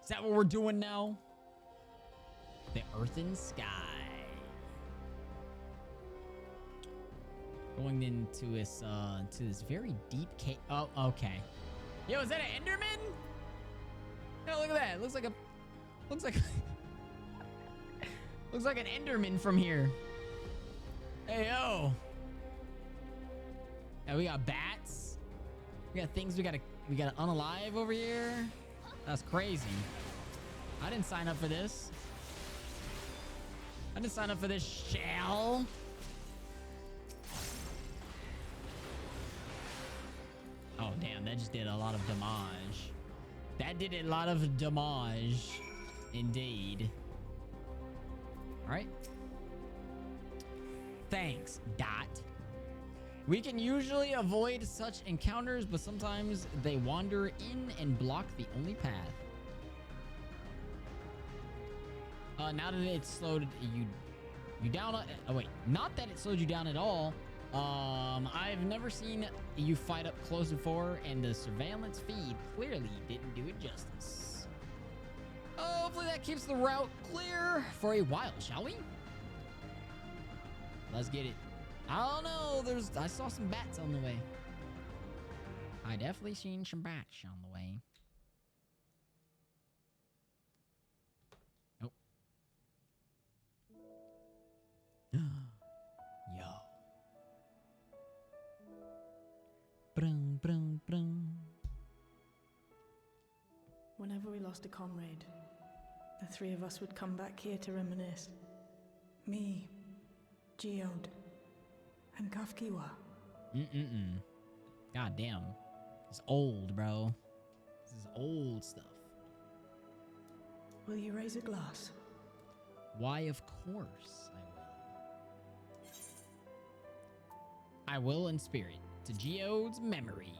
Is that what we're doing now? The Earth and Sky. Going into this very deep cave. Oh, okay. Yo, is that an Enderman? Yo, look at that. Looks like looks like an Enderman from here. Hey, yo. Yeah, we got bats. We got things we gotta unalive over here. That's crazy. I didn't sign up for this. I didn't sign up for this shell. Oh, damn. That just did a lot of damage. That did a lot of damage. Indeed. All right. Thanks, Dot. We can usually avoid such encounters, but sometimes they wander in and block the only path. Now that it slowed you down. Oh wait, not that it slowed you down at all. I've never seen you fight up close before, and the surveillance feed clearly didn't do it justice. Hopefully that keeps the route clear for a while, shall we? Let's get it. I don't know. I saw some bats on the way. I definitely seen some bats on the way. Oh. Yo. Brum, brum, brum. Whenever we lost a comrade, the three of us would come back here to reminisce. Me, Geode, and Kafkiwa. God damn. It's old, bro. This is old stuff. Will you raise a glass? Why, of course I will. I will in spirit to Geode's memory.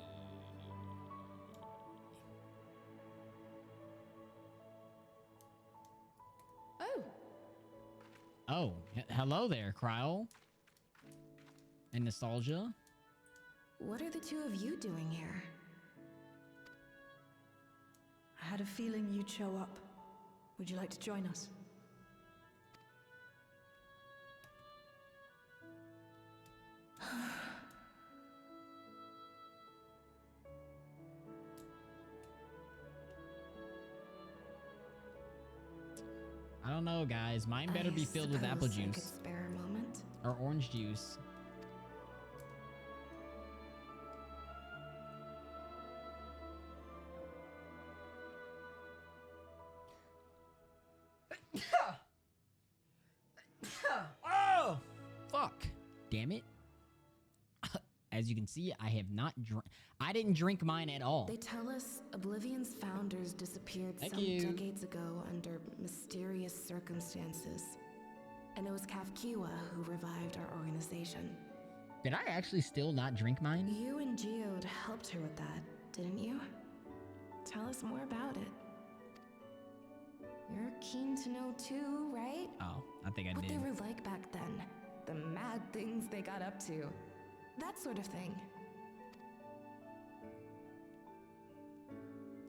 Oh, hello there, Kryl. And Nostalgia. What are the two of you doing here? I had a feeling you'd show up. Would you like to join us? I don't know, guys. Mine better be filled with apple I juice. could spare a moment. Or orange juice. Oh! Fuck. Damn it. As you can see, I have not I didn't drink mine at all. They tell us Oblivion's founders disappeared some decades ago under mysterious circumstances. And it was Kafkiwa who revived our organization. Did I actually still not drink mine? You and Geode helped her with that, didn't you? Tell us more about it. You're keen to know too, right? Oh, I think I did. What they were like back then. The mad things they got up to. That sort of thing.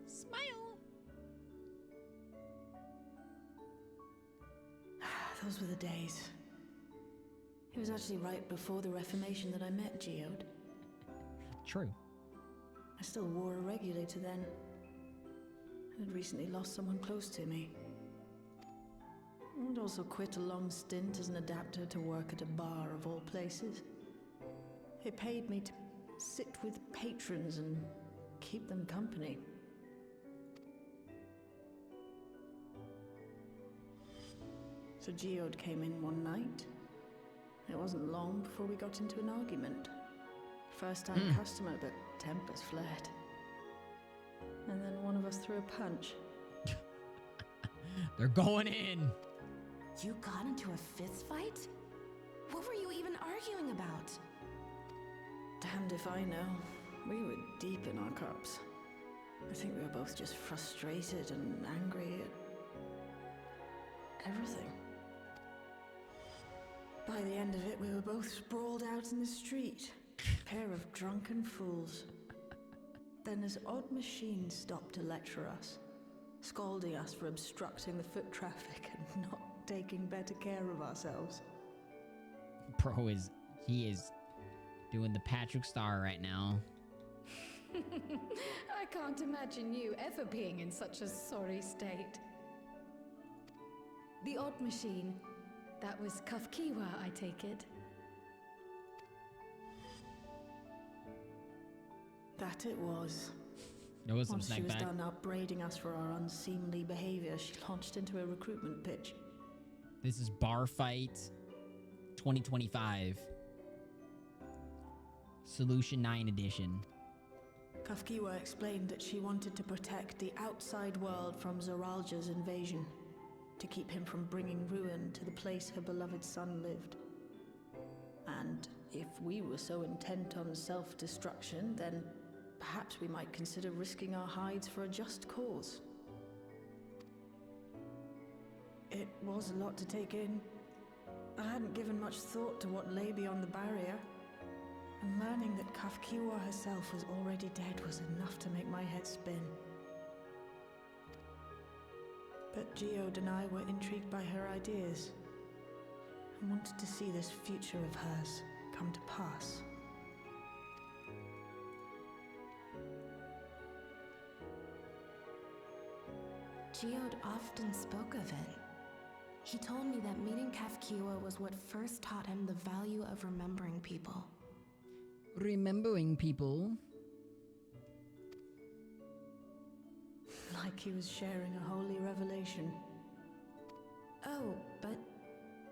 Smile. Those were the days. It was actually right before the Reformation that I met Geode. True. I still wore a regulator then. I had recently lost someone close to me. And also quit a long stint as an adapter to work at a bar of all places. It paid me to sit with patrons and keep them company. So Geode came in one night. It wasn't long before we got into an argument. First-time customer, but tempers flared. And then one of us threw a punch. They're going in. You got into a fist fight? What were you even arguing about? Damned if I know. We were deep in our cups. I think we were both just frustrated and angry at everything. By the end of it, we were both sprawled out in the street. A pair of drunken fools. Then this odd machine stopped to lecture us, scolding us for obstructing the foot traffic and not taking better care of ourselves. Bro he is Doing the Patrick Star right now. I can't imagine you ever being in such a sorry state. The odd machine. That was Kafkiwa, I take it. That it was. There was some Once she snack was back. done upbraiding us for our unseemly behavior, she launched into a recruitment pitch. This is Bar Fight 2025. Solution 9 edition. Kafkiwa explained that she wanted to protect the outside world from Zoralja's invasion, to keep him from bringing ruin to the place her beloved son lived. And if we were so intent on self-destruction, then perhaps we might consider risking our hides for a just cause. It was a lot to take in. I hadn't given much thought to what lay beyond the barrier, and learning that Kafkiwa herself was already dead was enough to make my head spin. But Geode and I were intrigued by her ideas, and wanted to see this future of hers come to pass. Geode often spoke of it. He told me that meeting Kafkiwa was what first taught him the value of remembering people. Remembering people. Like he was sharing a holy revelation. Oh, but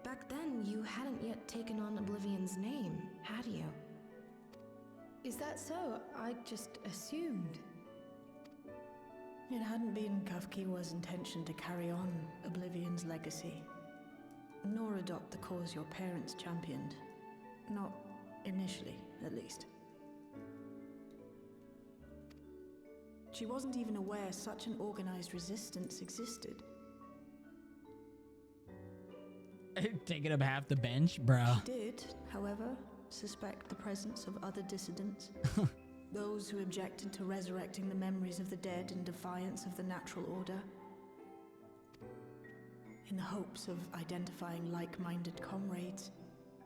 back then you hadn't yet taken on Oblivion's name, had you? Is that so? I just assumed. It hadn't been Kafkiwa's intention to carry on Oblivion's legacy, nor adopt the cause your parents championed. Not initially, at least. She wasn't even aware such an organized resistance existed. Taking up half the bench, bruh. She did, however, suspect the presence of other dissidents. Those who objected to resurrecting the memories of the dead in defiance of the natural order. In the hopes of identifying like-minded comrades,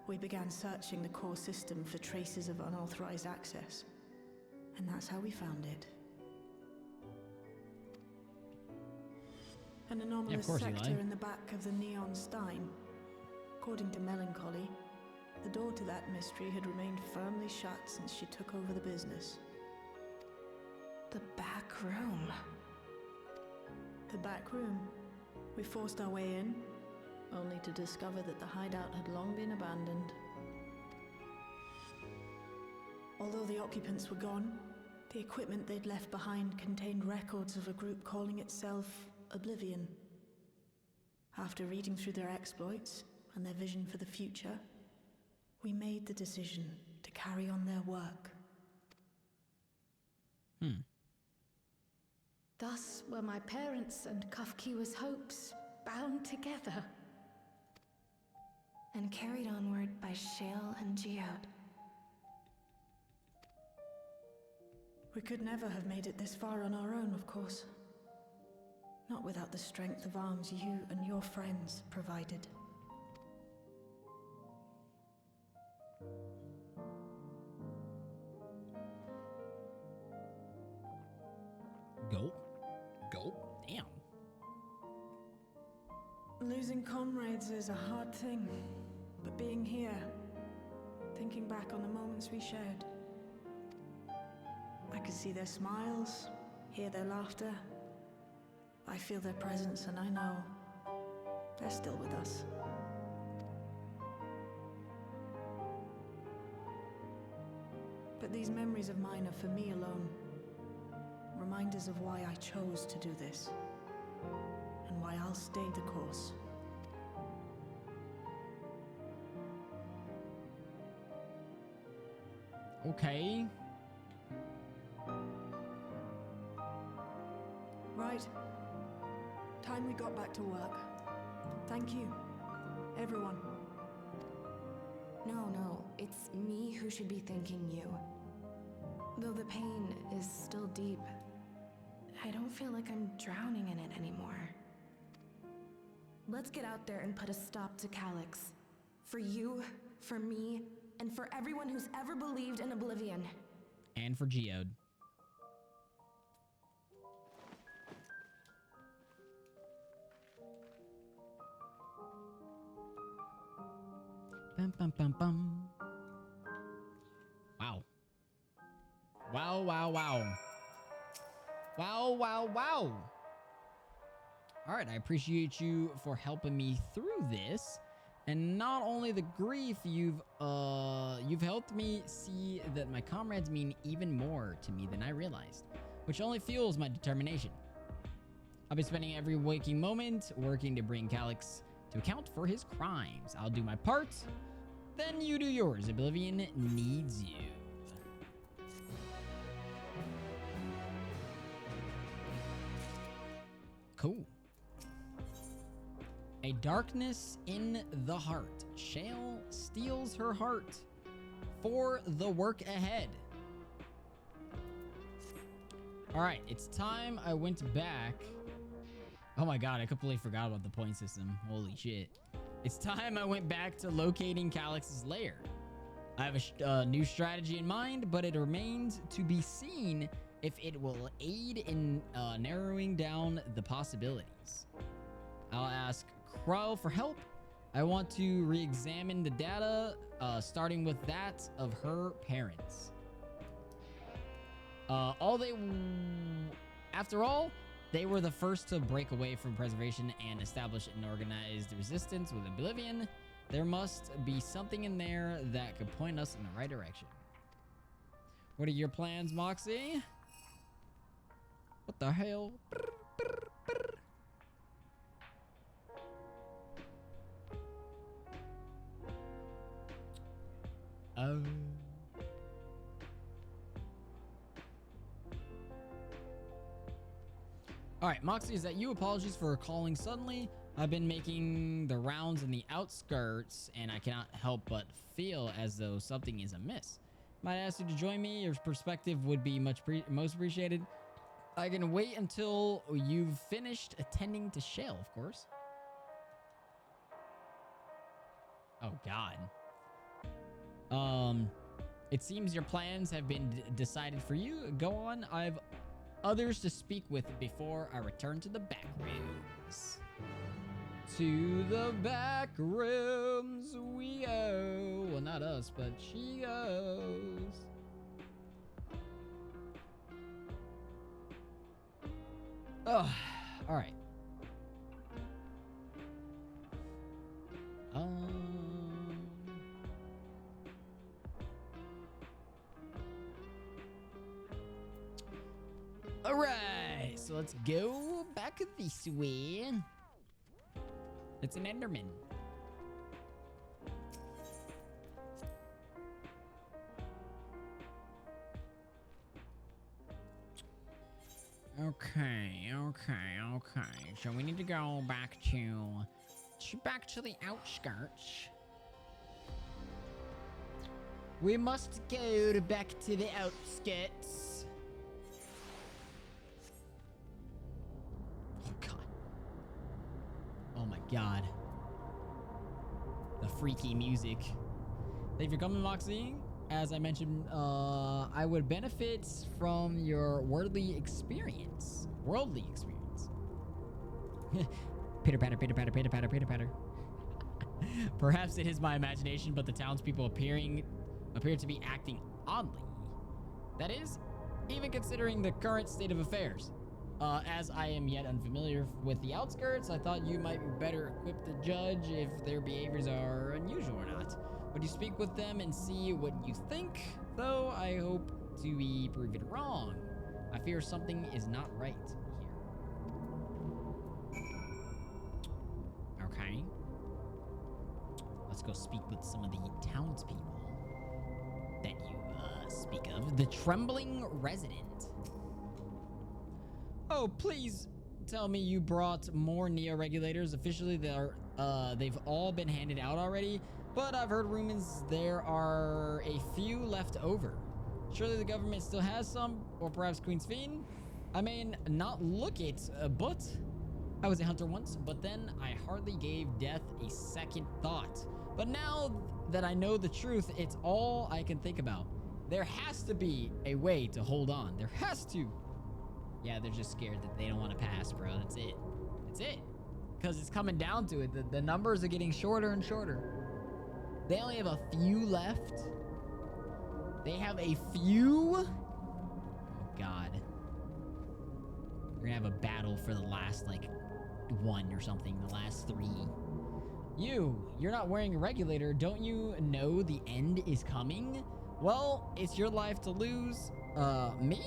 we began searching the core system for traces of unauthorized access. And that's how we found it. An anomalous sector in the back of the Neon Stein. According to Melancholy, the door to that mystery had remained firmly shut since she took over the business. The back room. The back room. We forced our way in, only to discover that the hideout had long been abandoned. Although the occupants were gone, the equipment they'd left behind contained records of a group calling itself Oblivion. After reading through their exploits and their vision for the future, we made the decision to carry on their work. Thus were my parents and Kafkiwa's hopes bound together. And carried onward by Shale and Geode. We could never have made it this far on our own, of course. Not without the strength of arms you and your friends provided. Go. Damn. Losing comrades is a hard thing, but being here, thinking back on the moments we shared, I could see their smiles, hear their laughter. I feel their presence, and I know they're still with us. But these memories of mine are for me alone. Reminders of why I chose to do this, and why I'll stay the course. Okay. Right. Time we got back to work. Thank you, everyone. No, it's me who should be thanking you. Though the pain is still deep, I don't feel like I'm drowning in it anymore. Let's get out there and put a stop to Calyx. For you, for me, and for everyone who's ever believed in oblivion. And for Geode. Bum, bum, bum, bum. Wow. Wow, wow, wow. Wow, wow, wow. All right, I appreciate you for helping me through this. And not only the grief, you've helped me see that my comrades mean even more to me than I realized, which only fuels my determination. I'll be spending every waking moment working to bring Calyx to account for his crimes. I'll do my part, then you do yours. Oblivion needs you. Cool. A darkness in the heart. Shale steals her heart for the work ahead. All right, it's time I went back. Oh my god, I completely forgot about the point system. Holy shit. It's time I went back to locating Calyx's lair. I have a new strategy in mind, but it remains to be seen if it will aid in narrowing down the possibilities. I'll ask Krell for help. I want to re-examine the data, starting with that of her parents. After all, they were the first to break away from preservation and establish an organized resistance with Oblivion. There must be something in there that could point us in the right direction. What are your plans, Moxie? What the hell? All right, Moxie, is that you? Apologies for calling suddenly. I've been making the rounds in the outskirts, and I cannot help but feel as though something is amiss. Might ask you to join me. Your perspective would be most appreciated. I can wait until you've finished attending to Shale, of course. Oh, God. It seems your plans have been decided for you. Go on. I've others to speak with before I return to the back rooms. To the back rooms we go. Well, not us, but she goes. Oh, all right. All right, so let's go back this way. It's an Enderman. Okay. So we need to go back to the outskirts. We must go back to the outskirts. Oh god. Oh my god. The freaky music. Thank you for coming, Moxie. As I mentioned, I would benefit from your worldly experience. Pitter patter, pitter patter, pitter patter, pitter patter. Perhaps it is my imagination, but the townspeople appear to be acting oddly. That is, even considering the current state of affairs. As I am yet unfamiliar with the outskirts, I thought you might be better equipped to judge if their behaviors are unusual or not. Would you speak with them and see what you think? Though I hope to be proven wrong. I fear something is not right here. Okay. Let's go speak with some of the townspeople that you speak of. The Trembling Resident. Oh, please tell me you brought more Neo-Regulators. Officially, they've all been handed out already. But I've heard rumors there are a few left over. Surely the government still has some, or perhaps Queen's Fiend? I may not look it, but I was a hunter once, but then I hardly gave death a second thought. But now that I know the truth, it's all I can think about. There has to be a way to hold on. There has to. Yeah, they're just scared that they don't want to pass, bro. That's it. That's it. Because it's coming down to it. The numbers are getting shorter and shorter. They only have a few left. They have a few. Oh, God. We're going to have a battle for the last, like, one or something. The last three. You're not wearing a regulator. Don't you know the end is coming? Well, it's your life to lose. Me?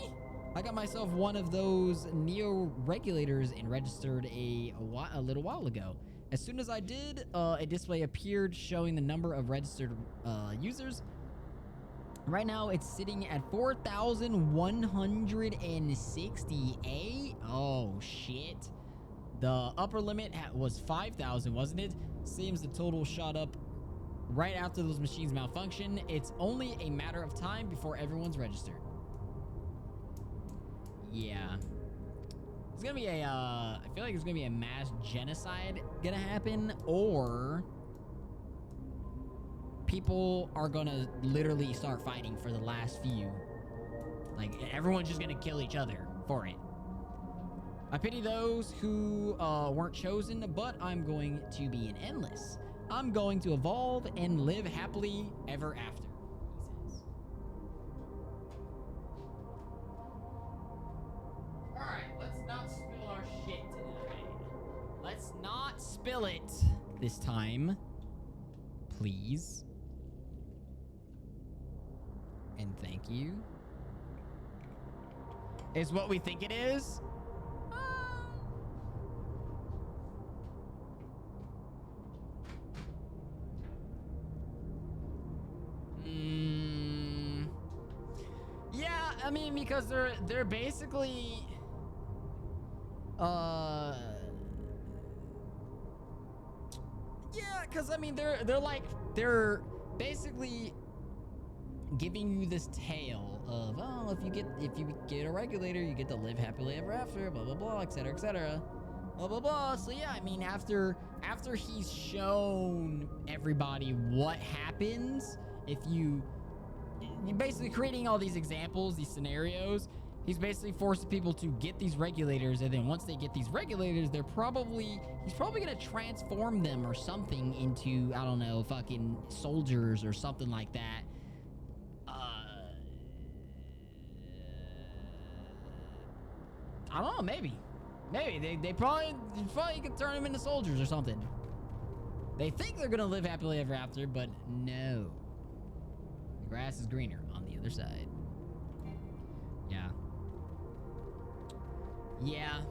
I got myself one of those Neo regulators and registered a little while ago. As soon as I did, a display appeared showing the number of registered users. Right now, it's sitting at 4,168. Oh, shit. The upper limit was 5,000, wasn't it? Seems the total shot up right after those machines malfunction. It's only a matter of time before everyone's registered. Yeah. It's gonna be a, I feel like there's gonna be a mass genocide gonna happen, or people are gonna literally start fighting for the last few. Like, everyone's just gonna kill each other for it. I pity those who weren't chosen, but I'm going to be an endless. I'm going to evolve and live happily ever after, he says. Alright, let's not spill our shit today. Let's not spill it this time. Please. And thank you. Is what we think it is? Yeah, I mean, because they're basically yeah, because I mean they're basically giving you this tale of, oh, if you get a regulator, you get to live happily ever after, blah blah blah, etc etc, blah blah blah. So yeah, I mean, after he's shown everybody what happens if you're basically creating all these examples, these scenarios. He's basically forcing people to get these regulators, and then once they get these regulators, he's probably gonna transform them or something into, I don't know, fucking soldiers or something like that. I don't know, maybe they probably could turn them into soldiers or something. They think they're gonna live happily ever after, but no. The grass is greener on the other side. Yeah. Yeah.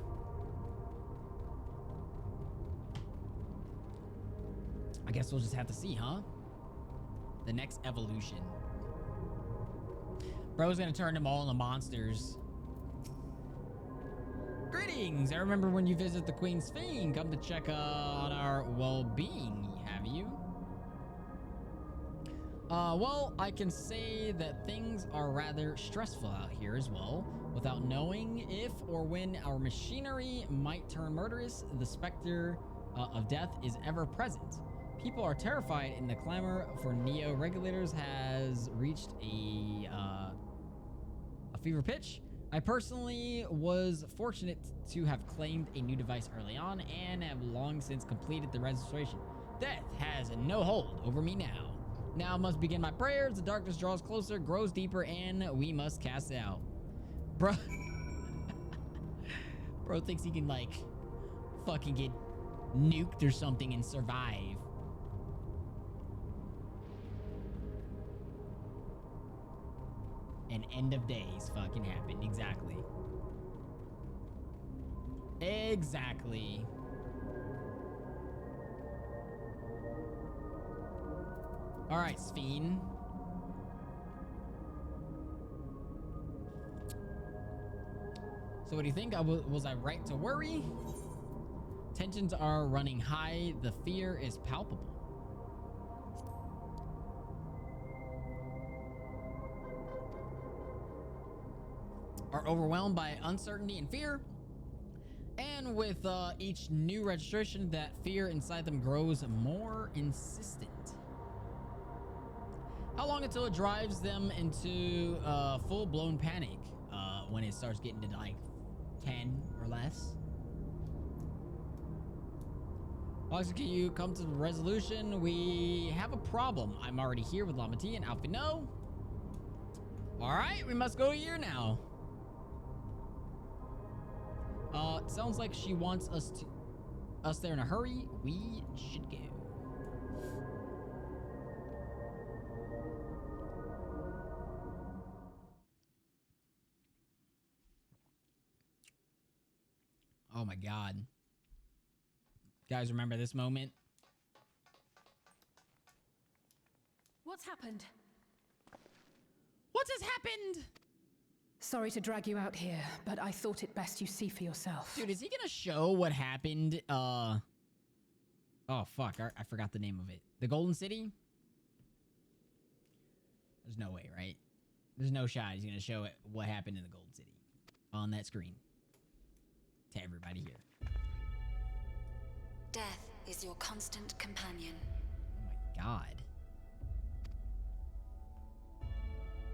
I guess we'll just have to see, huh? The next evolution. Bro's gonna turn them all into monsters. Greetings! I remember when you visit the Queen's Fiend. Come to check on our well-being, have you? Well, I can say that things are rather stressful out here as well. Without knowing if or when our machinery might turn murderous, the specter of death is ever present. People are terrified, and the clamor for Neo regulators has reached a fever pitch. I personally was fortunate to have claimed a new device early on and have long since completed the registration. Death has no hold over me now. Now must begin my prayers. The darkness draws closer, grows deeper, and we must cast it out. Bro. Bro thinks he can, like, fucking get nuked or something and survive. An end of days fucking happened. Exactly. Exactly. All right, Sphene. So what do you think? Was I right to worry? Tensions are running high. The fear is palpable. Are overwhelmed by uncertainty and fear. And with each new registration, that fear inside them grows more insistent. How long until it drives them into full-blown panic when it starts getting to like 10 or less? Alexa, can you come to the resolution? We have a problem. I'm already here with Lamati and Alfino. All right, we must go here now. It sounds like she wants us there in a hurry. We should go. Oh my God. Guys, remember this moment? What's happened? What has happened? Sorry to drag you out here, but I thought it best you see for yourself. Dude, is he gonna show what happened? Oh, fuck. I forgot the name of it. The Golden City? There's no way, right? There's no shot he's gonna show it what happened in the Golden City on that screen to everybody here. Death is your constant companion. Oh my God.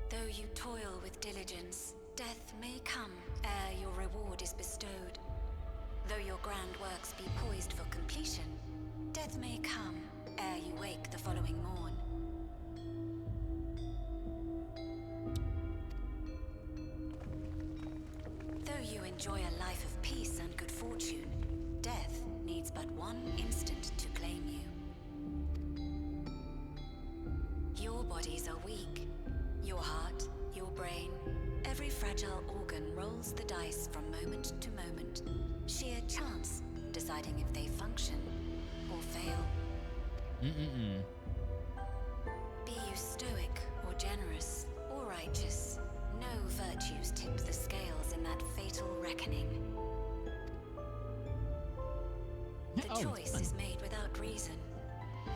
Though you toil with diligence, death may come ere your reward is bestowed. Though your grand works be poised for completion, death may come ere you wake the following morn. Though you enjoy a life of peace and good fortune, death needs but one instant to claim you. Your bodies are weak. Your heart, your brain, every fragile organ rolls the dice from moment to moment. Sheer chance deciding if they function or fail. Be you stoic or generous or righteous, no virtues tip the scales in that fatal reckoning. The choice is made without reason.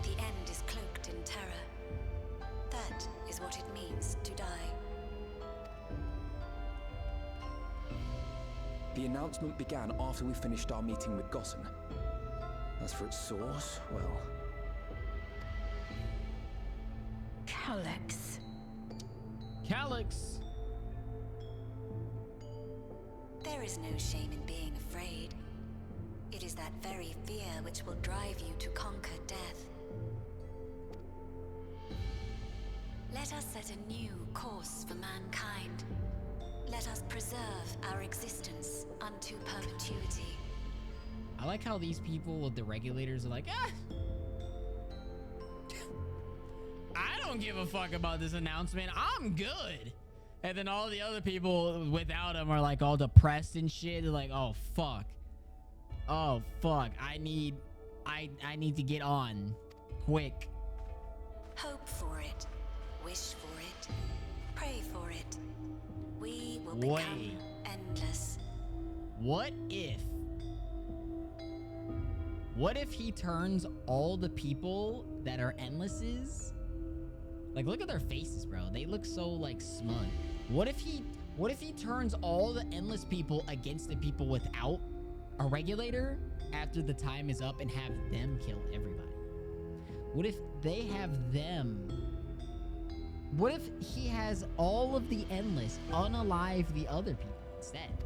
The end is cloaked in terror. That is what it means to die. The announcement began after we finished our meeting with Gossen. As for its source, well... Calyx. Calyx. There is no shame in being afraid. It is that very fear which will drive you to conquer death. Let us set a new course for mankind. Let us preserve our existence unto perpetuity. I like how these people, the regulators, are like, I don't give a fuck about this announcement. I'm good. And then all the other people without them are like all depressed and shit. They're like, oh fuck. Oh fuck. I need to get on quick. Hope for it. Wish for it. Pray for it. We will Wait. become endless. What if he turns all the people that are endlesses? Like, look at their faces, bro. They look so like smug. What if he turns all the endless people against the people without a regulator after the time is up and have them kill everybody? What if they have them? What if he has all of the endless unalive the other people instead?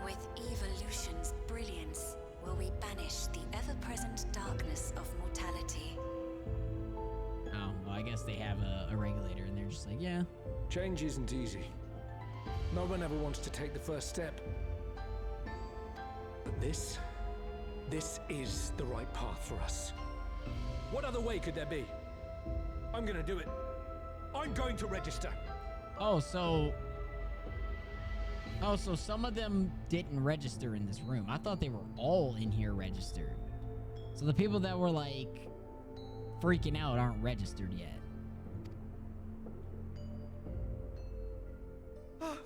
With evolution's brilliance, will we banish the ever-present darkness of mortality. Oh, well, I guess they have a regulator and they're just like, yeah. Change isn't easy. No one ever wants to take the first step. But this is the right path for us. What other way could there be? I'm gonna do it. I'm going to register. Oh, so some of them didn't register in this room. I thought they were all in here registered. So the people that were like freaking out aren't registered yet.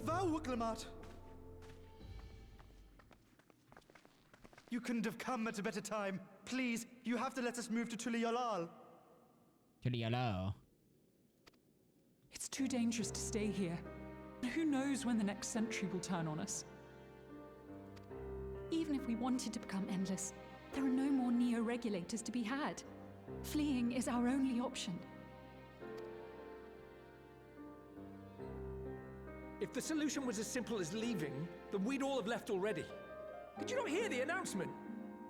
Wow, Wuklemat! You couldn't have come at a better time. Please, you have to let us move to Yall. Yall. It's too dangerous to stay here. Who knows when the next century will turn on us? Even if we wanted to become endless, there are no more neo-regulators to be had. Fleeing is our only option. If the solution was as simple as leaving, then we'd all have left already. Did you not hear the announcement?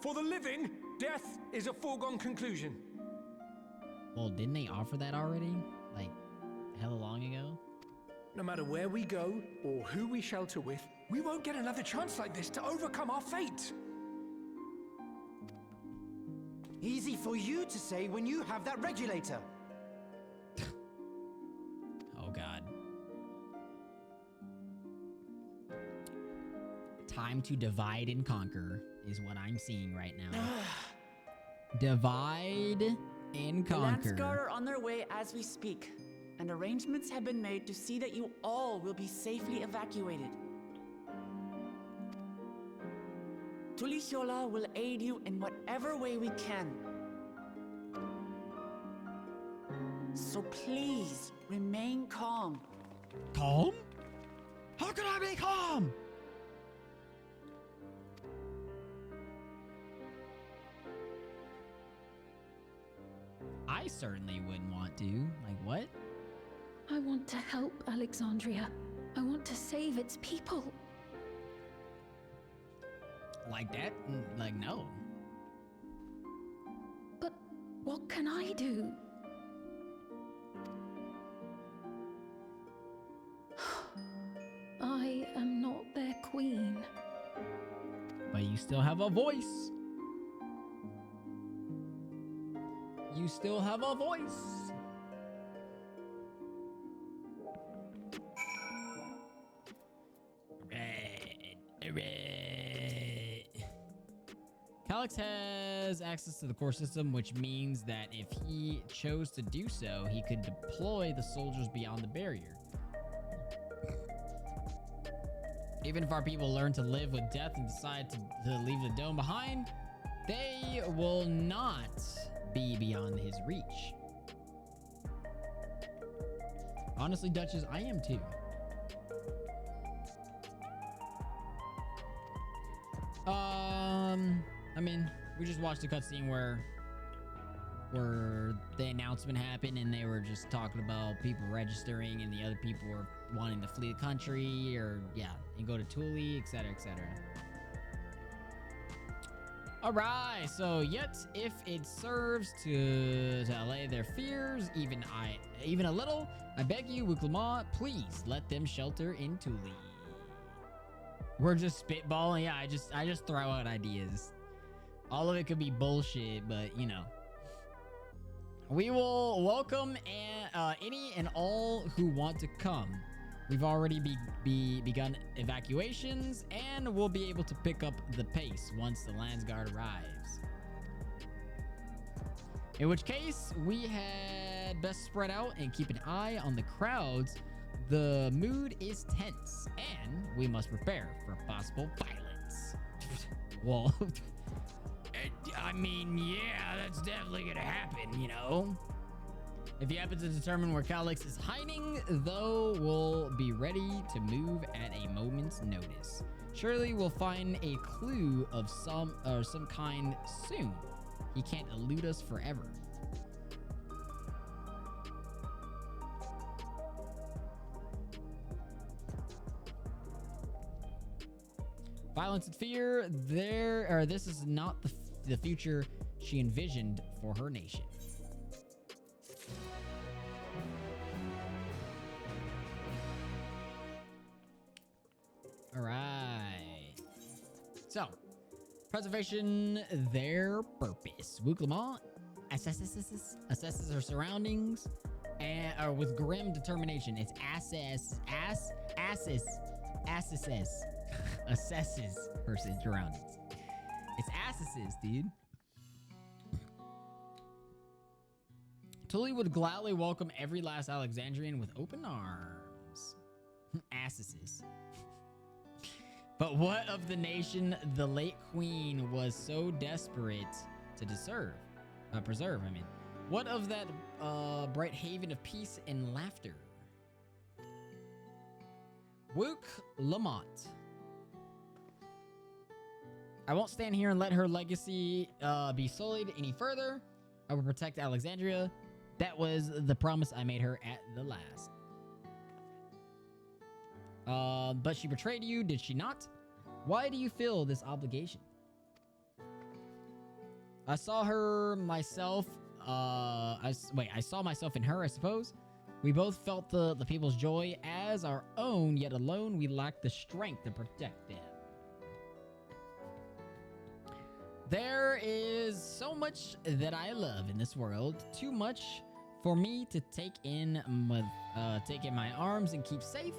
For the living, death is a foregone conclusion. Well, didn't they offer that already? Like, hella long ago? No matter where we go or who we shelter with, we won't get another chance like this to overcome our fate. Easy for you to say when you have that regulator. Oh, God. Time to divide and conquer is what I'm seeing right now. Divide and The Lance conquer. Guard are on their way as we speak, and arrangements have been made to see that you all will be safely evacuated. Tulishola will aid you in whatever way we can. So please, remain calm. Calm? How can I be calm? I certainly wouldn't want to. Like, what? I want to help Alexandria. I want to save its people. Like that? Like, no. But what can I do? I am not their queen. But you still have a voice. You still have a voice. Red. Calyx has access to the core system, which means that if he chose to do so, he could deploy the soldiers beyond the barrier. Even if our people learn to live with death and decide to leave the dome behind, they will not be beyond his reach. Honestly, Duchess, I am too. I mean, we just watched a cutscene where the announcement happened and they were just talking about people registering and the other people were wanting to flee the country or and go to Thule, etc., etc. All right, so yet if it serves to allay their fears, even a little, I beg you, Wuklamah, please let them shelter in Thule. We're just spitballing. Yeah, I just throw out ideas. All of it could be bullshit, but you know. We will welcome any and all who want to come. We've already begun evacuations, and we'll be able to pick up the pace once the Lance Guard arrives. In which case, we had best spread out and keep an eye on the crowds. The mood is tense, and we must prepare for possible violence. Well, I mean, yeah, that's definitely gonna happen, you know? If you happen to determine where Calyx is hiding, though, we'll be ready to move at a moment's notice. Surely we'll find a clue of some kind soon. He can't elude us forever. Violence and fear, this is not the future she envisioned for her nation. All right. So, preservation, their purpose. Wuklamah assesses her surroundings and with grim determination. It's assesses her surroundings. It's assesses, dude. Tully would gladly welcome every last Alexandrian with open arms. Assesses. But what of the nation the late queen was so desperate to preserve? I mean, what of that bright haven of peace and laughter? Wook Lamont. I won't stand here and let her legacy be sullied any further. I will protect Alexandria. That was the promise I made her at the last. But she betrayed you, did she not? Why do you feel this obligation? I saw her myself. I saw myself in her, I suppose. We both felt the people's joy as our own, yet alone we lacked the strength to protect them. There is so much that I love in this world, too much for me to take in my arms and keep safe,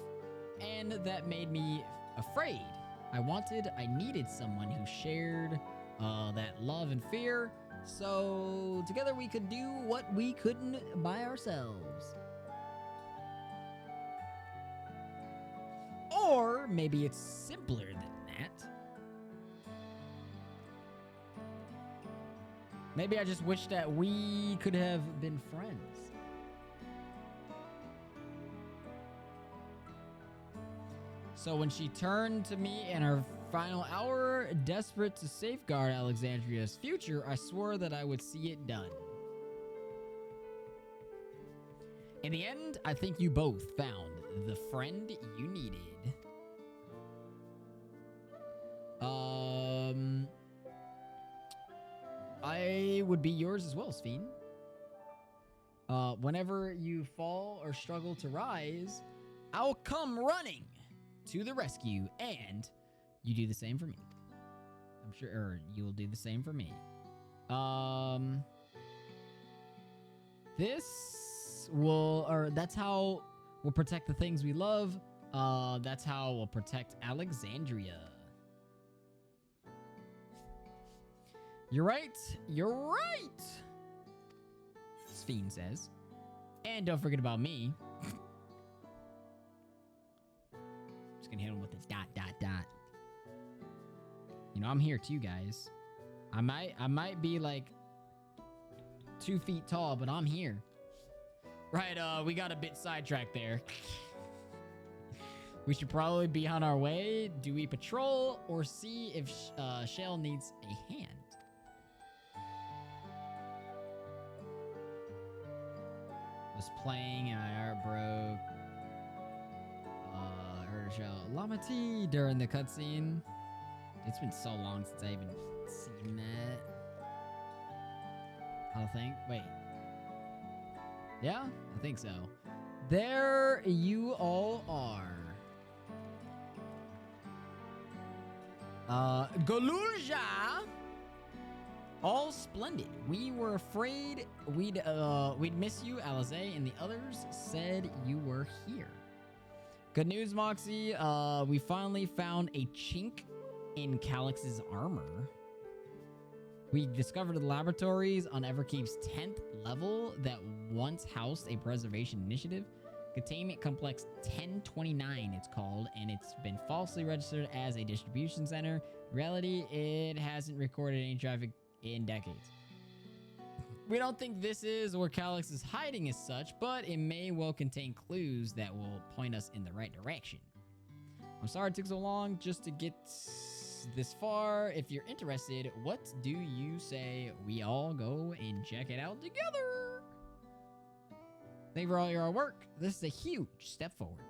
and that made me afraid. I needed someone who shared that love and fear, so together we could do what we couldn't by ourselves. Or maybe it's simpler than that. Maybe I just wish that we could have been friends. So when she turned to me in her final hour, desperate to safeguard Alexandria's future, I swore that I would see it done. In the end, I think you both found the friend you needed. I would be yours as well, Sphene. Whenever you fall or struggle to rise, I'll come running to the rescue, and you do the same for me. I'm sure, or you'll do the same for me. That's how we'll protect the things we love. That's how we'll protect Alexandria. You're right. You're right. Sphene says. And don't forget about me. Just gonna hit him with this ... You know, I'm here too, guys. I might be like 2 feet tall, but I'm here. Right, we got a bit sidetracked there. We should probably be on our way. Do we patrol or see if Shale needs a hand? Was playing and my heart broke. Heard a Shale Lamati during the cutscene. It's been so long since I even seen that. I think. Wait. Yeah, I think so. There you all are. Galuja! All splendid. We were afraid we'd miss you, Alizé, and the others said you were here. Good news, Moxie. We finally found a chink in Calix's armor. We discovered the laboratories on Everkeep's 10th level that once housed a preservation initiative. Containment Complex 1029 it's called, and it's been falsely registered as a distribution center. In reality, it hasn't recorded any traffic in decades. We don't think this is where Calix is hiding as such, but it may well contain clues that will point us in the right direction. I'm sorry it took so long just to get this far. If you're interested, what do you say we all go and check it out together? Thank you for all your work. This is a huge step forward.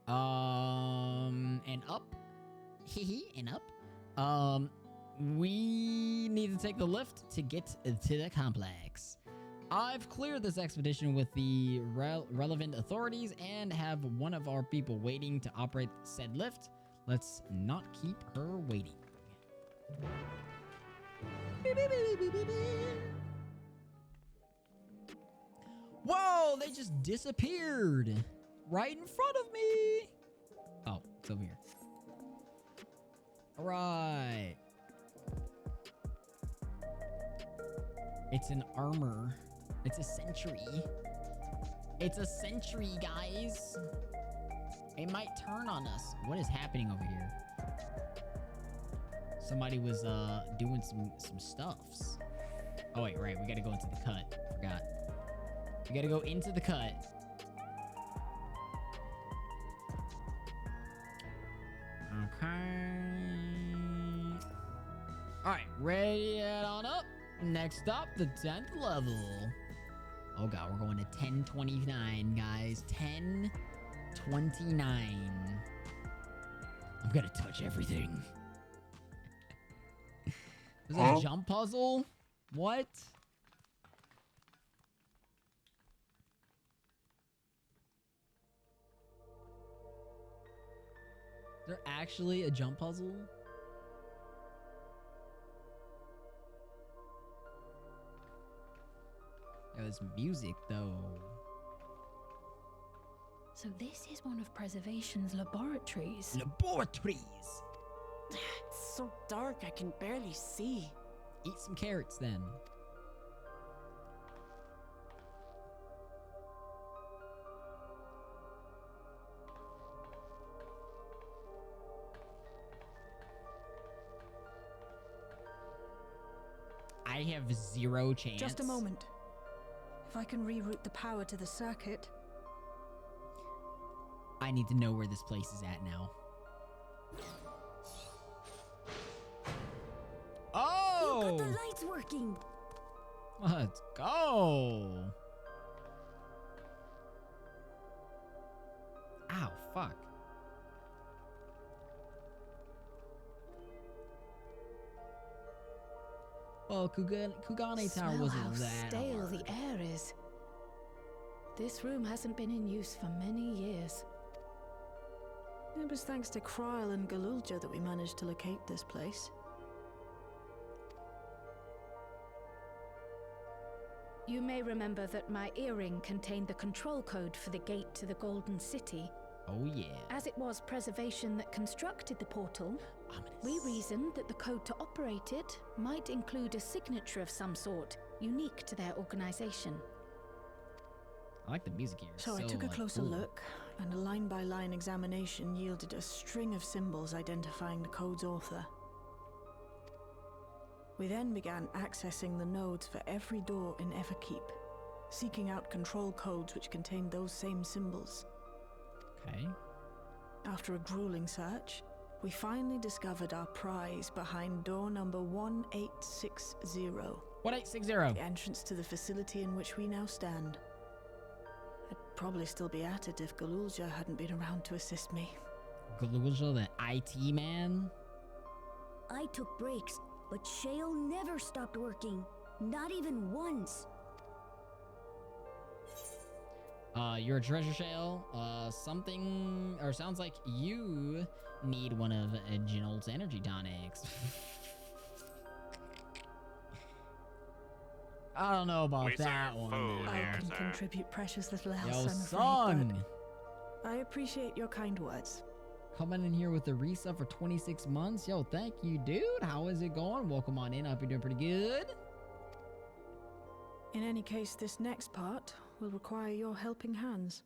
And up. And up. We need to take the lift to get to the complex. I've cleared this expedition with the relevant authorities and have one of our people waiting to operate said lift. Let's not keep her waiting. Whoa, they just disappeared right in front of me. Oh, it's over here. All right. It's an armor. It's a sentry. It's a sentry, guys. It might turn on us. What is happening over here? Somebody was doing some stuffs. Oh wait, right. We gotta go into the cut. Forgot. We gotta go into the cut. Okay. All right, ready to head on up. Next up, the 10th level. Oh god, we're going to 1029, guys. 29. I'm gonna touch everything. There's a jump puzzle? What? Is there actually a jump puzzle? Yeah, there's music though. So this is one of Preservation's laboratories. Laboratories! It's so dark I can barely see. Eat some carrots then. I have 0 chance. Just a moment. If I can reroute the power to the circuit. I need to know where this place is at now. Oh! You got the lights working. Let's go. Ow, fuck. Well, Kugane Tower wasn't how that stale hard. the air is. This room hasn't been in use for many years. It was thanks to Kryl and Galulja that we managed to locate this place. You may remember that my earring contained the control code for the gate to the Golden City. Oh yeah. As it was Preservation that constructed the portal, we reasoned that the code to operate it might include a signature of some sort, unique to their organization. I like the music here. So I took a closer look, and a line-by-line examination yielded a string of symbols identifying the code's author. We then began accessing the nodes for every door in Everkeep, seeking out control codes which contained those same symbols. Okay. After a grueling search, we finally discovered our prize behind door number 1860. 1860. The entrance to the facility in which we now stand. I'd probably still be at it if Galulja hadn't been around to assist me. Galulja, the IT man? I took breaks, but Shale never stopped working. Not even once. You're a treasure shell. Something, or sounds like you need one of Jinolt's energy tonics. I don't know about that one. I can contribute precious little else, Yo, I'm afraid, son! but I appreciate your kind words. Coming in here with the resub for 26 months. Yo, thank you, dude. How is it going? Welcome on in. I hope you're doing pretty good. In any case, this next part will require your helping hands.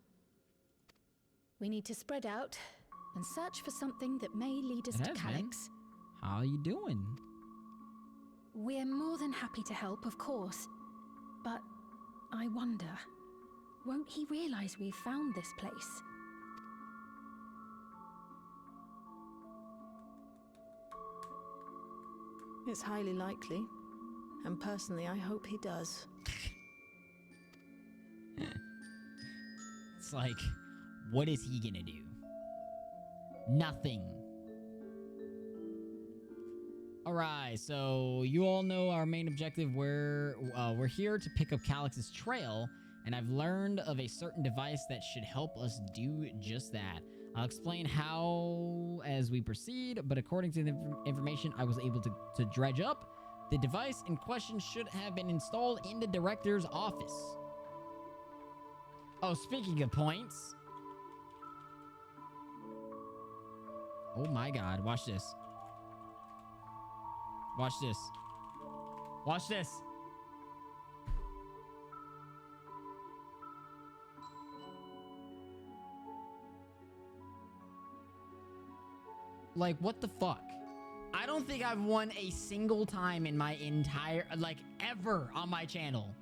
We need to spread out and search for something that may lead us to Calyx. How you doing? We're more than happy to help, of course. But I wonder, won't he realize we've found this place? It's highly likely, and personally I hope he does. It's like, what is he gonna do? Nothing. Alright, so you all know our main objective. We're here to pick up Calyx's trail, and I've learned of a certain device that should help us do just that. I'll explain how as we proceed, but according to the information I was able to dredge up, the device in question should have been installed in the director's office. Oh, speaking of points. Oh my god, watch this. Watch this. Watch this. Like, what the fuck? I don't think I've won a single time in my entire, like, ever on my channel.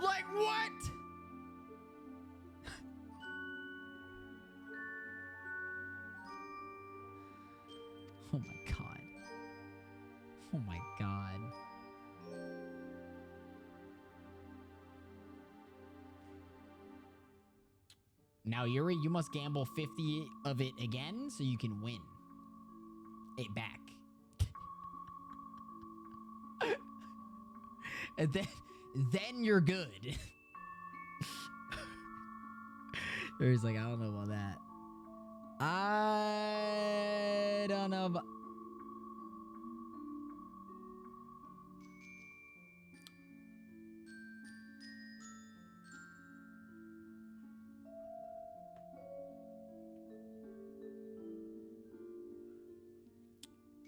Like, what? Oh my god. Oh my god. Now, Yuri, you must gamble 50 of it again so you can win it back. And then you're good. Yuri's like, I don't know about that. I don't know about...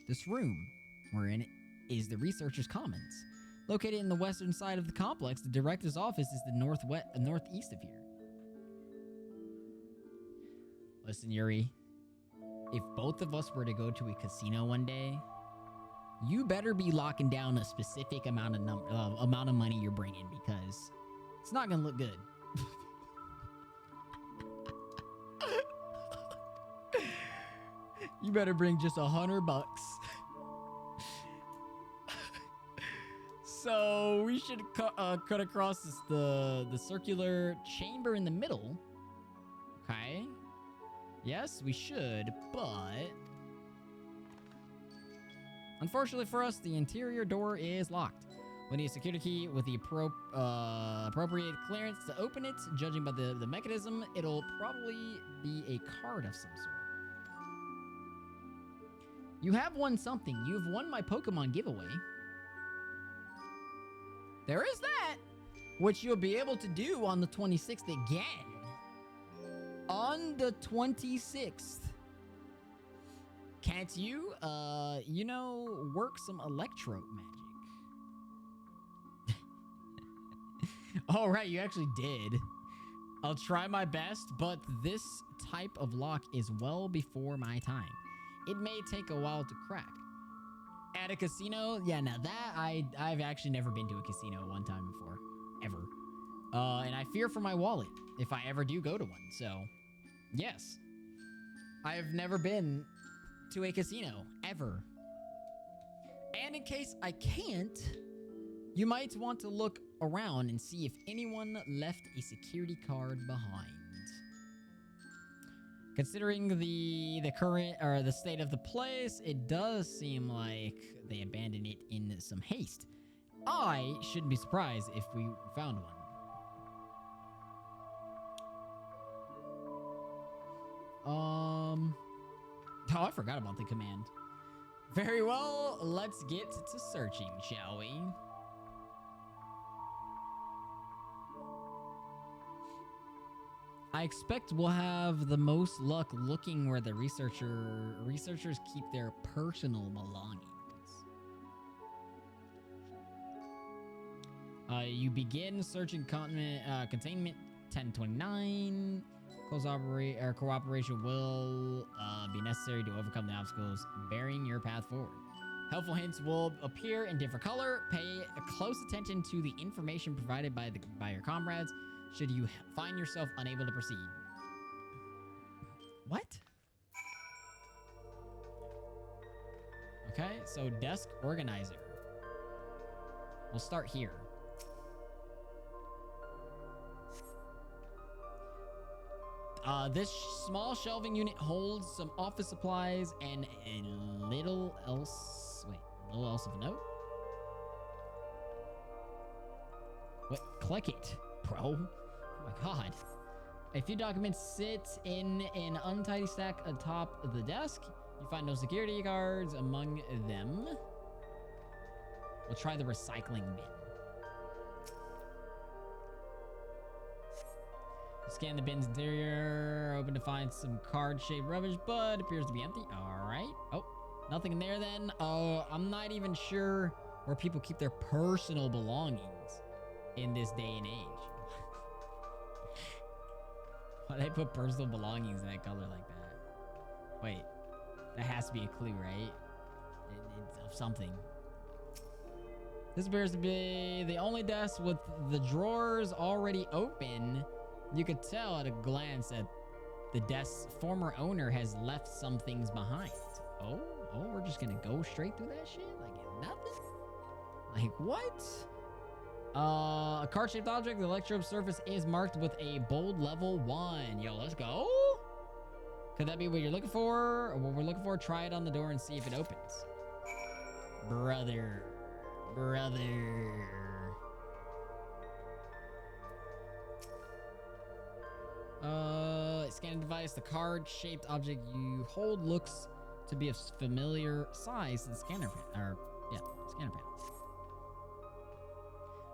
This room we're in is the Researchers' Commons. Located in the western side of the complex, the Director's office is the northeast of here. Listen, Yuri. If both of us were to go to a casino one day, you better be locking down a specific amount of money you're bringing, because it's not gonna look good. You better bring just $100. So we should cut across the circular chamber in the middle. Okay. Yes, we should, but unfortunately for us, the interior door is locked. We need a security key with the appropriate clearance to open it. Judging by the mechanism, it'll probably be a card of some sort. You have won something. You've won my Pokemon giveaway. There is that, which you'll be able to do on the 26th again. On the 26th. Can't you, work some electro magic? All right, you actually did. I'll try my best, but this type of lock is well before my time. It may take a while to crack. At a casino? Yeah, now that I've actually never been to a casino one time before. Ever. And I fear for my wallet if I ever do go to one. So, yes. I've never been to a casino. Ever. And in case I can't, you might want to look around and see if anyone left a security card behind. Considering the current or the state of the place, it does seem like they abandoned it in some haste. I shouldn't be surprised if we found one. Oh, I forgot about the command. Very well, let's get to searching, shall we? I expect we'll have the most luck looking where the researchers keep their personal belongings. You begin searching containment 1029. Cooperation will be necessary to overcome the obstacles bearing your path forward. Helpful hints will appear in different color. Pay close attention to the information provided by your comrades should you find yourself unable to proceed. What? Okay, so desk organizer. We'll start here. This small shelving unit holds some office supplies and a little else of note. What? Click it, bro. Oh my god. A few documents sit in an untidy stack atop the desk. You find no security cards among them. We'll try the recycling bin. Scan the bin's interior. Open to find some card-shaped rubbish, but appears to be empty. All right. Oh, nothing in there then. I'm not even sure where people keep their personal belongings in this day and age. Why they put personal belongings in that color like that? Wait, that has to be a clue, right? It's of something. This appears to be the only desk with the drawers already open. You could tell at a glance that the desk's former owner has left some things behind. Oh, we're just gonna go straight through that shit? Like nothing? Like, what? A card-shaped object. The electrode surface is marked with a bold level 1. Yo, let's go. Could that be what you're looking for? Or what we're looking for? Try it on the door and see if it opens. Brother. Scanning device. The card-shaped object you hold looks to be of familiar size to the scanner panel. Scanner panel.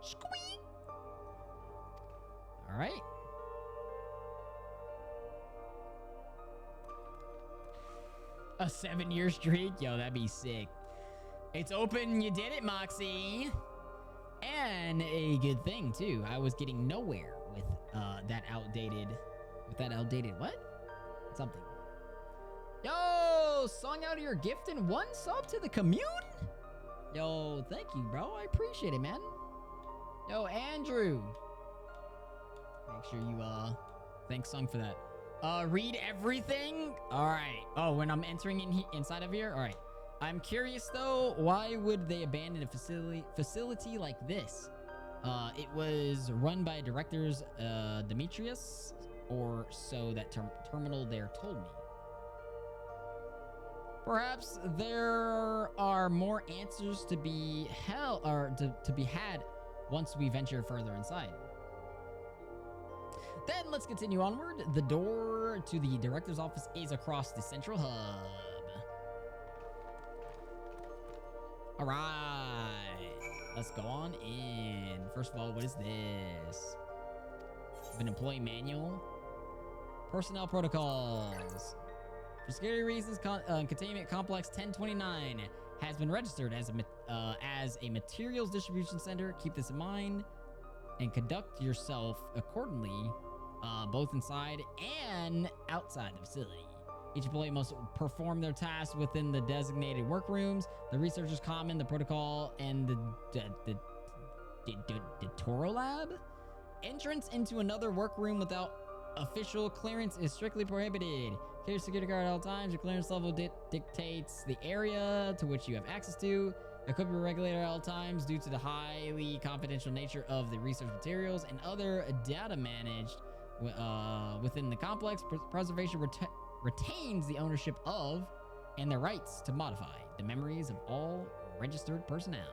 Squeak! All right. A 7-year streak? Yo, that'd be sick. It's open. You did it, Moxie. And a good thing, too. I was getting nowhere with that outdated... what? Something. Yo, sung out of your gift and 1 sub to the commune? Yo, thank you, bro. I appreciate it, man. Yo, Andrew. Make sure you, thanks, Sung, for that. Read everything? All right. Oh, when I'm entering inside of here? All right. I'm curious, though, why would they abandon a facility like this? It was run by directors, Demetrius, or so that terminal there told me. Perhaps there are more answers to be to be had once we venture further inside. Then let's continue onward. The door to the director's office is across the central hub. All right, let's go on in. First of all, what is this? An employee manual. Personnel protocols. For security reasons, Containment Complex 1029 has been registered as a materials distribution center. Keep this in mind and conduct yourself accordingly, both inside and outside the facility. Each employee must perform their tasks within the designated workrooms. The researchers common, the protocol, and the Toro Lab. Entrance into another workroom without official clearance is strictly prohibited. Carry a security guard at all times. Your clearance level dictates the area to which you have access to. Equipment regulator at all times due to the highly confidential nature of the research materials and other data managed within the complex. Preservation retains the ownership of and the rights to modify the memories of all registered personnel.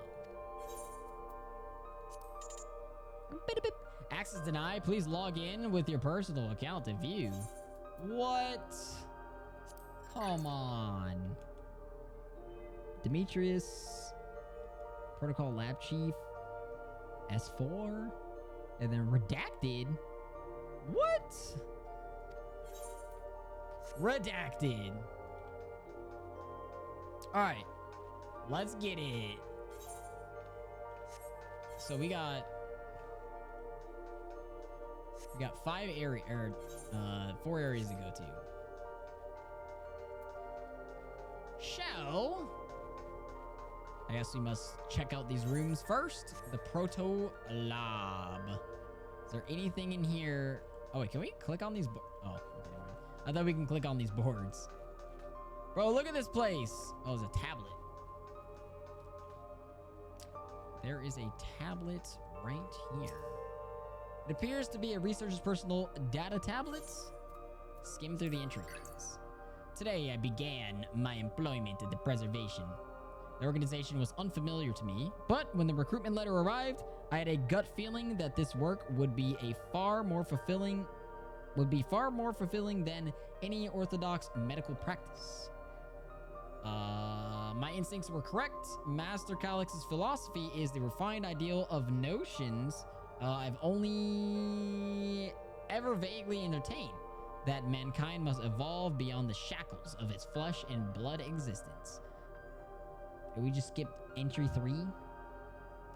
Access denied. Please log in with your personal account to view. What? Come on. Demetrius, Protocol Lab Chief, S4, and then redacted. What? Redacted. All right, let's get it. So we got 4 areas to go to. Shall I guess we must check out these rooms first. The Proto Lab. Is there anything in here? Oh wait, can we click on these? Oh, okay, never mind. I thought we can click on these boards. Bro, look at this place. Oh, it's a tablet. There is a tablet right here. It appears to be a researcher's personal data tablet. Skim through the entries. Today, I began my employment at the Preservation. The organization was unfamiliar to me, but when the recruitment letter arrived, I had a gut feeling that this work would be far more fulfilling than any orthodox medical practice. My instincts were correct. Master Calix's philosophy is the refined ideal of notions I've only ever vaguely entertained, that mankind must evolve beyond the shackles of its flesh and blood existence. Did we just skip entry 3?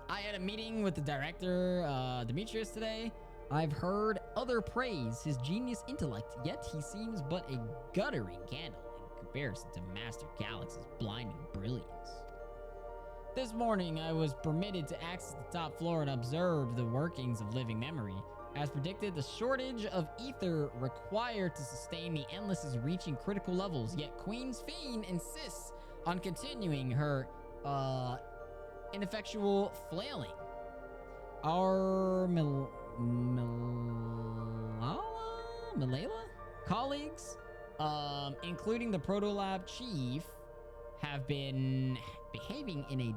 I had a meeting with the director, Demetrius, today. I've heard other praise his genius intellect, yet he seems but a guttering candle in comparison to Master Calix's blinding brilliance. This morning, I was permitted to access the top floor and observe the workings of living memory. As predicted, the shortage of ether required to sustain the Endless is reaching critical levels, yet Queen's Fiend insists on continuing her ineffectual flailing. Our Malala colleagues, including the Protolab chief, have been behaving in a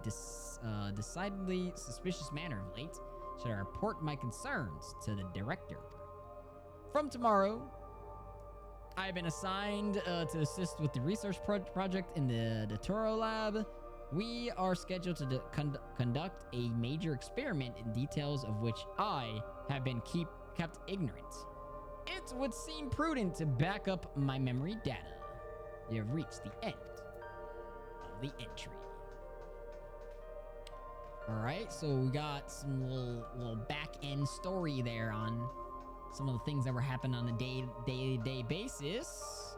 decidedly suspicious manner of late. Should I report my concerns to the director? From tomorrow, I have been assigned to assist with the research project in the Toro lab. We are scheduled to conduct a major experiment in details of which I have been kept ignorant. It would seem prudent to back up my memory data. You have reached the end of the entry. All right, so we got some little back end story there on some of the things that were happening on a day-to-day basis.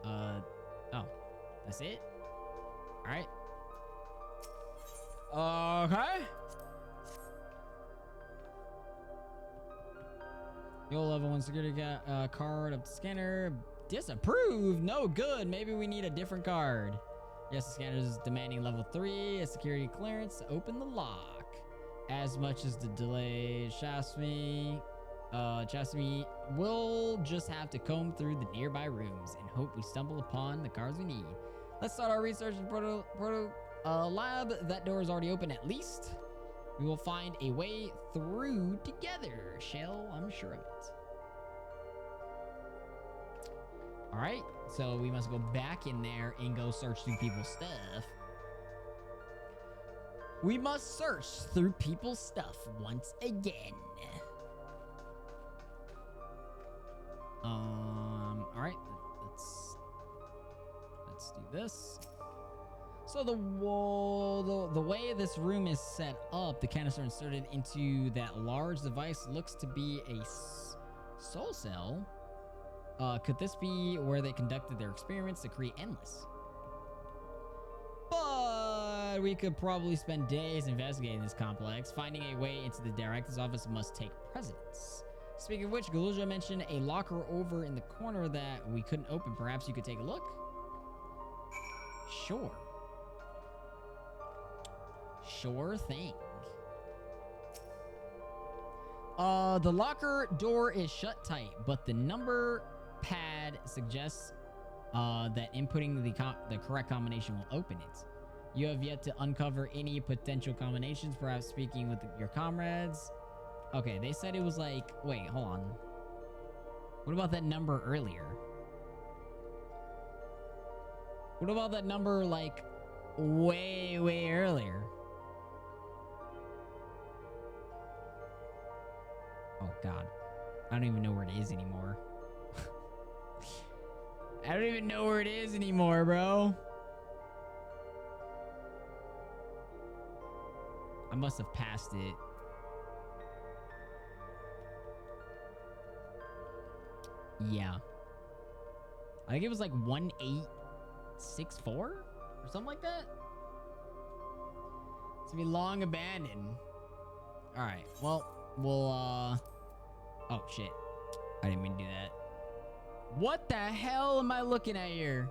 Oh, that's it? All right. Okay. You'll level 1 security card up to scanner. Disapproved? No good. Maybe we need a different card. Yes, the scanner is demanding level 3, a security clearance to open the lock. As much as the delay, Chasme will just have to comb through the nearby rooms and hope we stumble upon the cards we need. Let's start our research in Proto Lab. That door is already open at least. We will find a way through together, Shell. I'm sure of it. All right, so we must go back in there and go search through people's stuff. We must search through people's stuff once again. All right, let's do this. So the way this room is set up, the canister inserted into that large device looks to be a soul cell. Could this be where they conducted their experiments to create Endless? But we could probably spend days investigating this complex. Finding a way into the director's office must take precedence. Speaking of which, Galuja mentioned a locker over in the corner that we couldn't open. Perhaps you could take a look? Sure. Sure thing. The locker door is shut tight, but the number pad suggests that inputting the correct combination will open it. You have yet to uncover any potential combinations, perhaps speaking with your comrades. Okay, they said it was like, wait, hold on. What about that number earlier? What about that number like way earlier? Oh God, I don't even know where it is anymore. I don't even know where it is anymore, bro. I must have passed it. Yeah. I think it was like 1864 or something like that. It's gonna be long abandoned. All right. Well, we'll oh shit. I didn't mean to do that. What the hell am I looking at here?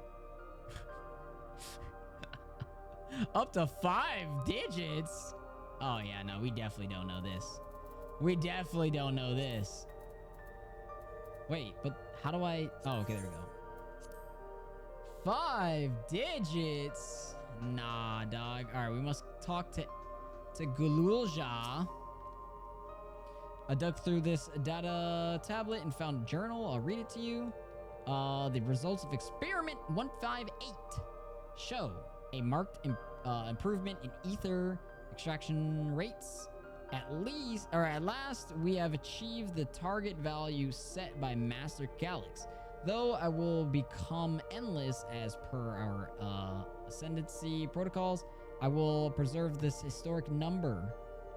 Up to 5 digits? Oh yeah, no, we definitely don't know this. We definitely don't know this. Wait, but how do I... Oh, okay, there we go. 5 digits? Nah, dog. All right, we must talk to Gululja. I dug through this data tablet and found a journal. I'll read it to you. The results of experiment 158 show a marked improvement in ether extraction rates. At last, we have achieved the target value set by Master Calyx. Though I will become endless as per our ascendancy protocols, I will preserve this historic number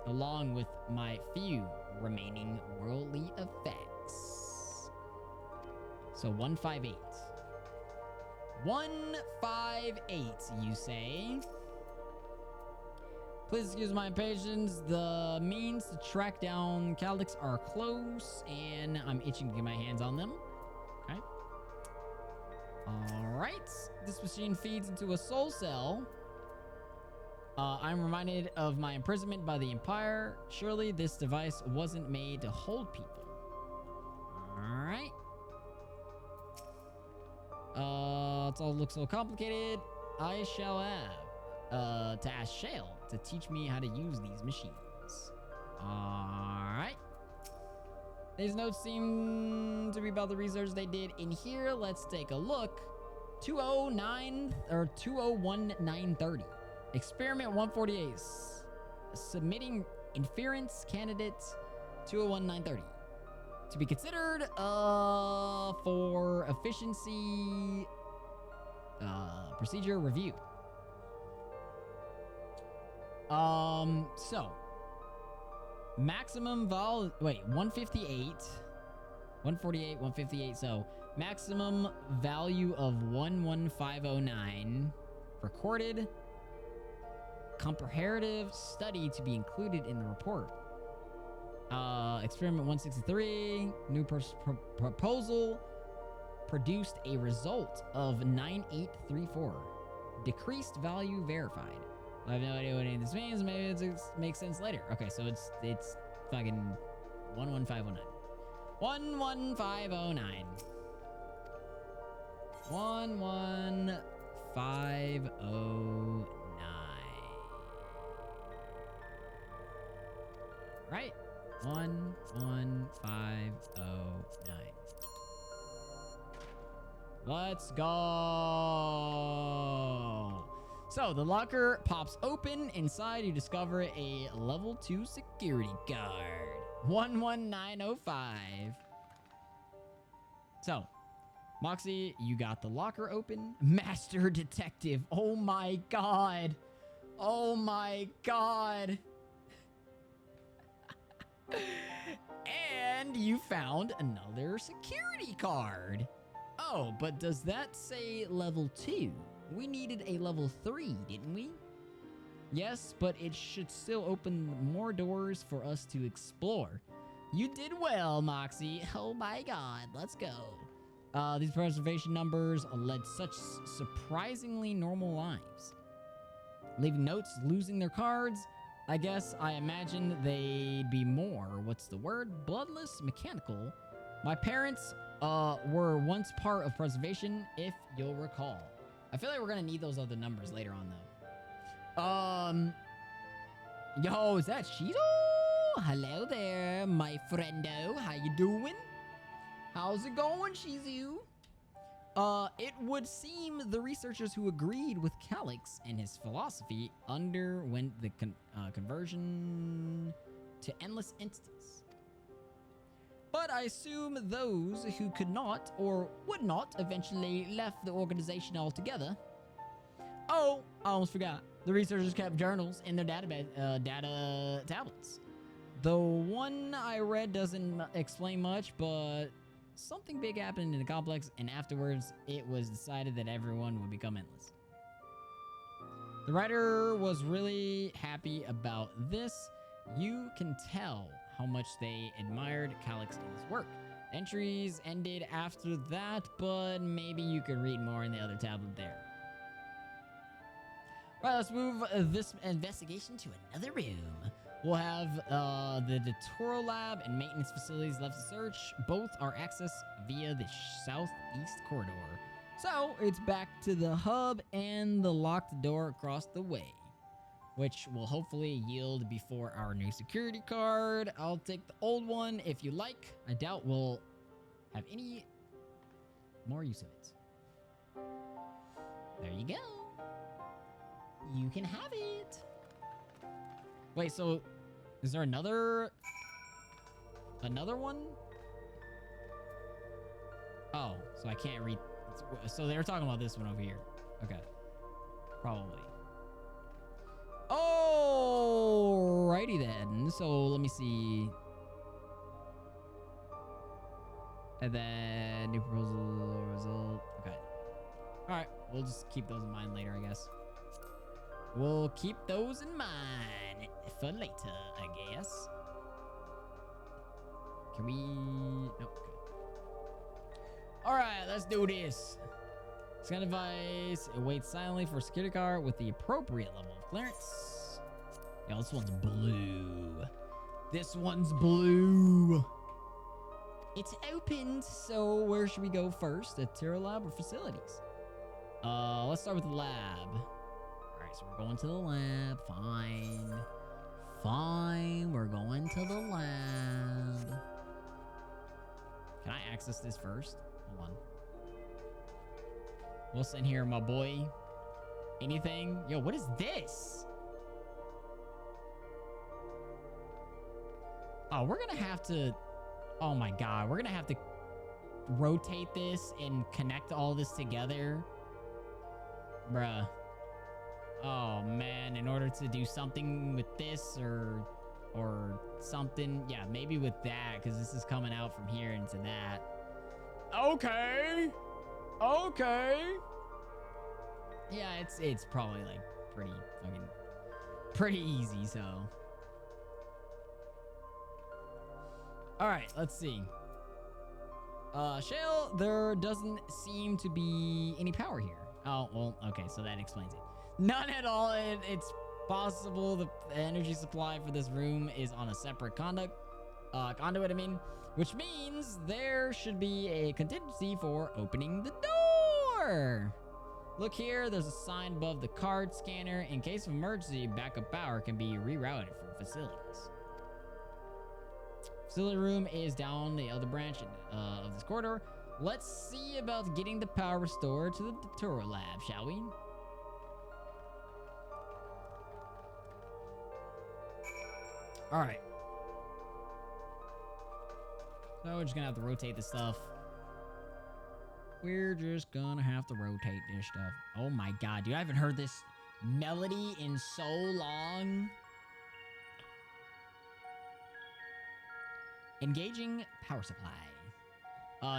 along with my few remaining worldly effects. So 158. 158, you say? Please excuse my impatience. The means to track down Calyx are close, and I'm itching to get my hands on them. Okay. All right. This machine feeds into a soul cell I'm reminded of my imprisonment by the Empire. Surely this device wasn't made to hold people. Alright. It all looks so complicated. I shall have to ask Shale to teach me how to use these machines. Alright. These notes seem to be about the research they did in here. Let's take a look. 201930. Experiment 148. Submitting inference candidate 201930. To be considered for efficiency procedure review. So maximum 158, 148, 158. So maximum value of 11509 recorded. Comparative study to be included in the report. Experiment 163, new proposal produced a result of 9834. Decreased value verified. I have no idea what any of this means. Maybe it makes sense later. Okay, so it's fucking 11509. 11509. 11509. Right? 11509. Let's go. So the locker pops open. Inside, you discover a level 2 security guard. 11905. So, Moxie, you got the locker open. Master Detective. Oh my god. Oh my god. And you found another security card. Oh, but does that say level 2? We needed a level 3, didn't we? Yes, but it should still open more doors for us to explore. You did well, Moxie. Oh my god, let's go. These preservation numbers led such surprisingly normal lives. Leaving notes, losing their cards. I imagine they'd be more, what's the word? Bloodless, mechanical. My parents were once part of preservation, if you'll recall. I feel like we're gonna need those other numbers later on, though. Yo, is that Shizo? Hello there, my friendo. How you doing? How's it going, Shizu? It would seem the researchers who agreed with Calix and his philosophy underwent the conversion to endless entities. But I assume those who could not or would not eventually left the organization altogether. Oh, I almost forgot. The researchers kept journals in their data tablets. The one I read doesn't explain much, but something big happened in the complex, and afterwards it was decided that everyone would become endless. The writer was really happy about this. You can tell how much they admired Calix and his work. Entries ended after that, but maybe you could read more in the other tablet there. All right, let's move this investigation to another room. We'll have the tutorial lab and maintenance facilities left to search. Both are accessed via the southeast corridor. So it's back to the hub and the locked door across the way, which will hopefully yield before our new security card. I'll take the old one if you like. I doubt we'll have any more use of it. There you go. You can have it. Wait, so is there another one? Oh, so I can't read. So they were talking about this one over here. Okay. Probably. Alrighty then. So let me see. And then new proposal result. Okay. Alright. We'll just keep those in mind later, I guess. We'll keep those in mind for later, I guess. Can we... Nope. Okay. Alright, let's do this. Scan device. It waits silently for a security car with the appropriate level of clearance. Yo, this one's blue. This one's blue. It's opened, so where should we go first? The Terra Lab or facilities? Let's start with the lab. All right, so we're going to the lab. Fine. Fine, we're going to the lab. Can I access this first? Hold on. What's in here, my boy? Anything? Yo, what is this? Oh, we're gonna have to... Oh my god, we're gonna have to rotate this and connect all this together. Bruh. Oh man, in order to do something with this or something. Yeah, maybe with that, because this is coming out from here into that. Okay. Okay. Yeah, it's probably like pretty easy, so. All right, let's see. Shale, there doesn't seem to be any power here. Oh, well, okay, so that explains it. None at all. It's possible the energy supply for this room is on a separate conduit, which means there should be a contingency for opening the door. Look here, there's a sign above the card scanner. In case of emergency, backup power can be rerouted from facilities. Facility room is down the other branch of this corridor. Let's see about getting the power restored to the Terra Lab, shall we? All right. So we're just gonna have to rotate this stuff. We're just gonna have to rotate this stuff. Oh my god, dude, I haven't heard this melody in so long. Engaging power supply.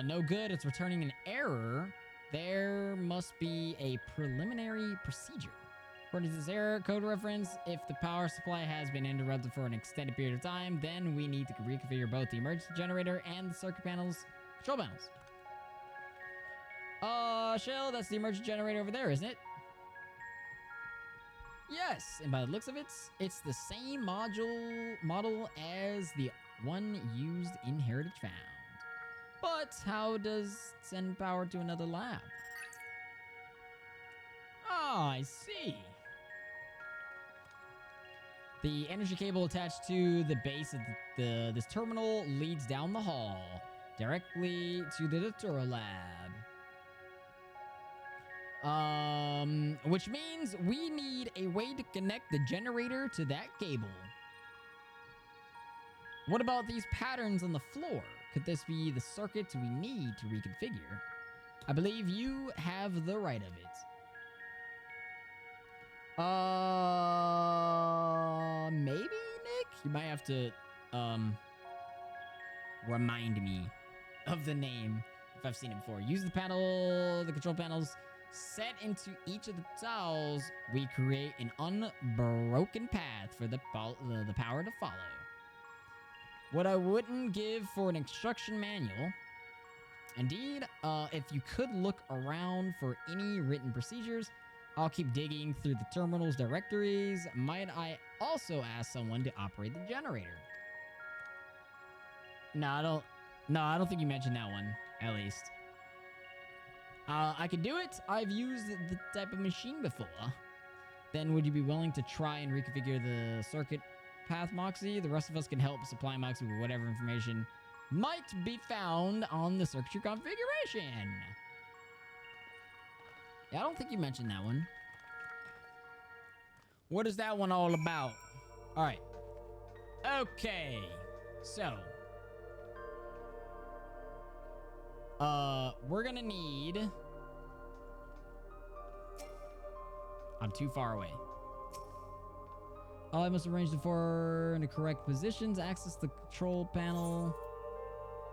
No good. It's returning an error. There must be a preliminary procedure. According to this error code reference, if the power supply has been interrupted for an extended period of time, then we need to reconfigure both the emergency generator and the circuit panels, control panels. Shell, that's the emergency generator over there, isn't it? Yes, and by the looks of it, it's the same model as the one used in Heritage Found. But how does send power to another lab? Ah, I see. The energy cable attached to the base of this terminal leads down the hall, directly to the Terra Lab. Which means we need a way to connect the generator to that cable. What about these patterns on the floor? Could this be the circuit we need to reconfigure? I believe you have the right of it. Maybe, Nick? You might have to, remind me of the name if I've seen it before. Use the control panels set into each of the tiles. We create an unbroken path for the power to follow. What I wouldn't give for an instruction manual. Indeed, if you could look around for any written procedures, I'll keep digging through the terminal's directories. Might I also ask someone to operate the generator? No, I don't think you mentioned that one, at least. I could do it. I've used the type of machine before. Then would you be willing to try and reconfigure the circuit path, Moxie? The rest of us can help supply Moxie with whatever information might be found on the circuitry configuration. Yeah, I don't think you mentioned that one. What is that one all about? All right. Okay. So. We're gonna need... I'm too far away. I must arrange the four in the correct positions. Access the control panel.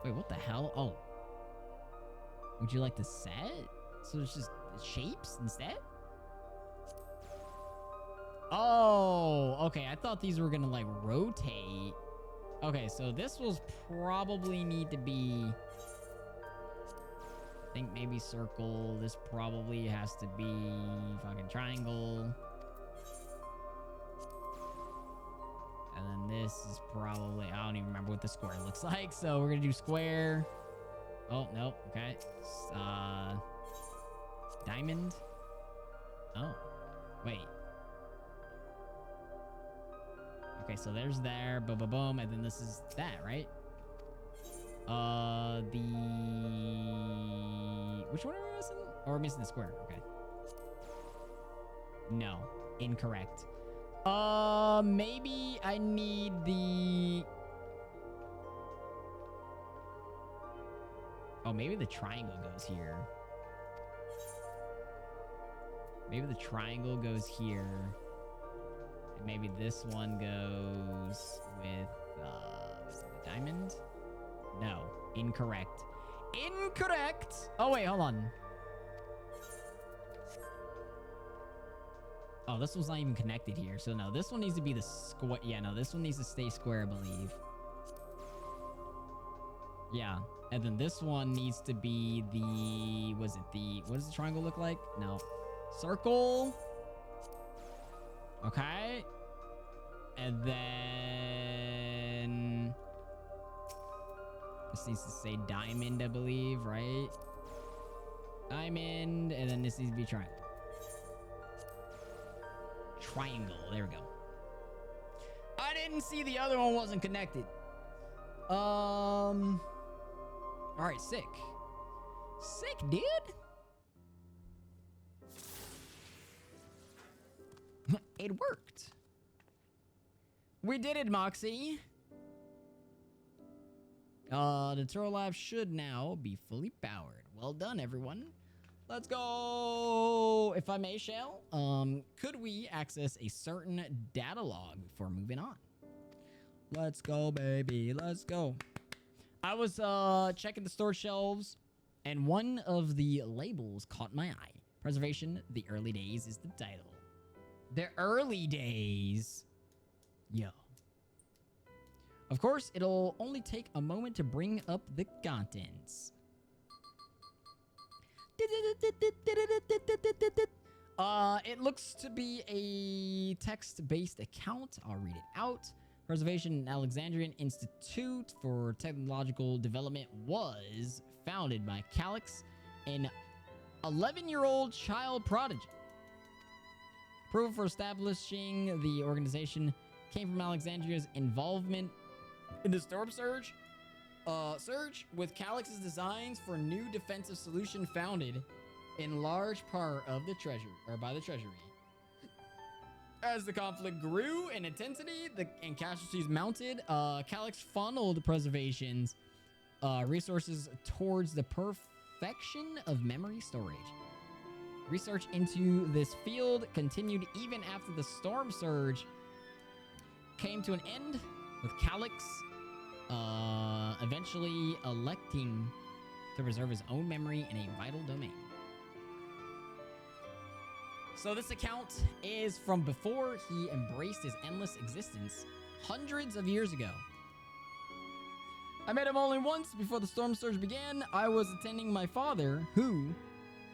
Wait, what the hell? Oh. Would you like to set? So it's just shapes instead? Oh, okay. I thought these were gonna like rotate. Okay, so this will probably need to be... I think maybe circle. This probably has to be fucking triangle. this is probably, I don't even remember what the square looks like. So we're gonna do square. Oh, no, okay. Diamond. Oh, wait. Okay, so there's there, boom, boom, boom, and then this is that, right? Which one are we missing? Oh, we're missing the square, okay. No, incorrect. Maybe I need the... Oh, maybe the triangle goes here. Maybe the triangle goes here. And maybe this one goes with, was it the diamond? No, incorrect. Incorrect! Oh, wait, hold on. Oh, this one's not even connected here. So, no, this one needs to be the square. Yeah, no, this one needs to stay square, I believe. Yeah, and then this one needs to be the... Was it the... What does the triangle look like? No. Circle. Okay. And then... This needs to say diamond, I believe, right? Diamond, and then this needs to be triangle. Triangle, there we go. I didn't see the other one wasn't connected. All right, sick. Sick, dude. It worked. We did it, Moxie. The Turtle Lab should now be fully powered. Well done, everyone. Let's go. If I may, Shell, could we access a certain data log before moving on? Let's go, baby. Let's go. I was checking the storage shelves, and one of the labels caught my eye. Preservation, the early days is the title. The early days. Yo. Of course, it'll only take a moment to bring up the contents. It looks to be a text-based account. I'll read it out. Preservation Alexandrian Institute for Technological Development was founded by Calix, an 11-year-old child prodigy. Approval for establishing the organization came from Alexandria's involvement in the storm surge. With Calix's designs for new defensive solution founded in large part of the by the treasury. As the conflict grew in intensity and casualties mounted, Calix funneled Preservation's resources towards the perfection of memory storage. Research into this field continued even after the storm surge came to an end, with Calix eventually electing to preserve his own memory in a vital domain. So this account is from before he embraced his endless existence hundreds of years ago. I met him only once before the storm surge began. I was attending my father, who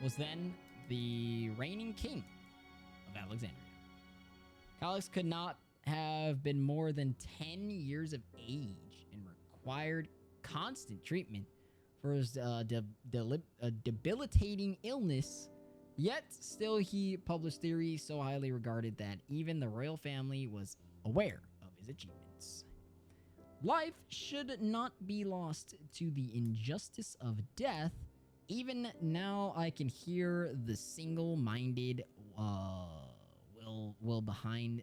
was then the reigning king of Alexandria. Calix could not have been more than 10 years of age and required constant treatment for his debilitating illness. Yet, still he published theories so highly regarded that even the royal family was aware of his achievements. Life should not be lost to the injustice of death. Even now, I can hear the single-minded will behind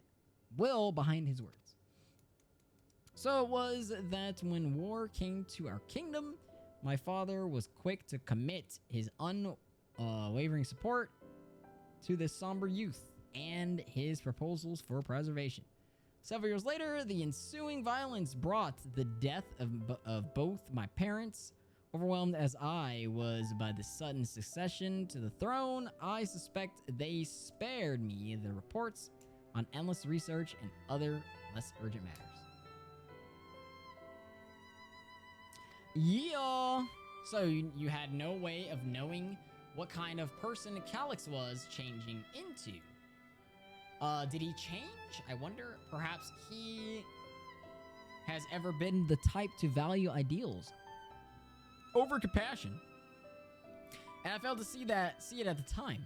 his words. So it was that when war came to our kingdom, my father was quick to commit his unwavering support to this somber youth and his proposals for preservation. Several years later, the ensuing violence brought the death of both my parents. Overwhelmed as I was by the sudden succession to the throne, I suspect they spared me the reports on endless research and other less urgent matters. Yeah. So you had no way of knowing what kind of person Calix was changing into. Did he change? I wonder, perhaps he has ever been the type to value ideals over compassion. And I failed to see it at the time.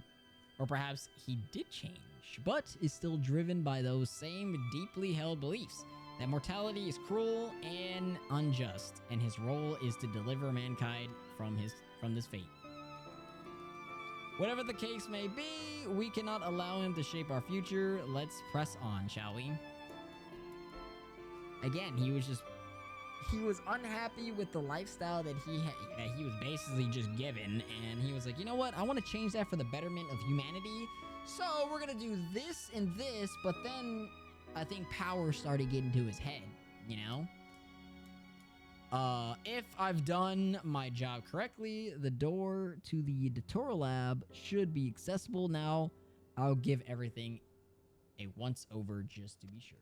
Or perhaps he did change, but is still driven by those same deeply held beliefs that mortality is cruel and unjust, and his role is to deliver mankind from this fate. Whatever the case may be, we cannot allow him to shape our future. Let's press on, shall we? Again, he was unhappy with the lifestyle that he was basically just given, and he was like, you know what, I want to change that for the betterment of humanity, so we're gonna do this and this. But then I think power started getting to his head, you know? If I've done my job correctly, the door to the Datora lab should be accessible now. I'll give everything a once over just to be sure.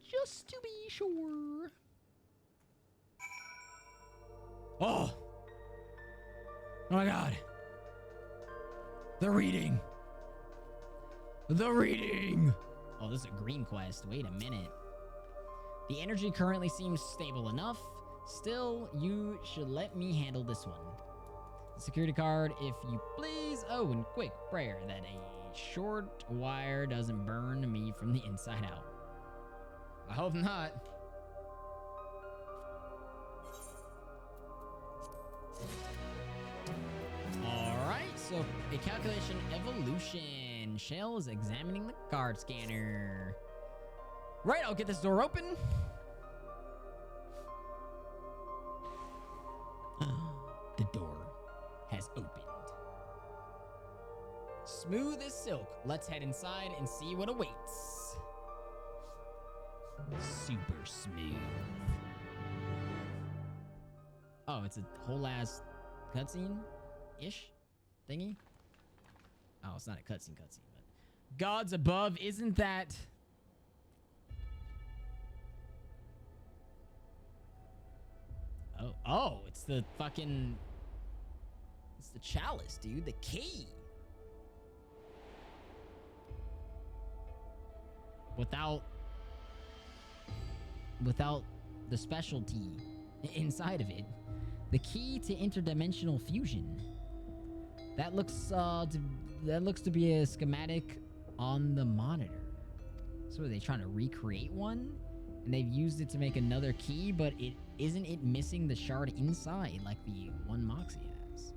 Just to be sure. Oh my god. The reading. Oh, this is a green quest. Wait a minute. The energy currently seems stable enough. Still, you should let me handle this one. The security card, if you please. Oh, and quick prayer that a short wire doesn't burn me from the inside out. I hope not. Alright, so a calculation evolution. Shell is examining the card scanner. Right, I'll get this door open. The door has opened. Smooth as silk. Let's head inside and see what awaits. Super smooth. Oh, it's a whole ass cutscene-ish thingy. Oh, it's not a cutscene, but gods above, isn't that? Oh, it's the fucking, it's the chalice, dude, the key. Without the specialty inside of it. The key to interdimensional fusion. That looks to be a schematic on the monitor. So are they trying to recreate one? And they've used it to make another key, but isn't it missing the shard inside like the one Moxie has?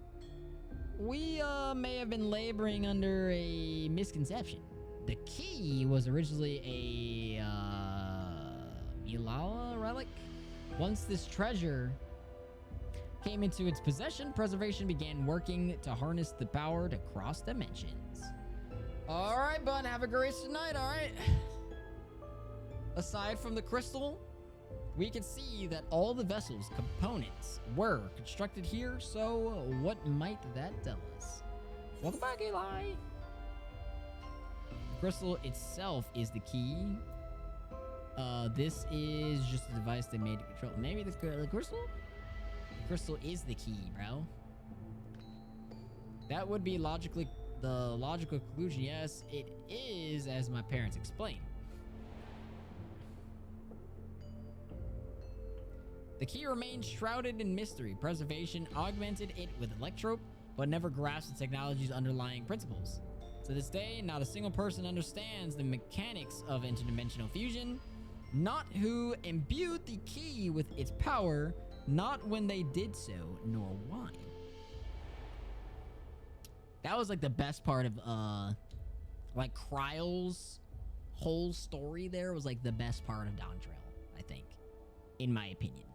We may have been laboring under a misconception. The key was originally a Milala relic. Once this treasure came into its possession, preservation began working to harness the power to cross dimensions. All right, bud, have a great night, all right? Aside from the crystal, we can see that all the vessel's components were constructed here, so what might that tell us? Welcome back, Eli. The crystal itself is the key. This is just a device they made to control. Maybe the crystal? The crystal is the key, bro. That would be the logical conclusion. Yes, it is, as my parents explained. The key remains shrouded in mystery. Preservation augmented it with electrope, but never grasped the technology's underlying principles. To this day, not a single person understands the mechanics of interdimensional fusion, not who imbued the key with its power, not when they did so, nor why. That was like the best part of like Kryle's whole story there was like the best part of Dawn Trail, I think, in my opinion.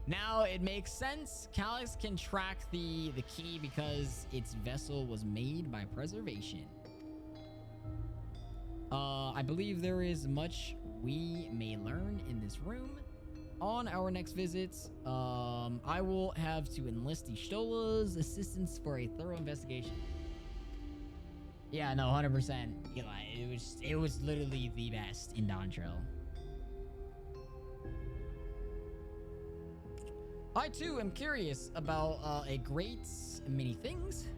Now it makes sense. Calyx can track the key because its vessel was made by preservation. I believe there is much we may learn in this room. On our next visits, I will have to enlist the Shtola's assistance for a thorough investigation. Yeah, no, 100%. Eli, it was literally the best in Dawn Trail. I too am curious about a great many things,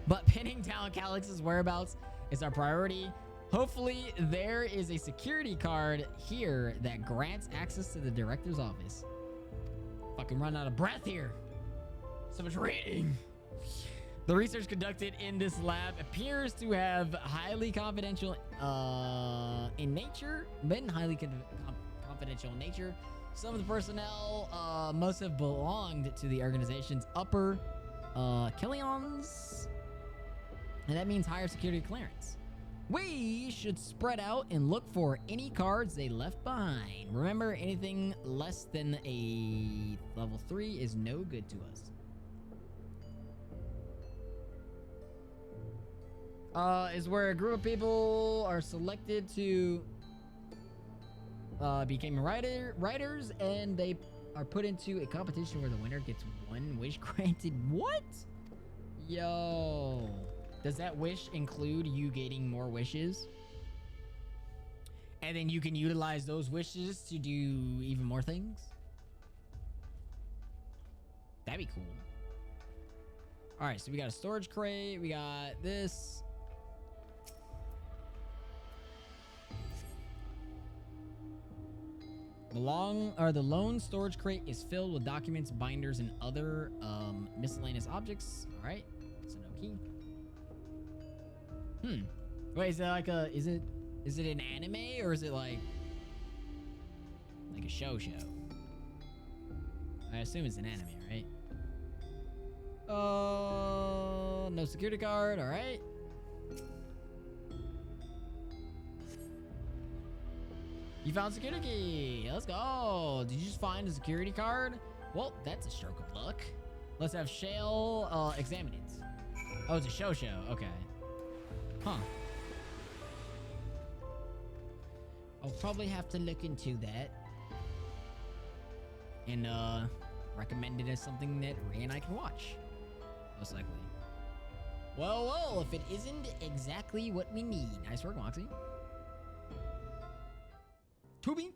but pinning down Calyx's whereabouts is our priority. Hopefully, there is a security card here that grants access to the director's office. Fucking run out of breath here. So much reading. The research conducted in this lab appears to have highly confidential confidential in nature. Some of the personnel must have belonged to the organization's upper Killions, and that means higher security clearance. We should spread out and look for any cards they left behind. Remember, anything less than a level 3 is no good to us. Is where a group of people are selected to become writers, and they are put into a competition where the winner gets one wish granted. What? Yo. Does that wish include you getting more wishes? And then you can utilize those wishes to do even more things? That'd be cool. All right, so we got a storage crate. We got this. The lone storage crate is filled with documents, binders, and other miscellaneous objects. All right, so no key. Wait, is that like a? Is it an anime or is it like a show? I assume it's an anime, right? No security card. All right. You found security key. Let's go. Did you just find a security card? Well, that's a stroke of luck. Let's have Shale examine it. Oh, it's a show. Okay. Huh. I'll probably have to look into that. And recommend it as something that Ray and I can watch. Most likely. Well, if it isn't exactly what we need. Nice work, Moxie. Tubi.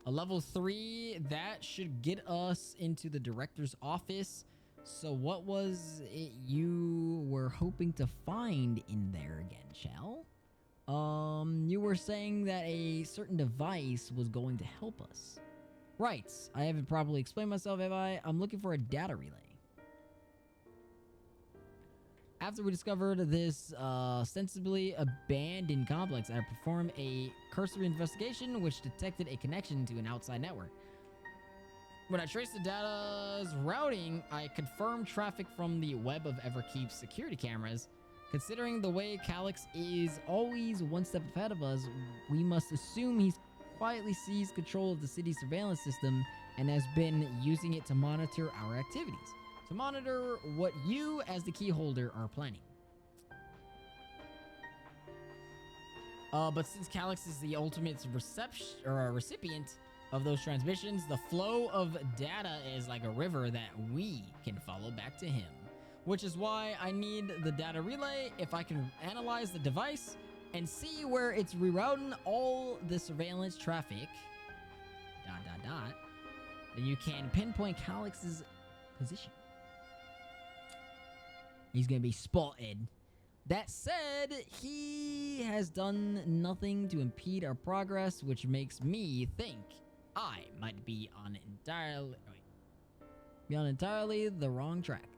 A level 3, that should get us into the director's office. So what was it you were hoping to find in there again, Shell? You were saying that a certain device was going to help us. Right, I haven't properly explained myself, have I? I'm looking for a data relay. After we discovered this ostensibly abandoned complex, I performed a cursory investigation which detected a connection to an outside network. When I traced the data's routing, I confirmed traffic from the web of Everkeep's security cameras. Considering the way Calyx is always one step ahead of us, we must assume he's quietly seized control of the city's surveillance system and has been using it to monitor our activities. To monitor what you, as the key holder, are planning. But since Calyx is the ultimate recipient of those transmissions, the flow of data is like a river that we can follow back to him. Which is why I need the data relay. If I can analyze the device and see where it's rerouting all the surveillance traffic, then you can pinpoint Calyx's position. He's gonna be spotted. That said, he has done nothing to impede our progress, which makes me think I might be on entirely the wrong track.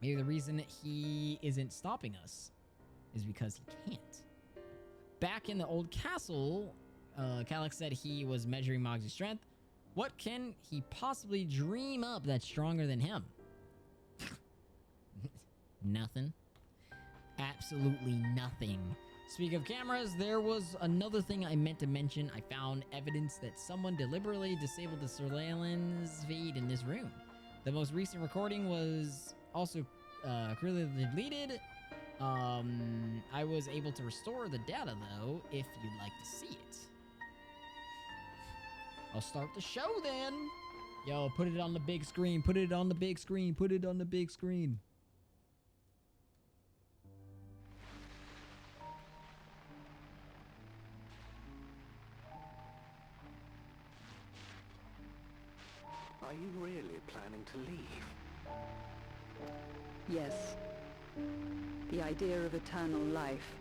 Maybe the reason he isn't stopping us is because he can't. Back in the old castle, Calyx said he was measuring Moxie's strength. What can he possibly dream up that's stronger than him? Nothing. Absolutely nothing. Speaking of cameras, there was another thing I meant to mention. I found evidence that someone deliberately disabled the surveillance feed in this room. The most recent recording was also clearly deleted. I was able to restore the data though, if you'd like to see it. I'll start the show then. Yo, put it on the big screen. Put it on the big screen. Put it on the big screen. Are you really planning to leave? Yes. The idea of eternal life,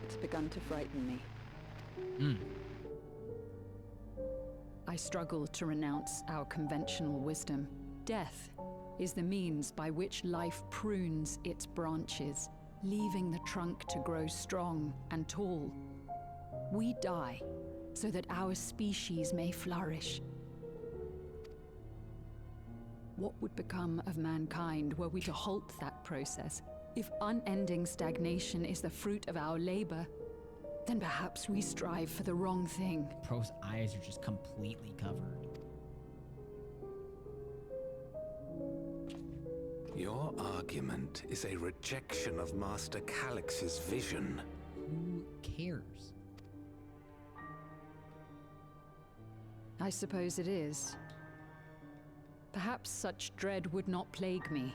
it's begun to frighten me. I struggle to renounce our conventional wisdom. Death is the means by which life prunes its branches, leaving the trunk to grow strong and tall. We die so that our species may flourish. What would become of mankind were we to halt that process? If unending stagnation is the fruit of our labor, then perhaps we strive for the wrong thing. Pro's eyes are just completely covered. Your argument is a rejection of Master Calix's vision. Who cares? I suppose it is. Perhaps such dread would not plague me,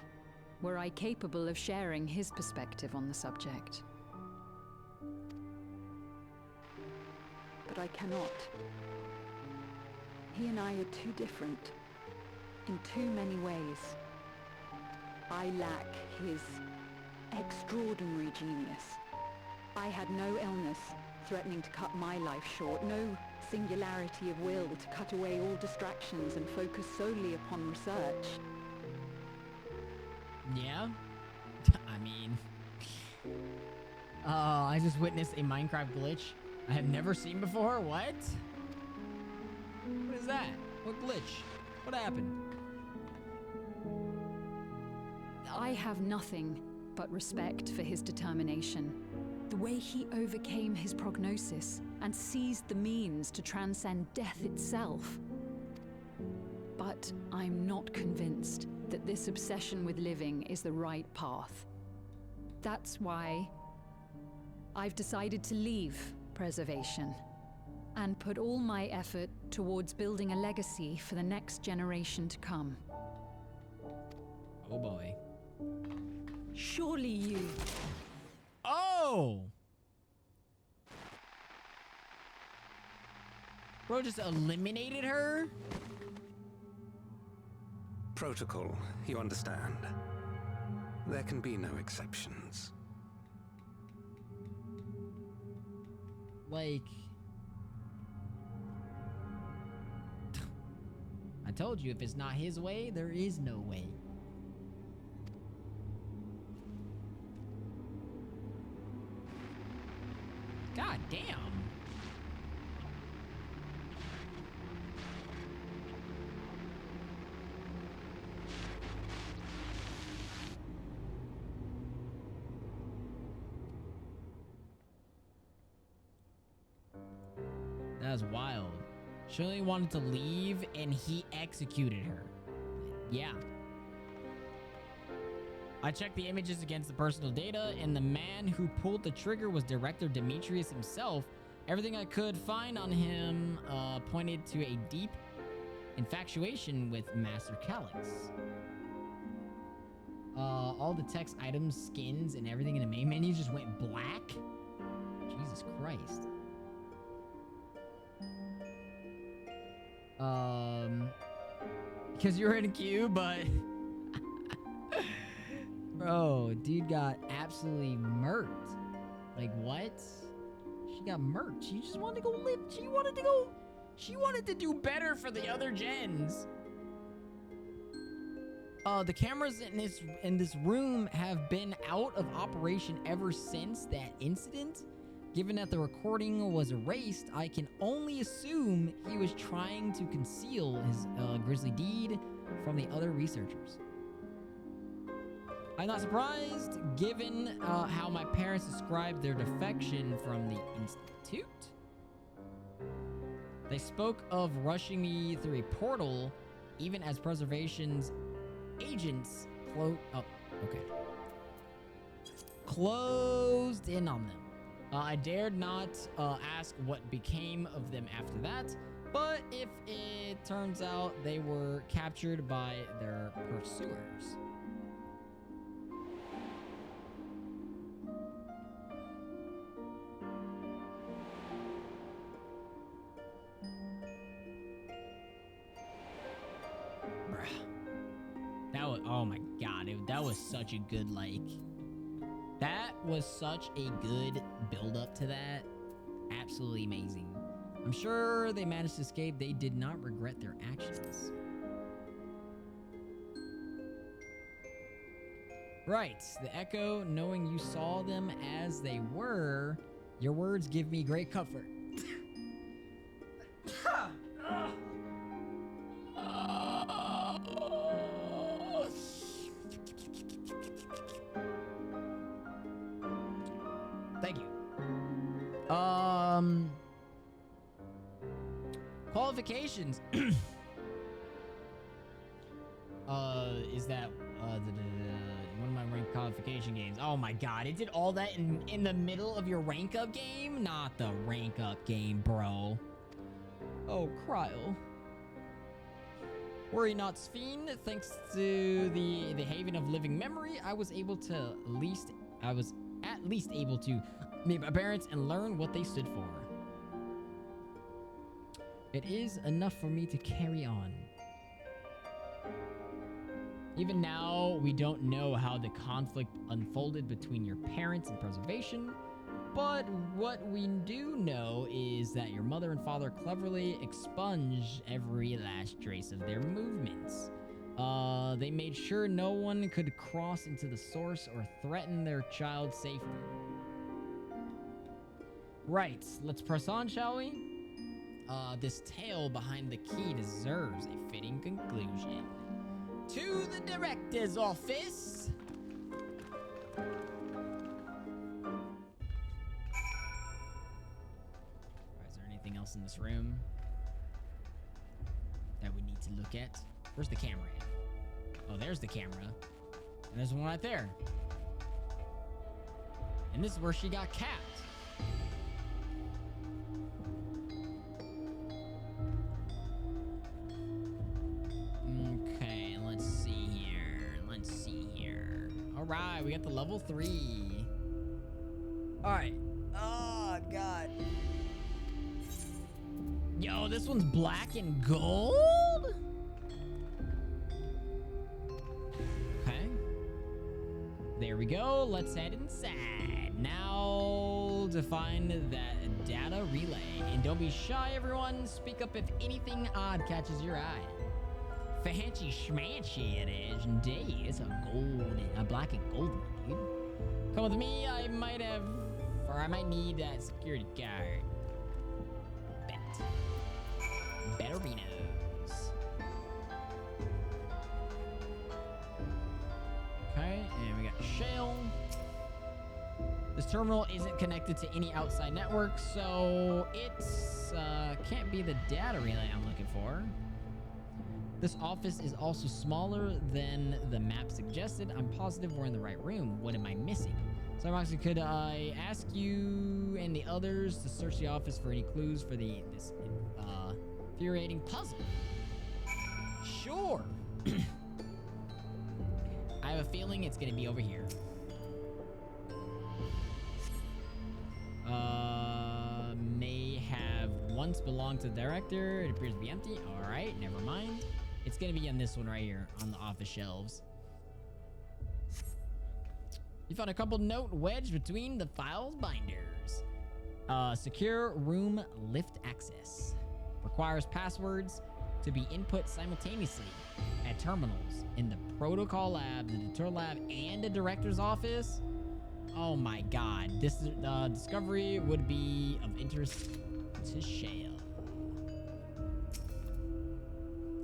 were I capable of sharing his perspective on the subject. But I cannot. He and I are too different, in too many ways. I lack his extraordinary genius. I had no illness threatening to cut my life short, no singularity of will to cut away all distractions and focus solely upon research. Yeah? I mean... I just witnessed a Minecraft glitch I have never seen before. What? What is that? What glitch? What happened? I have nothing but respect for his determination. The way he overcame his prognosis and seized the means to transcend death itself. But I'm not convinced that this obsession with living is the right path. That's why I've decided to leave preservation and put all my effort towards building a legacy for the next generation to come. Oh boy. Surely you... Oh! Bro just eliminated her? Protocol, you understand. There can be no exceptions. Like... I told you, if it's not his way, there is no way. God damn. That's wild. She only wanted to leave and he executed her. Yeah. I checked the images against the personal data, and the man who pulled the trigger was Director Demetrius himself. Everything I could find on him pointed to a deep infatuation with Master Calix. All the text items, skins, and everything in the main menu just went black. Jesus Christ. Because you're in a queue, but... Bro, dude got absolutely murked. Like, what? She got murked. She just wanted to go live. She wanted to do better for the other gens. The cameras in this room have been out of operation ever since that incident. Given that the recording was erased, I can only assume he was trying to conceal his grisly deed from the other researchers. I'm not surprised, given how my parents described their defection from the Institute. They spoke of rushing me through a portal, even as Preservation's agents closed in on them. I dared not ask what became of them after that, but if it turns out they were captured by their pursuers. Bruh. That was, oh my god, that was such a good, like... That was such a good build-up to that. Absolutely amazing. I'm sure they managed to escape. They did not regret their actions. Right, the Echo, knowing you saw them as they were, your words give me great comfort. Thank you. Qualifications. Is that one of my rank qualification games? Oh my god, it did all that in the middle of your rank up game? Not the rank up game, bro. Oh, Cryle. Worry not, Sphene. Thanks to the Haven of Living Memory, I was at least able to meet my parents and learn what they stood for. It is enough for me to carry on. Even now, we don't know how the conflict unfolded between your parents and preservation, but what we do know is that your mother and father cleverly expunged every last trace of their movements. They made sure no one could cross into the source or threaten their child's safety. Right, let's press on, shall we? This tale behind the key deserves a fitting conclusion. To the director's office! Alright, is there anything else in this room that we need to look at? Where's the camera at? Oh, there's the camera. And there's one right there. And this is where she got capped. Okay, let's see here. Let's see here. Alright, we got the level 3. Alright. Oh, God. Yo, this one's black and gold? Okay. There we go. Let's head inside. Now to find that data relay. And don't be shy, everyone. Speak up if anything odd catches your eye. Fancy schmancy it is, indeed. It's a black and gold one, dude. Come with me, I might need that security guard. Betterinos. Okay, and we got Shale. This terminal isn't connected to any outside network, so it's can't be the data relay I'm looking for. This office is also smaller than the map suggested. I'm positive we're in the right room. What am I missing? So, Roxy, could I ask you and the others to search the office for any clues for this infuriating puzzle? Sure. I have a feeling it's gonna be over here. May have once belonged to the director. It appears to be empty. All right, never mind. It's gonna be on this one right here on the office shelves. You found a crumpled note wedged between the file's binders. Secure room lift access. Requires passwords to be input simultaneously at terminals in the protocol lab, the tutor lab, and the director's office. Oh my god. This discovery would be of interest to Shale.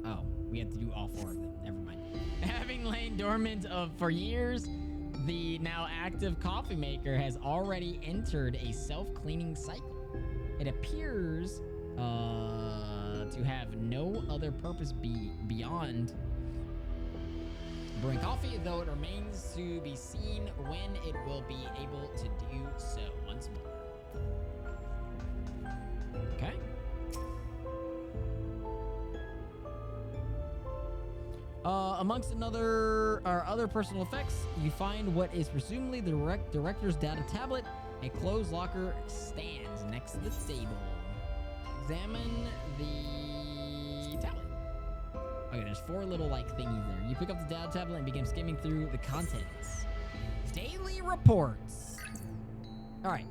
Oh, we have to do all 4 of them. Never mind. Having lain dormant for years, the now active coffee maker has already entered a self-cleaning cycle. It appears to have no other purpose beyond brewing coffee, though it remains to be seen when it will be able to do so once more. Okay. Amongst other personal effects, you find what is presumably the director's data tablet. A closed locker stands next to the table. Examine the tablet. Okay, there's 4 little like thingies there. You pick up the data tablet and begin skimming through the contents. Daily reports. All right.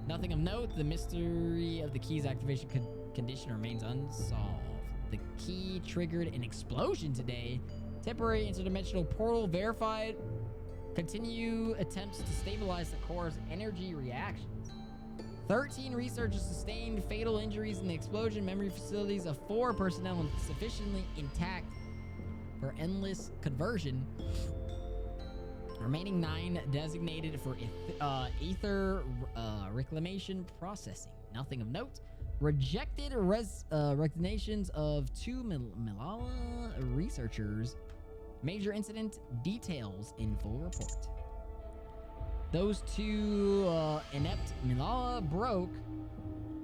Nothing of note. The mystery of the key's activation condition remains unsolved. The key triggered an explosion today. Temporary interdimensional portal verified. Continue attempts to stabilize the core's energy reactions. 13 researchers sustained fatal injuries in the explosion. Memory facilities of 4 personnel sufficiently intact for endless conversion. Remaining 9 designated for ether reclamation processing. Nothing of note. Rejected resignations of 2 Malala researchers. Major incident details in full report. Those 2 inept Malala broke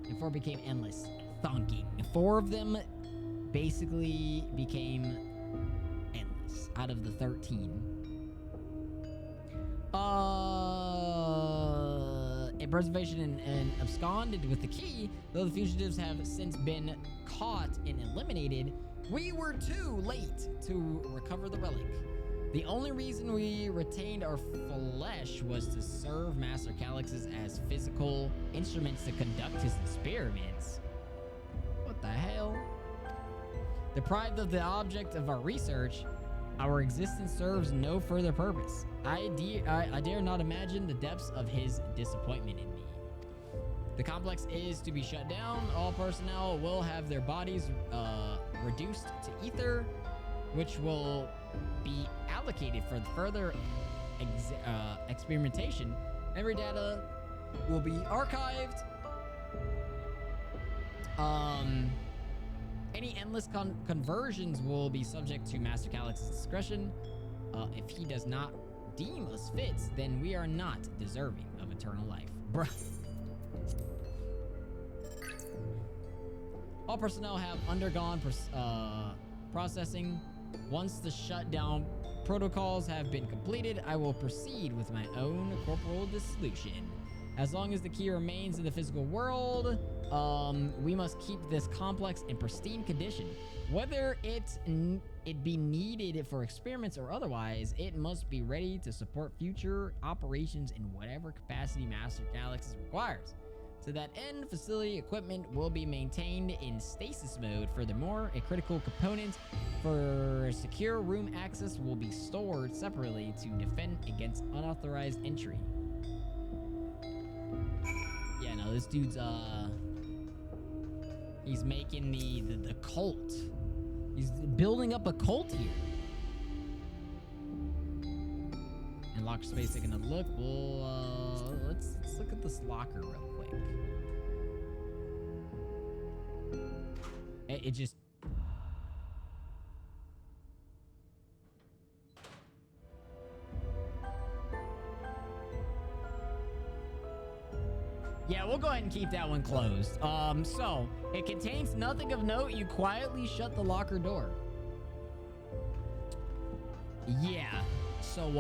and 4 became endless. Thunking. 4 of them basically became endless out of the 13. In preservation and absconded with the key, though the fugitives have since been caught and eliminated, we were too late to recover the relic. The only reason we retained our flesh was to serve Master Calix's as physical instruments to conduct his experiments. What the hell? Deprived of the object of our research, our existence serves no further purpose. I dare not imagine the depths of his disappointment in me. The complex is to be shut down. All personnel will have their bodies reduced to ether, which will be allocated for further experimentation. Every data will be archived. Any endless conversions will be subject to Master Calix's discretion. If he does not deem us fit, then we are not deserving of eternal life. Bruh. All personnel have undergone processing. Once the shutdown protocols have been completed, I will proceed with my own corporal dissolution. As long as the key remains in the physical world, we must keep this complex in pristine condition. Whether it be needed for experiments or otherwise, it must be ready to support future operations in whatever capacity Master Calix requires. To that end, facility equipment will be maintained in stasis mode. Furthermore, a critical component for secure room access will be stored separately to defend against unauthorized entry. Yeah, no, this dude's, he's making the cult. He's building up a cult here. And locker space taking a look. Well, let's look at this locker real quick. It just... Yeah, we'll go ahead and keep that one closed. So, it contains nothing of note. You quietly shut the locker door. Yeah, so,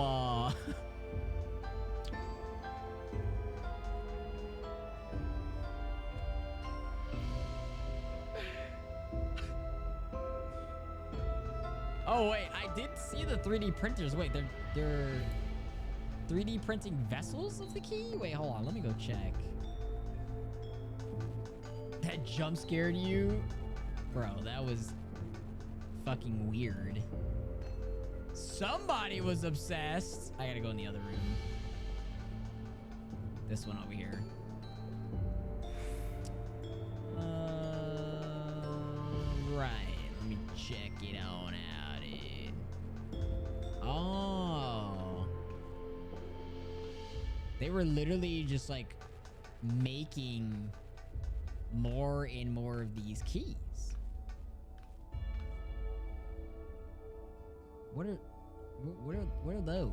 Oh, wait, I did see the 3D printers. Wait, they're 3D printing vessels of the key? Wait, hold on. Let me go check. That jump scared you? Bro, that was fucking weird. Somebody was obsessed. I gotta go in the other room. This one over here. Right. Let me check it on out, dude. Oh. They were literally just like making more and more of these keys. What are those?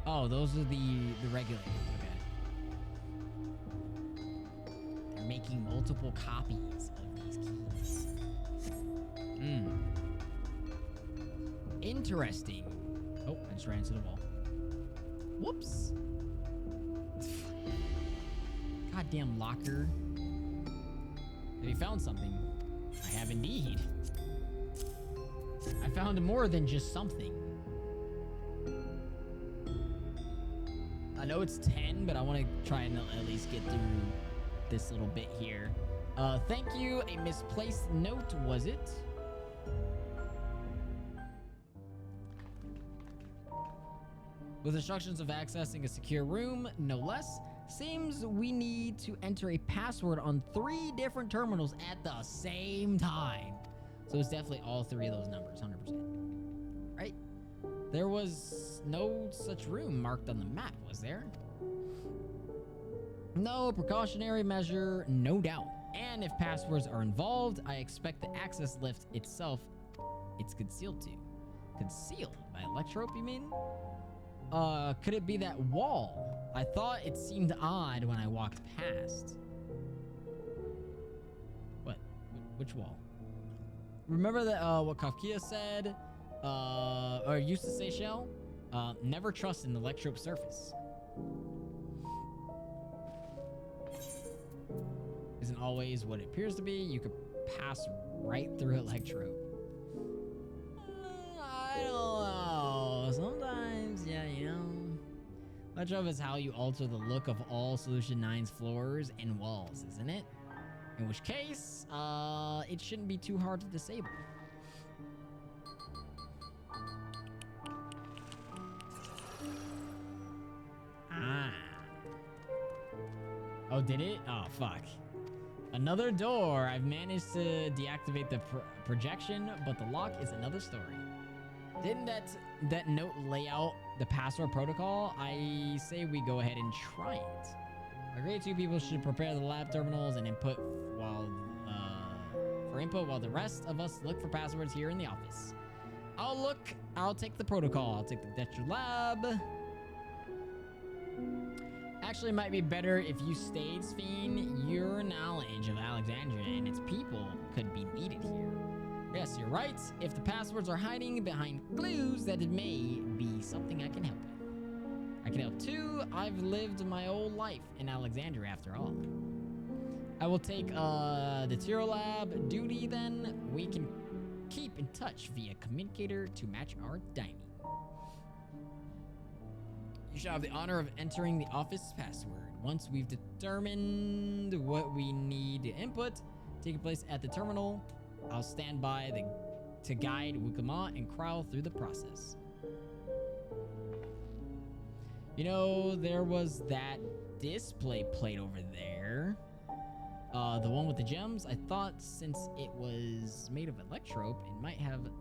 Oh, those are the regulators. Okay. They're making multiple copies of these keys. Interesting. Oh, I just ran into the wall. Whoops. Goddamn locker. Have you found something? I have indeed. I found more than just something. I know it's 10, but I want to try and at least get through this little bit here. Thank you. A misplaced note, was it? With instructions of accessing a secure room, no less, seems we need to enter a password on 3 different terminals at the same time. So it's definitely all 3 of those numbers, 100%. Right? There was no such room marked on the map, was there? No precautionary measure, no doubt. And if passwords are involved, I expect the access lift itself, it's concealed to. Concealed? By electrope, you mean? Could it be that wall? I thought it seemed odd when I walked past. What? Which wall? Remember that, what Kafkia said, or used to say, Shell? Never trust an electrope surface. Isn't always what it appears to be. You could pass right through electrope. I don't know. Sometimes, yeah, you know. Electrope is how you alter the look of all Solution 9's floors and walls, isn't it? In which case, it shouldn't be too hard to disable. Ah. Oh, did it? Oh, fuck. Another door. I've managed to deactivate the projection, but the lock is another story. Didn't that note lay out the password protocol? I say we go ahead and try it. Agree 2 people should prepare the lab terminals and input while the rest of us look for passwords here in the office. I'll take the protocol. I'll take the Dexter lab. Actually, it might be better if you stayed, Sphene. Your knowledge of Alexandria and its people could be needed here. Yes, you're right. If the passwords are hiding behind clues, that it may be something I can help with. I can help too. I've lived my whole life in Alexandria after all. I will take the Tiro Lab duty then. We can keep in touch via communicator to match our timing. You shall have the honor of entering the office password. Once we've determined what we need to input, taking place at the terminal, I'll stand by to guide Wukama and Crowl through the process. You know, there was that display plate over there. The one with the gems. I thought since it was made of electrope, it might have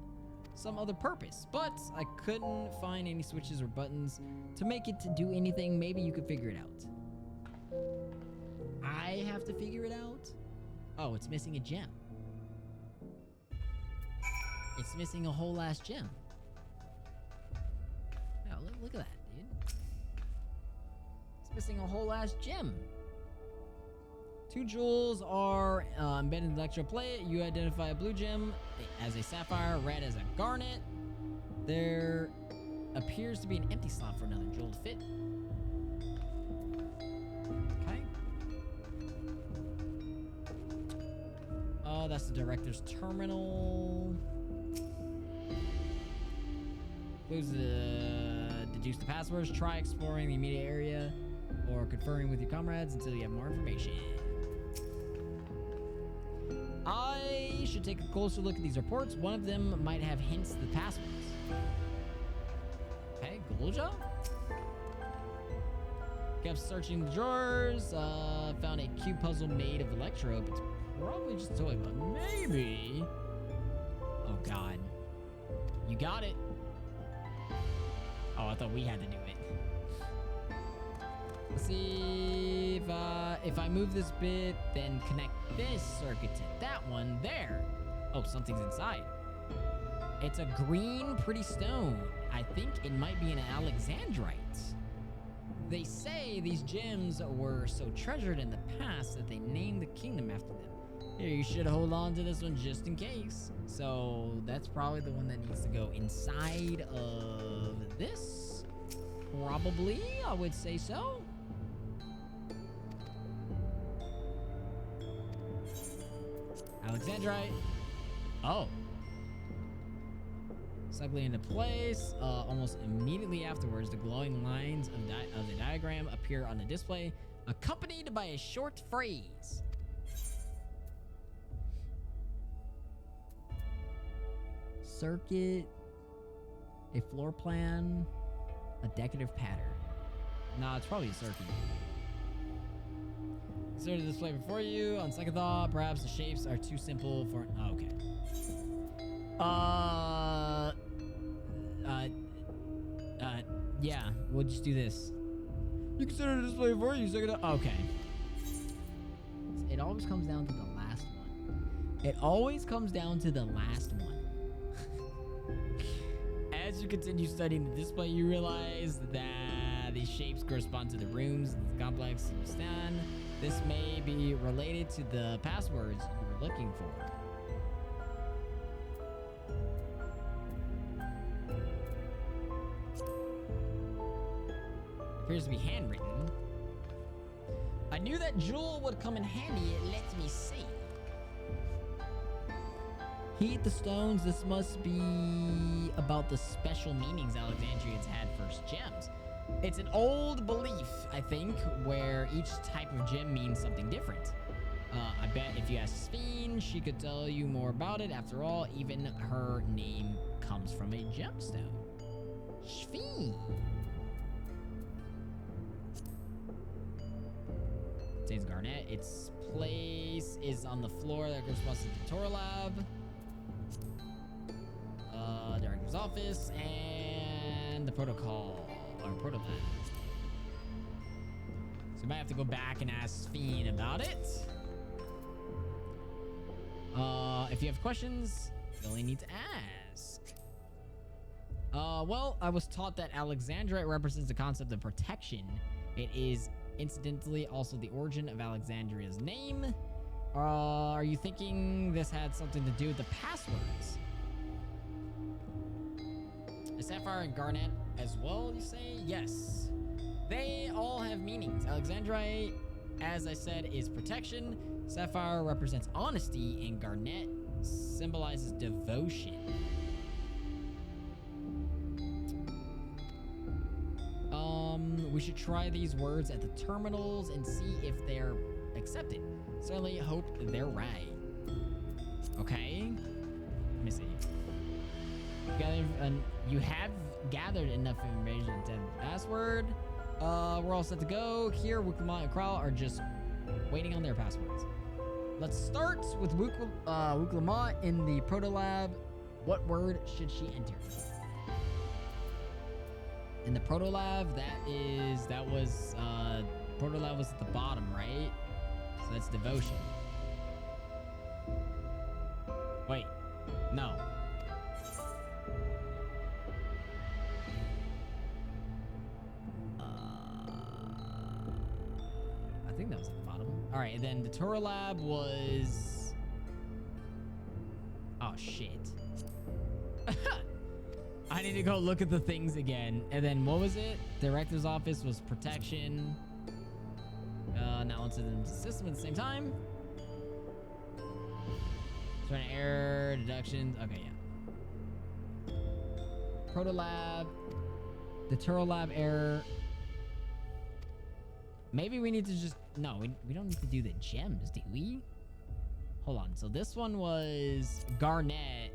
some other purpose, but I couldn't find any switches or buttons to make it to do anything. Maybe you could figure it out. I have to figure it out? Oh, it's missing a gem. It's missing a whole ass gem. Oh, look at that, dude. It's missing a whole ass gem. 2 jewels are embedded in the electroplate. You identify a blue gem as a sapphire, red as a garnet. There appears to be an empty slot for another jewel to fit. Okay. That's the director's terminal. Clues deduce the passwords. Try exploring the immediate area or conferring with your comrades until you have more information. I should take a closer look at these reports. One of them might have hints to the passwords. Okay, Gulja. Kept searching the drawers. Found a cube puzzle made of electrope. It's probably just a toy, but maybe. Oh God, you got it. Oh, I thought we had to do it. Let's see if I move this bit, then connect this circuit to that one there. Oh, something's inside. It's a green, pretty stone. I think it might be an Alexandrite. They say these gems were so treasured in the past that they named the kingdom after them. Here, you should hold on to this one just in case. So that's probably the one that needs to go inside of this. Probably, I would say so. Alexandrite. Oh. settling into place. Almost immediately afterwards, the glowing lines of the diagram appear on the display, accompanied by a short phrase. Circuit, a floor plan, a decorative pattern. Nah, it's probably a circuit. Consider the display before you. On second thought, perhaps the shapes are too simple for... Oh, okay. Yeah, we'll just do this. You consider the display before you. Second thought. Okay. It always comes down to the last one. It always comes down to the last one. As you continue studying the display, you realize that these shapes correspond to the rooms in the complex you stand. This may be related to the passwords you were looking for. Appears to be handwritten. I knew that jewel would come in handy. It lets me see. Heat the stones. This must be about the special meanings Alexandrians had for gems. It's an old belief, I think, where each type of gem means something different. I bet if you ask Sphene, she could tell you more about it. After all, even her name comes from a gemstone. Sphene. Contains garnet. Its place is on the floor that corresponds to the Torah lab, director's office, and the protocol or proto lab. So we might have to go back and ask Sphene about it. If you have questions, you only need to ask. Well, I was taught that Alexandrite represents the concept of protection. It is incidentally also the origin of Alexandria's name. Are you thinking this had something to do with the passwords? A sapphire and garnet as well, you say? Yes. They all have meanings. Alexandrite, as I said, is protection. Sapphire represents honesty, and garnet symbolizes devotion. We should try these words at the terminals and see if they're accepted. Certainly hope they're right. Okay. Let me see. You have gathered enough information to have the password. We're all set to go. Here, Wuklama and Kral are just waiting on their passwords. Let's start with Wuklama in the Proto Lab. What word should she enter? In the Proto Lab, Proto Lab was at the bottom, right? So that's devotion. Wait, no. I think that was at the bottom. All right, and then the Torah Lab was... Oh, shit. I need to go look at the things again. And then what was it? Director's office was protection. Now onto the system at the same time. Trying to error, deductions. Okay, yeah. Proto Lab. The Torah Lab error. Maybe we need to just... No, we don't need to do the gems, do we? Hold on. So this one was garnet.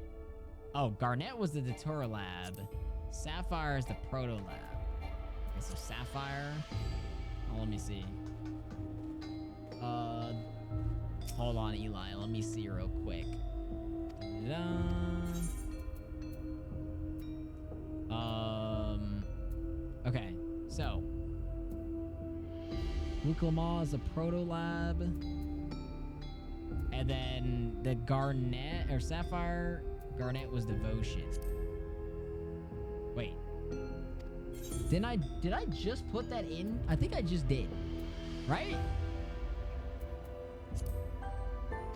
Oh, garnet was the Torah Lab. Sapphire is the Proto Lab. Okay, so Sapphire. Oh, let me see. Hold on, Eli. Let me see real quick. Okay, so Wuklama is a Proto Lab. And then the garnet or Sapphire, garnet was devotion. Wait. Did I just put that in? I think I just did. Right?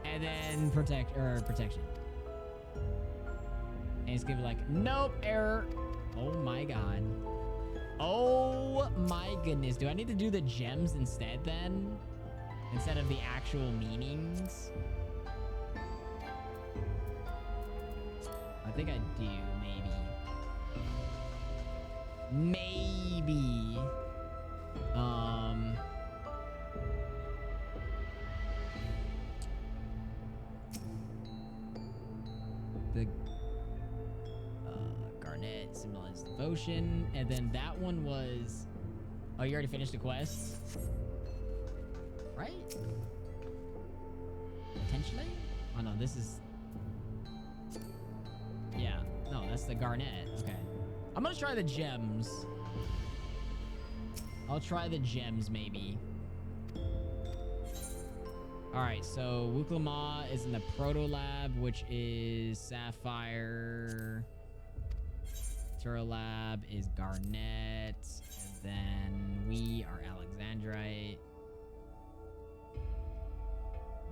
And then protection. And it's gonna be like, nope, error. Oh my god. Oh my goodness. Do I need to do the gems instead then? Instead of the actual meanings? I think I do, maybe. maybe. The Garnet symbolizes devotion, and then that one was. Oh, you already finished the quest, right? Potentially. Oh no, this is. Yeah, no, that's the Garnet. Okay, I'm gonna try the gems. I'll try the gems maybe. All right, so Wuklama is in the Proto Lab, which is Sapphire. Turo Lab is Garnet. And then we are Alexandrite.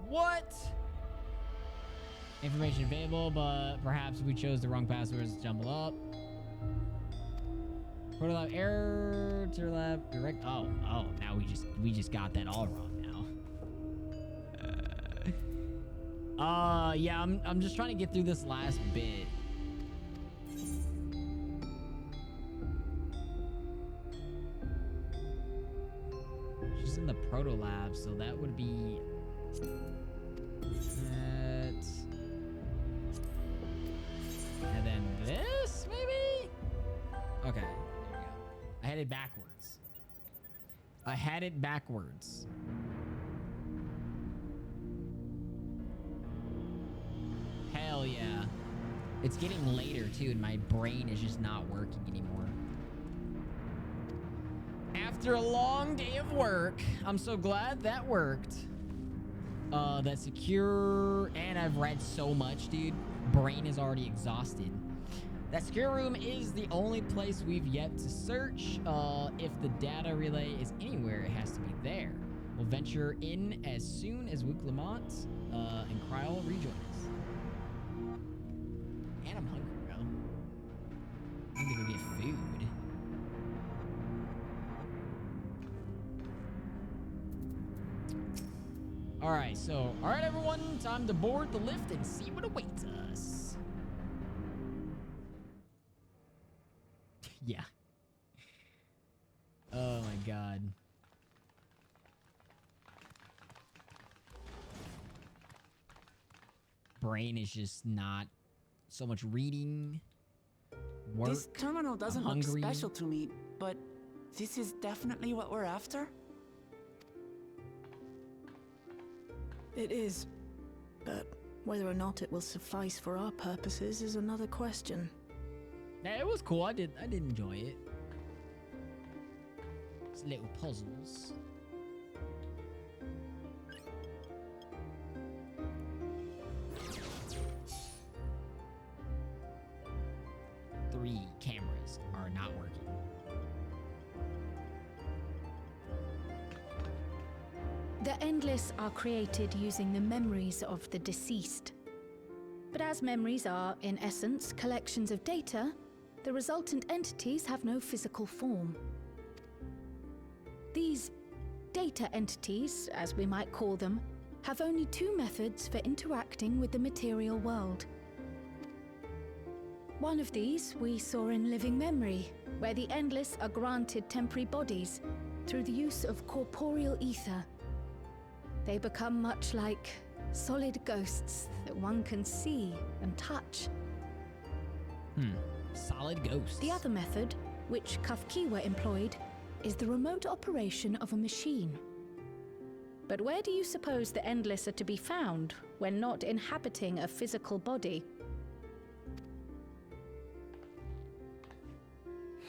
What? Information available, but perhaps we chose the wrong passwords to jumble up. Proto Lab error. Turo Lab direct. Oh, now we just got that all wrong. Yeah, I'm just trying to get through this last bit. She's in the Proto Lab, so that would be that. And then this, maybe? Okay, there we go. I had it backwards. Hell yeah. It's getting later too, and my brain is just not working anymore. After a long day of work, I'm so glad that worked. That secure, and I've read so much, dude. Brain is already exhausted. That secure room is the only place we've yet to search. If the data relay is anywhere, it has to be there. We'll venture in as soon as Wuklamont and Kryl rejoin us. And I'm hungry, bro. I need to go get food. Alright, so, alright everyone, time to board the lift and see what awaits us. Yeah. Oh my god. Brain is just not so much reading. Work. This terminal doesn't look hungry. special to me, but this is definitely what we're after? It is. But whether or not it will suffice for our purposes is another question. Yeah, it was cool. I did enjoy it. It's little puzzles. Three cameras are not working. The Endless are created using the memories of the deceased. But as memories are, in essence, collections of data, the resultant entities have no physical form. These data entities, as we might call them, have only two methods for interacting with the material world. One of these we saw in living memory, where the Endless are granted temporary bodies through the use of corporeal ether. They become much like solid ghosts that one can see and touch. Solid ghosts. The other method, which Kafkiwa employed, is the remote operation of a machine. But where do you suppose the Endless are to be found when not inhabiting a physical body?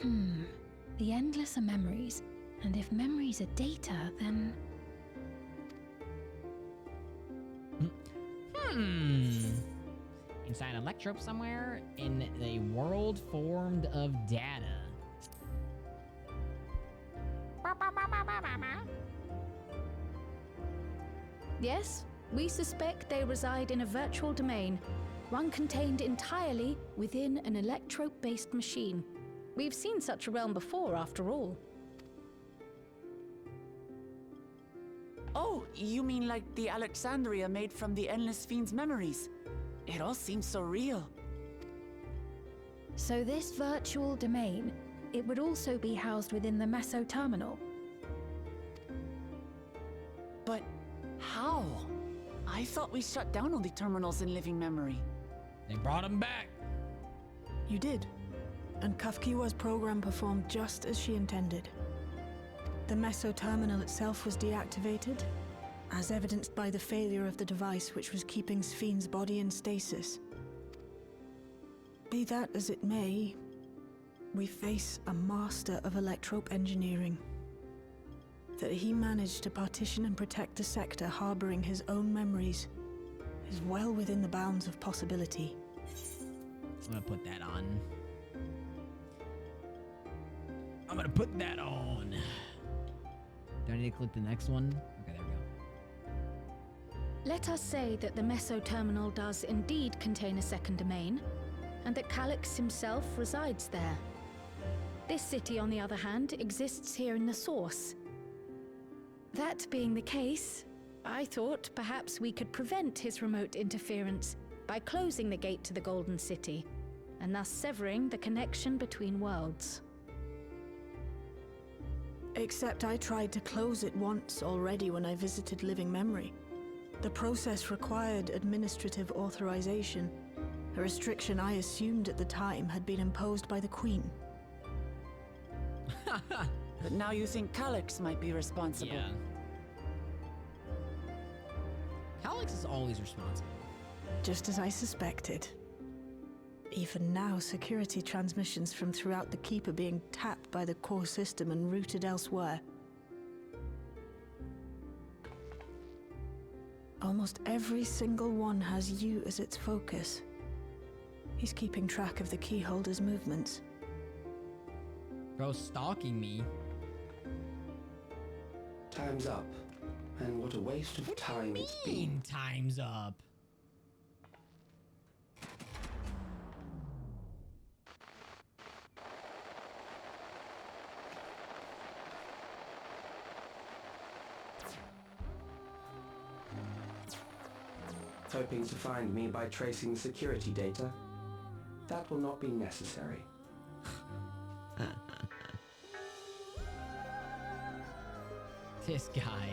The Endless are memories, and if memories are data, then... Inside Electrope somewhere in a world formed of data. Yes, we suspect they reside in a virtual domain, one contained entirely within an electrope-based machine. We've seen such a realm before, after all. Oh, you mean like the Alexandria made from the Endless Fiend's memories? It all seems so real. So this virtual domain it would also be housed within the Meso terminal. But how? I thought we shut down all the terminals in living memory. They brought them back. You did. And Kafkiwa's program performed just as she intended. The Meso terminal itself was deactivated, as evidenced by the failure of the device which was keeping Sphne's body in stasis. Be that as it may, we face a master of electrope engineering. That he managed to partition and protect the sector harboring his own memories is well within the bounds of possibility. I'm gonna put that on. I'm gonna put that on. Do I need to click the next one? Okay, there we go. Let us say that the Meso terminal does indeed contain a second domain, and that Calyx himself resides there. This city, on the other hand, exists here in the source. That being the case, I thought perhaps we could prevent his remote interference by closing the gate to the Golden City, and thus severing the connection between worlds. Except I tried to close it once already when I visited Living Memory. The process required administrative authorization, a restriction I assumed at the time had been imposed by the Queen. But now you think Calyx might be responsible. Yeah. Calyx is always responsible. Just as I suspected. Even now, security transmissions from throughout the Keep are being tapped by the core system and routed elsewhere. Almost every single one has you as its focus. He's keeping track of the keyholder's movements. Bro, stalking me. Time's up. And what a waste of time it's been. Time's up. Hoping to find me by tracing security data? That will not be necessary. This guy.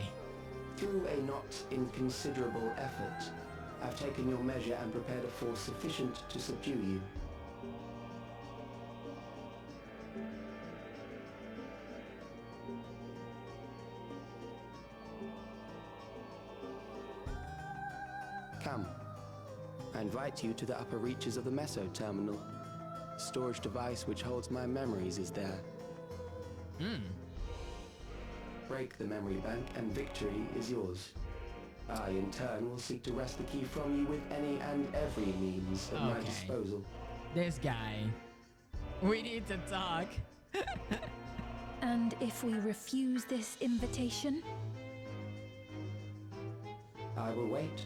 Through a not inconsiderable effort, I've taken your measure and prepared a force sufficient to subdue you. Come. I invite you to the upper reaches of the Meso terminal. The storage device which holds my memories is there. Break the memory bank and victory is yours. I, in turn, will seek to wrest the key from you with any and every means at my disposal. This guy. We need to talk. And if we refuse this invitation? I will wait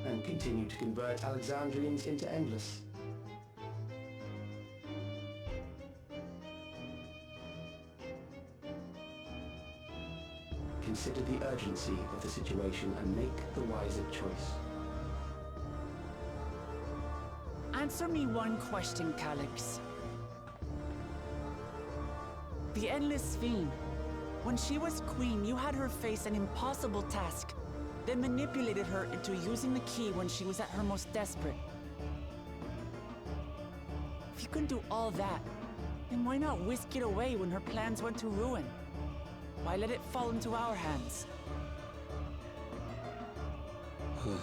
and continue to convert Alexandrians into Endless. Consider the urgency of the situation and make the wiser choice. Answer me one question, Calyx. The Endless Sphene. When she was queen, you had her face an impossible task, then manipulated her into using the key when she was at her most desperate. If you can do all that, then why not whisk it away when her plans went to ruin? Why let it fall into our hands? You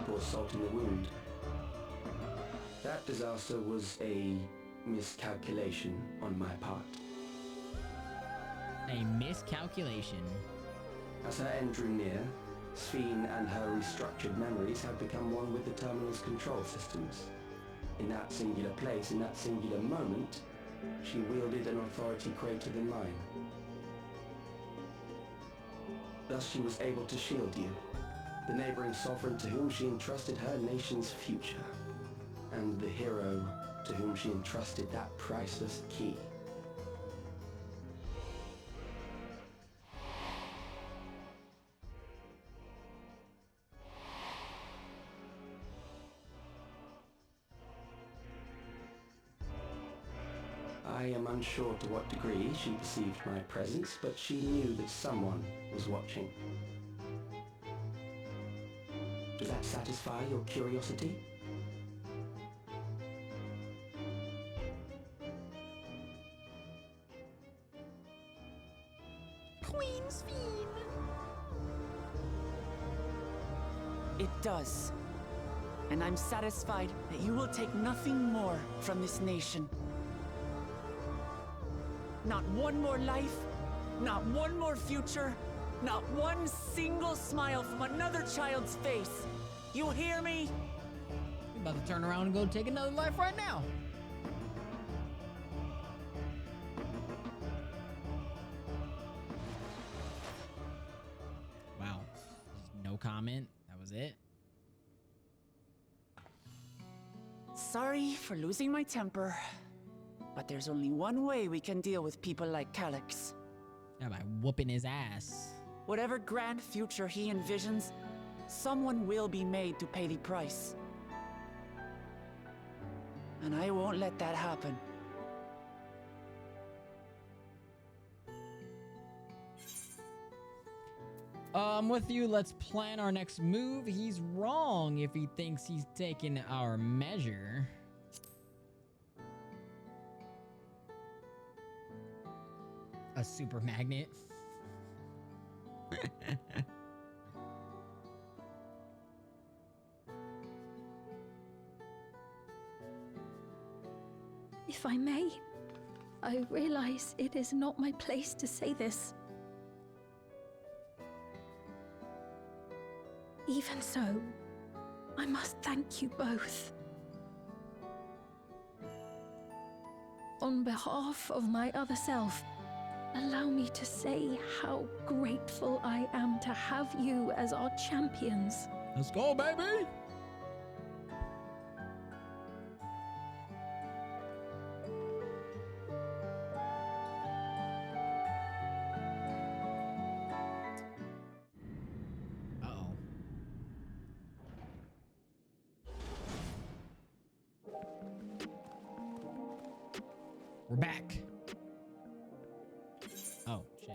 pour salt in the wound. That disaster was a miscalculation on my part. A miscalculation. As her end drew near, Sphene and her restructured memories had become one with the terminal's control systems. In that singular place, in that singular moment, she wielded an authority greater than mine. Thus she was able to shield you, the neighboring sovereign to whom she entrusted her nation's future, and the hero to whom she entrusted that priceless key. I am unsure to what degree she perceived my presence, but she knew that someone was watching. Does that satisfy your curiosity? Queen's Fiend. It does. And I'm satisfied that you will take nothing more from this nation. Not one more life, not one more future, not one single smile from another child's face. You hear me? You're about to turn around and go take another life right now. Wow. No comment. That was it. Sorry for losing my temper, but there's only one way we can deal with people like Calyx. Yeah, by whooping his ass. Whatever grand future he envisions, someone will be made to pay the price. And I won't let that happen. I'm with you. Let's plan our next move. He's wrong if he thinks he's taking our measure. A super magnet. If I may, I realize it is not my place to say this. Even so, I must thank you both. On behalf of my other self, allow me to say how grateful I am to have you as our champions. Let's go, baby! We're back. Oh, shit.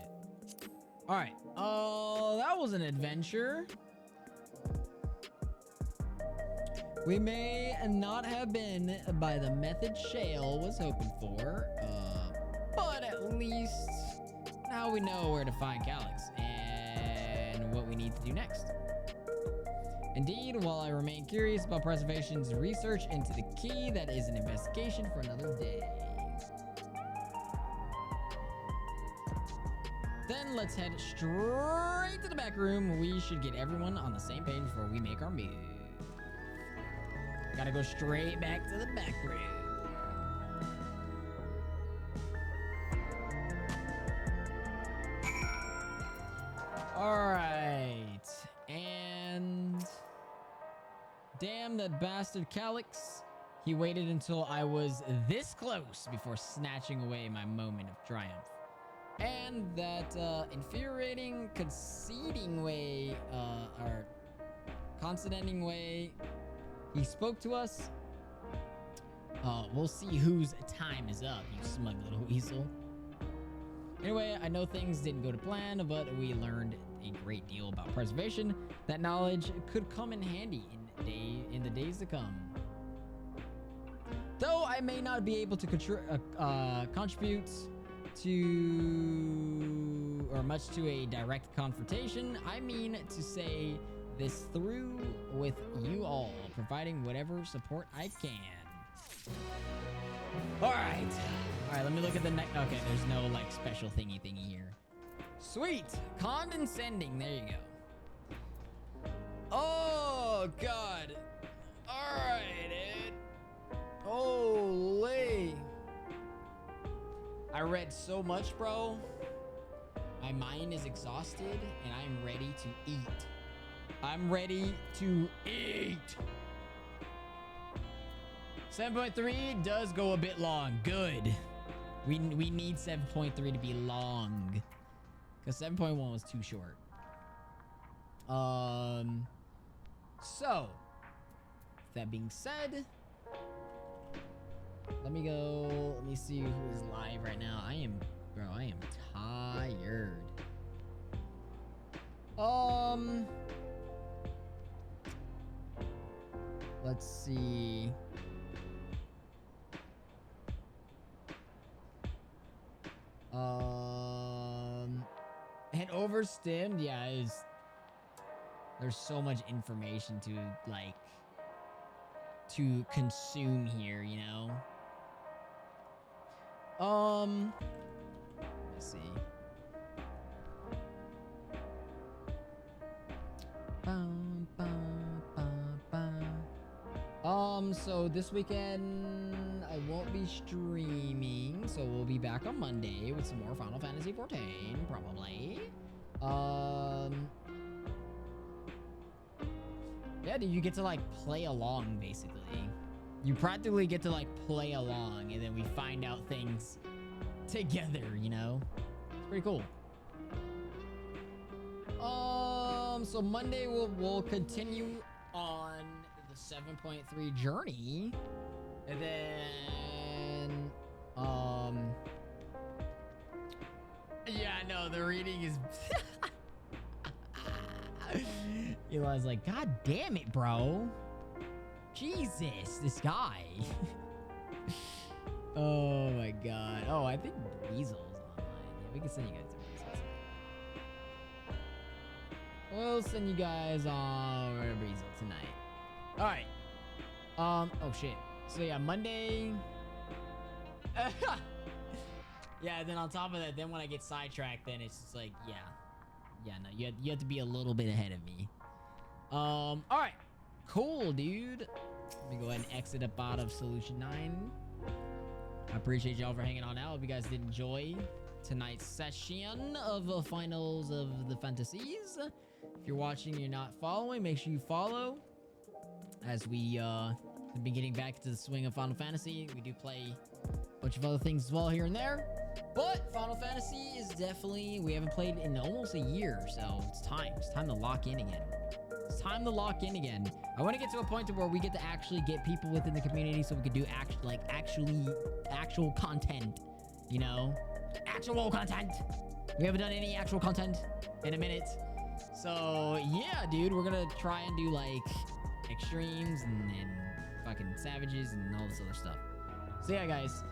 All right. That was an adventure. We may not have been by the method Shale was hoping for, but at least now we know where to find Calyx and what we need to do next. Indeed, while I remain curious about Preservation's research into the key, that is an investigation for another day. Then let's head straight to the back room. We should get everyone on the same page before we make our move. Gotta go straight back to the back room. All right. And damn that bastard Calyx. He waited until I was this close before snatching away my moment of triumph. And that infuriating conceding way, or condescending way he spoke to us. We'll see whose time is up, you smug little weasel. Anyway, I know things didn't go to plan, but we learned a great deal about preservation. That knowledge could come in handy in the days to come. Though I may not be able to contribute to or much to a direct confrontation, I mean to say this through with you all, providing whatever support I can. All right, let me look at the next. Okay, there's no like special thingy here. Sweet, condescending, there you go. Oh God, all right, dude. Holy. I read so much, bro. My mind is exhausted and I'm ready to eat. I'm ready to eat. 7.3 does go a bit long. Good. We need 7.3 to be long. Because 7.1 was too short. So, that being said, Let me go. Let me see who is live right now. I am tired. Let's see. And overstimmed, yeah, there's so much information to consume here, you know? Let's see. So this weekend I won't be streaming, so we'll be back on Monday with some more Final Fantasy XIV, probably. Yeah, dude, you get to like play along basically. You practically get to like play along, and then we find out things together, you know? It's pretty cool. So Monday we'll continue on the 7.3 journey, and then yeah, no, the reading is Eli's like, God damn it, bro. Jesus, this guy. Oh my god. Oh, I think Weasel's online. Yeah, we can send you guys to Weasel. We'll send you guys on Weasel tonight. Alright. Oh shit. So yeah, Monday. Yeah, then on top of that, then when I get sidetracked, then it's just like, yeah. Yeah, no, you have to be a little bit ahead of me. Alright. Cool, dude. Let me go ahead and exit up out of Solution 9. I appreciate y'all for hanging on out. Hope you guys did enjoy tonight's session of Finals of the Fantasies. If you're watching and you're not following, make sure you follow. As we have been getting back to the swing of Final Fantasy, we do play a bunch of other things as well here and there. But Final Fantasy is definitely, we haven't played in almost a year, so it's time. It's time to lock in again. It's time to lock in again. I want to get to a point to where we get to actually get people within the community so we could do actual content, you know? Actual content. We haven't done any actual content in a minute. So yeah, dude, we're gonna try and do like extremes and fucking savages and all this other stuff. So yeah, guys,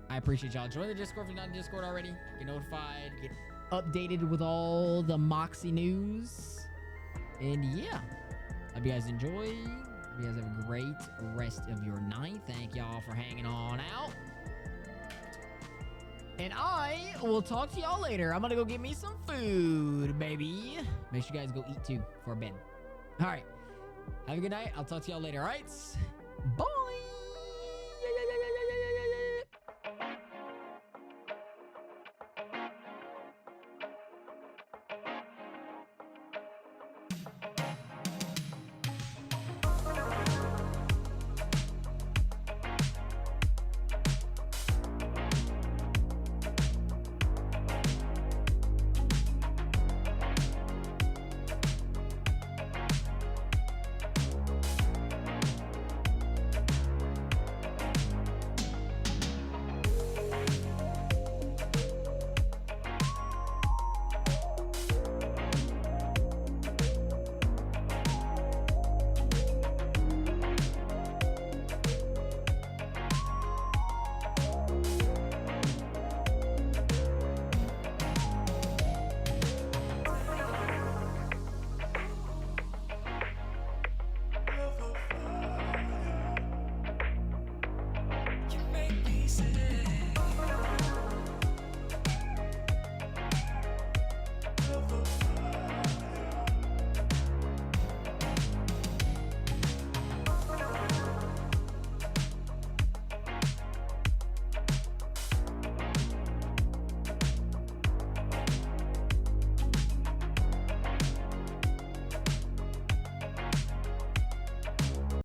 I appreciate y'all. Join the Discord if you're not in Discord already. Get notified, get updated with all the Moxie news. And yeah, hope you guys enjoy. Hope you guys have a great rest of your night. Thank y'all for hanging on out. And I will talk to y'all later. I'm gonna go get me some food, baby. Make sure you guys go eat too before bed. All right. Have a good night. I'll talk to y'all later. All right. Bye.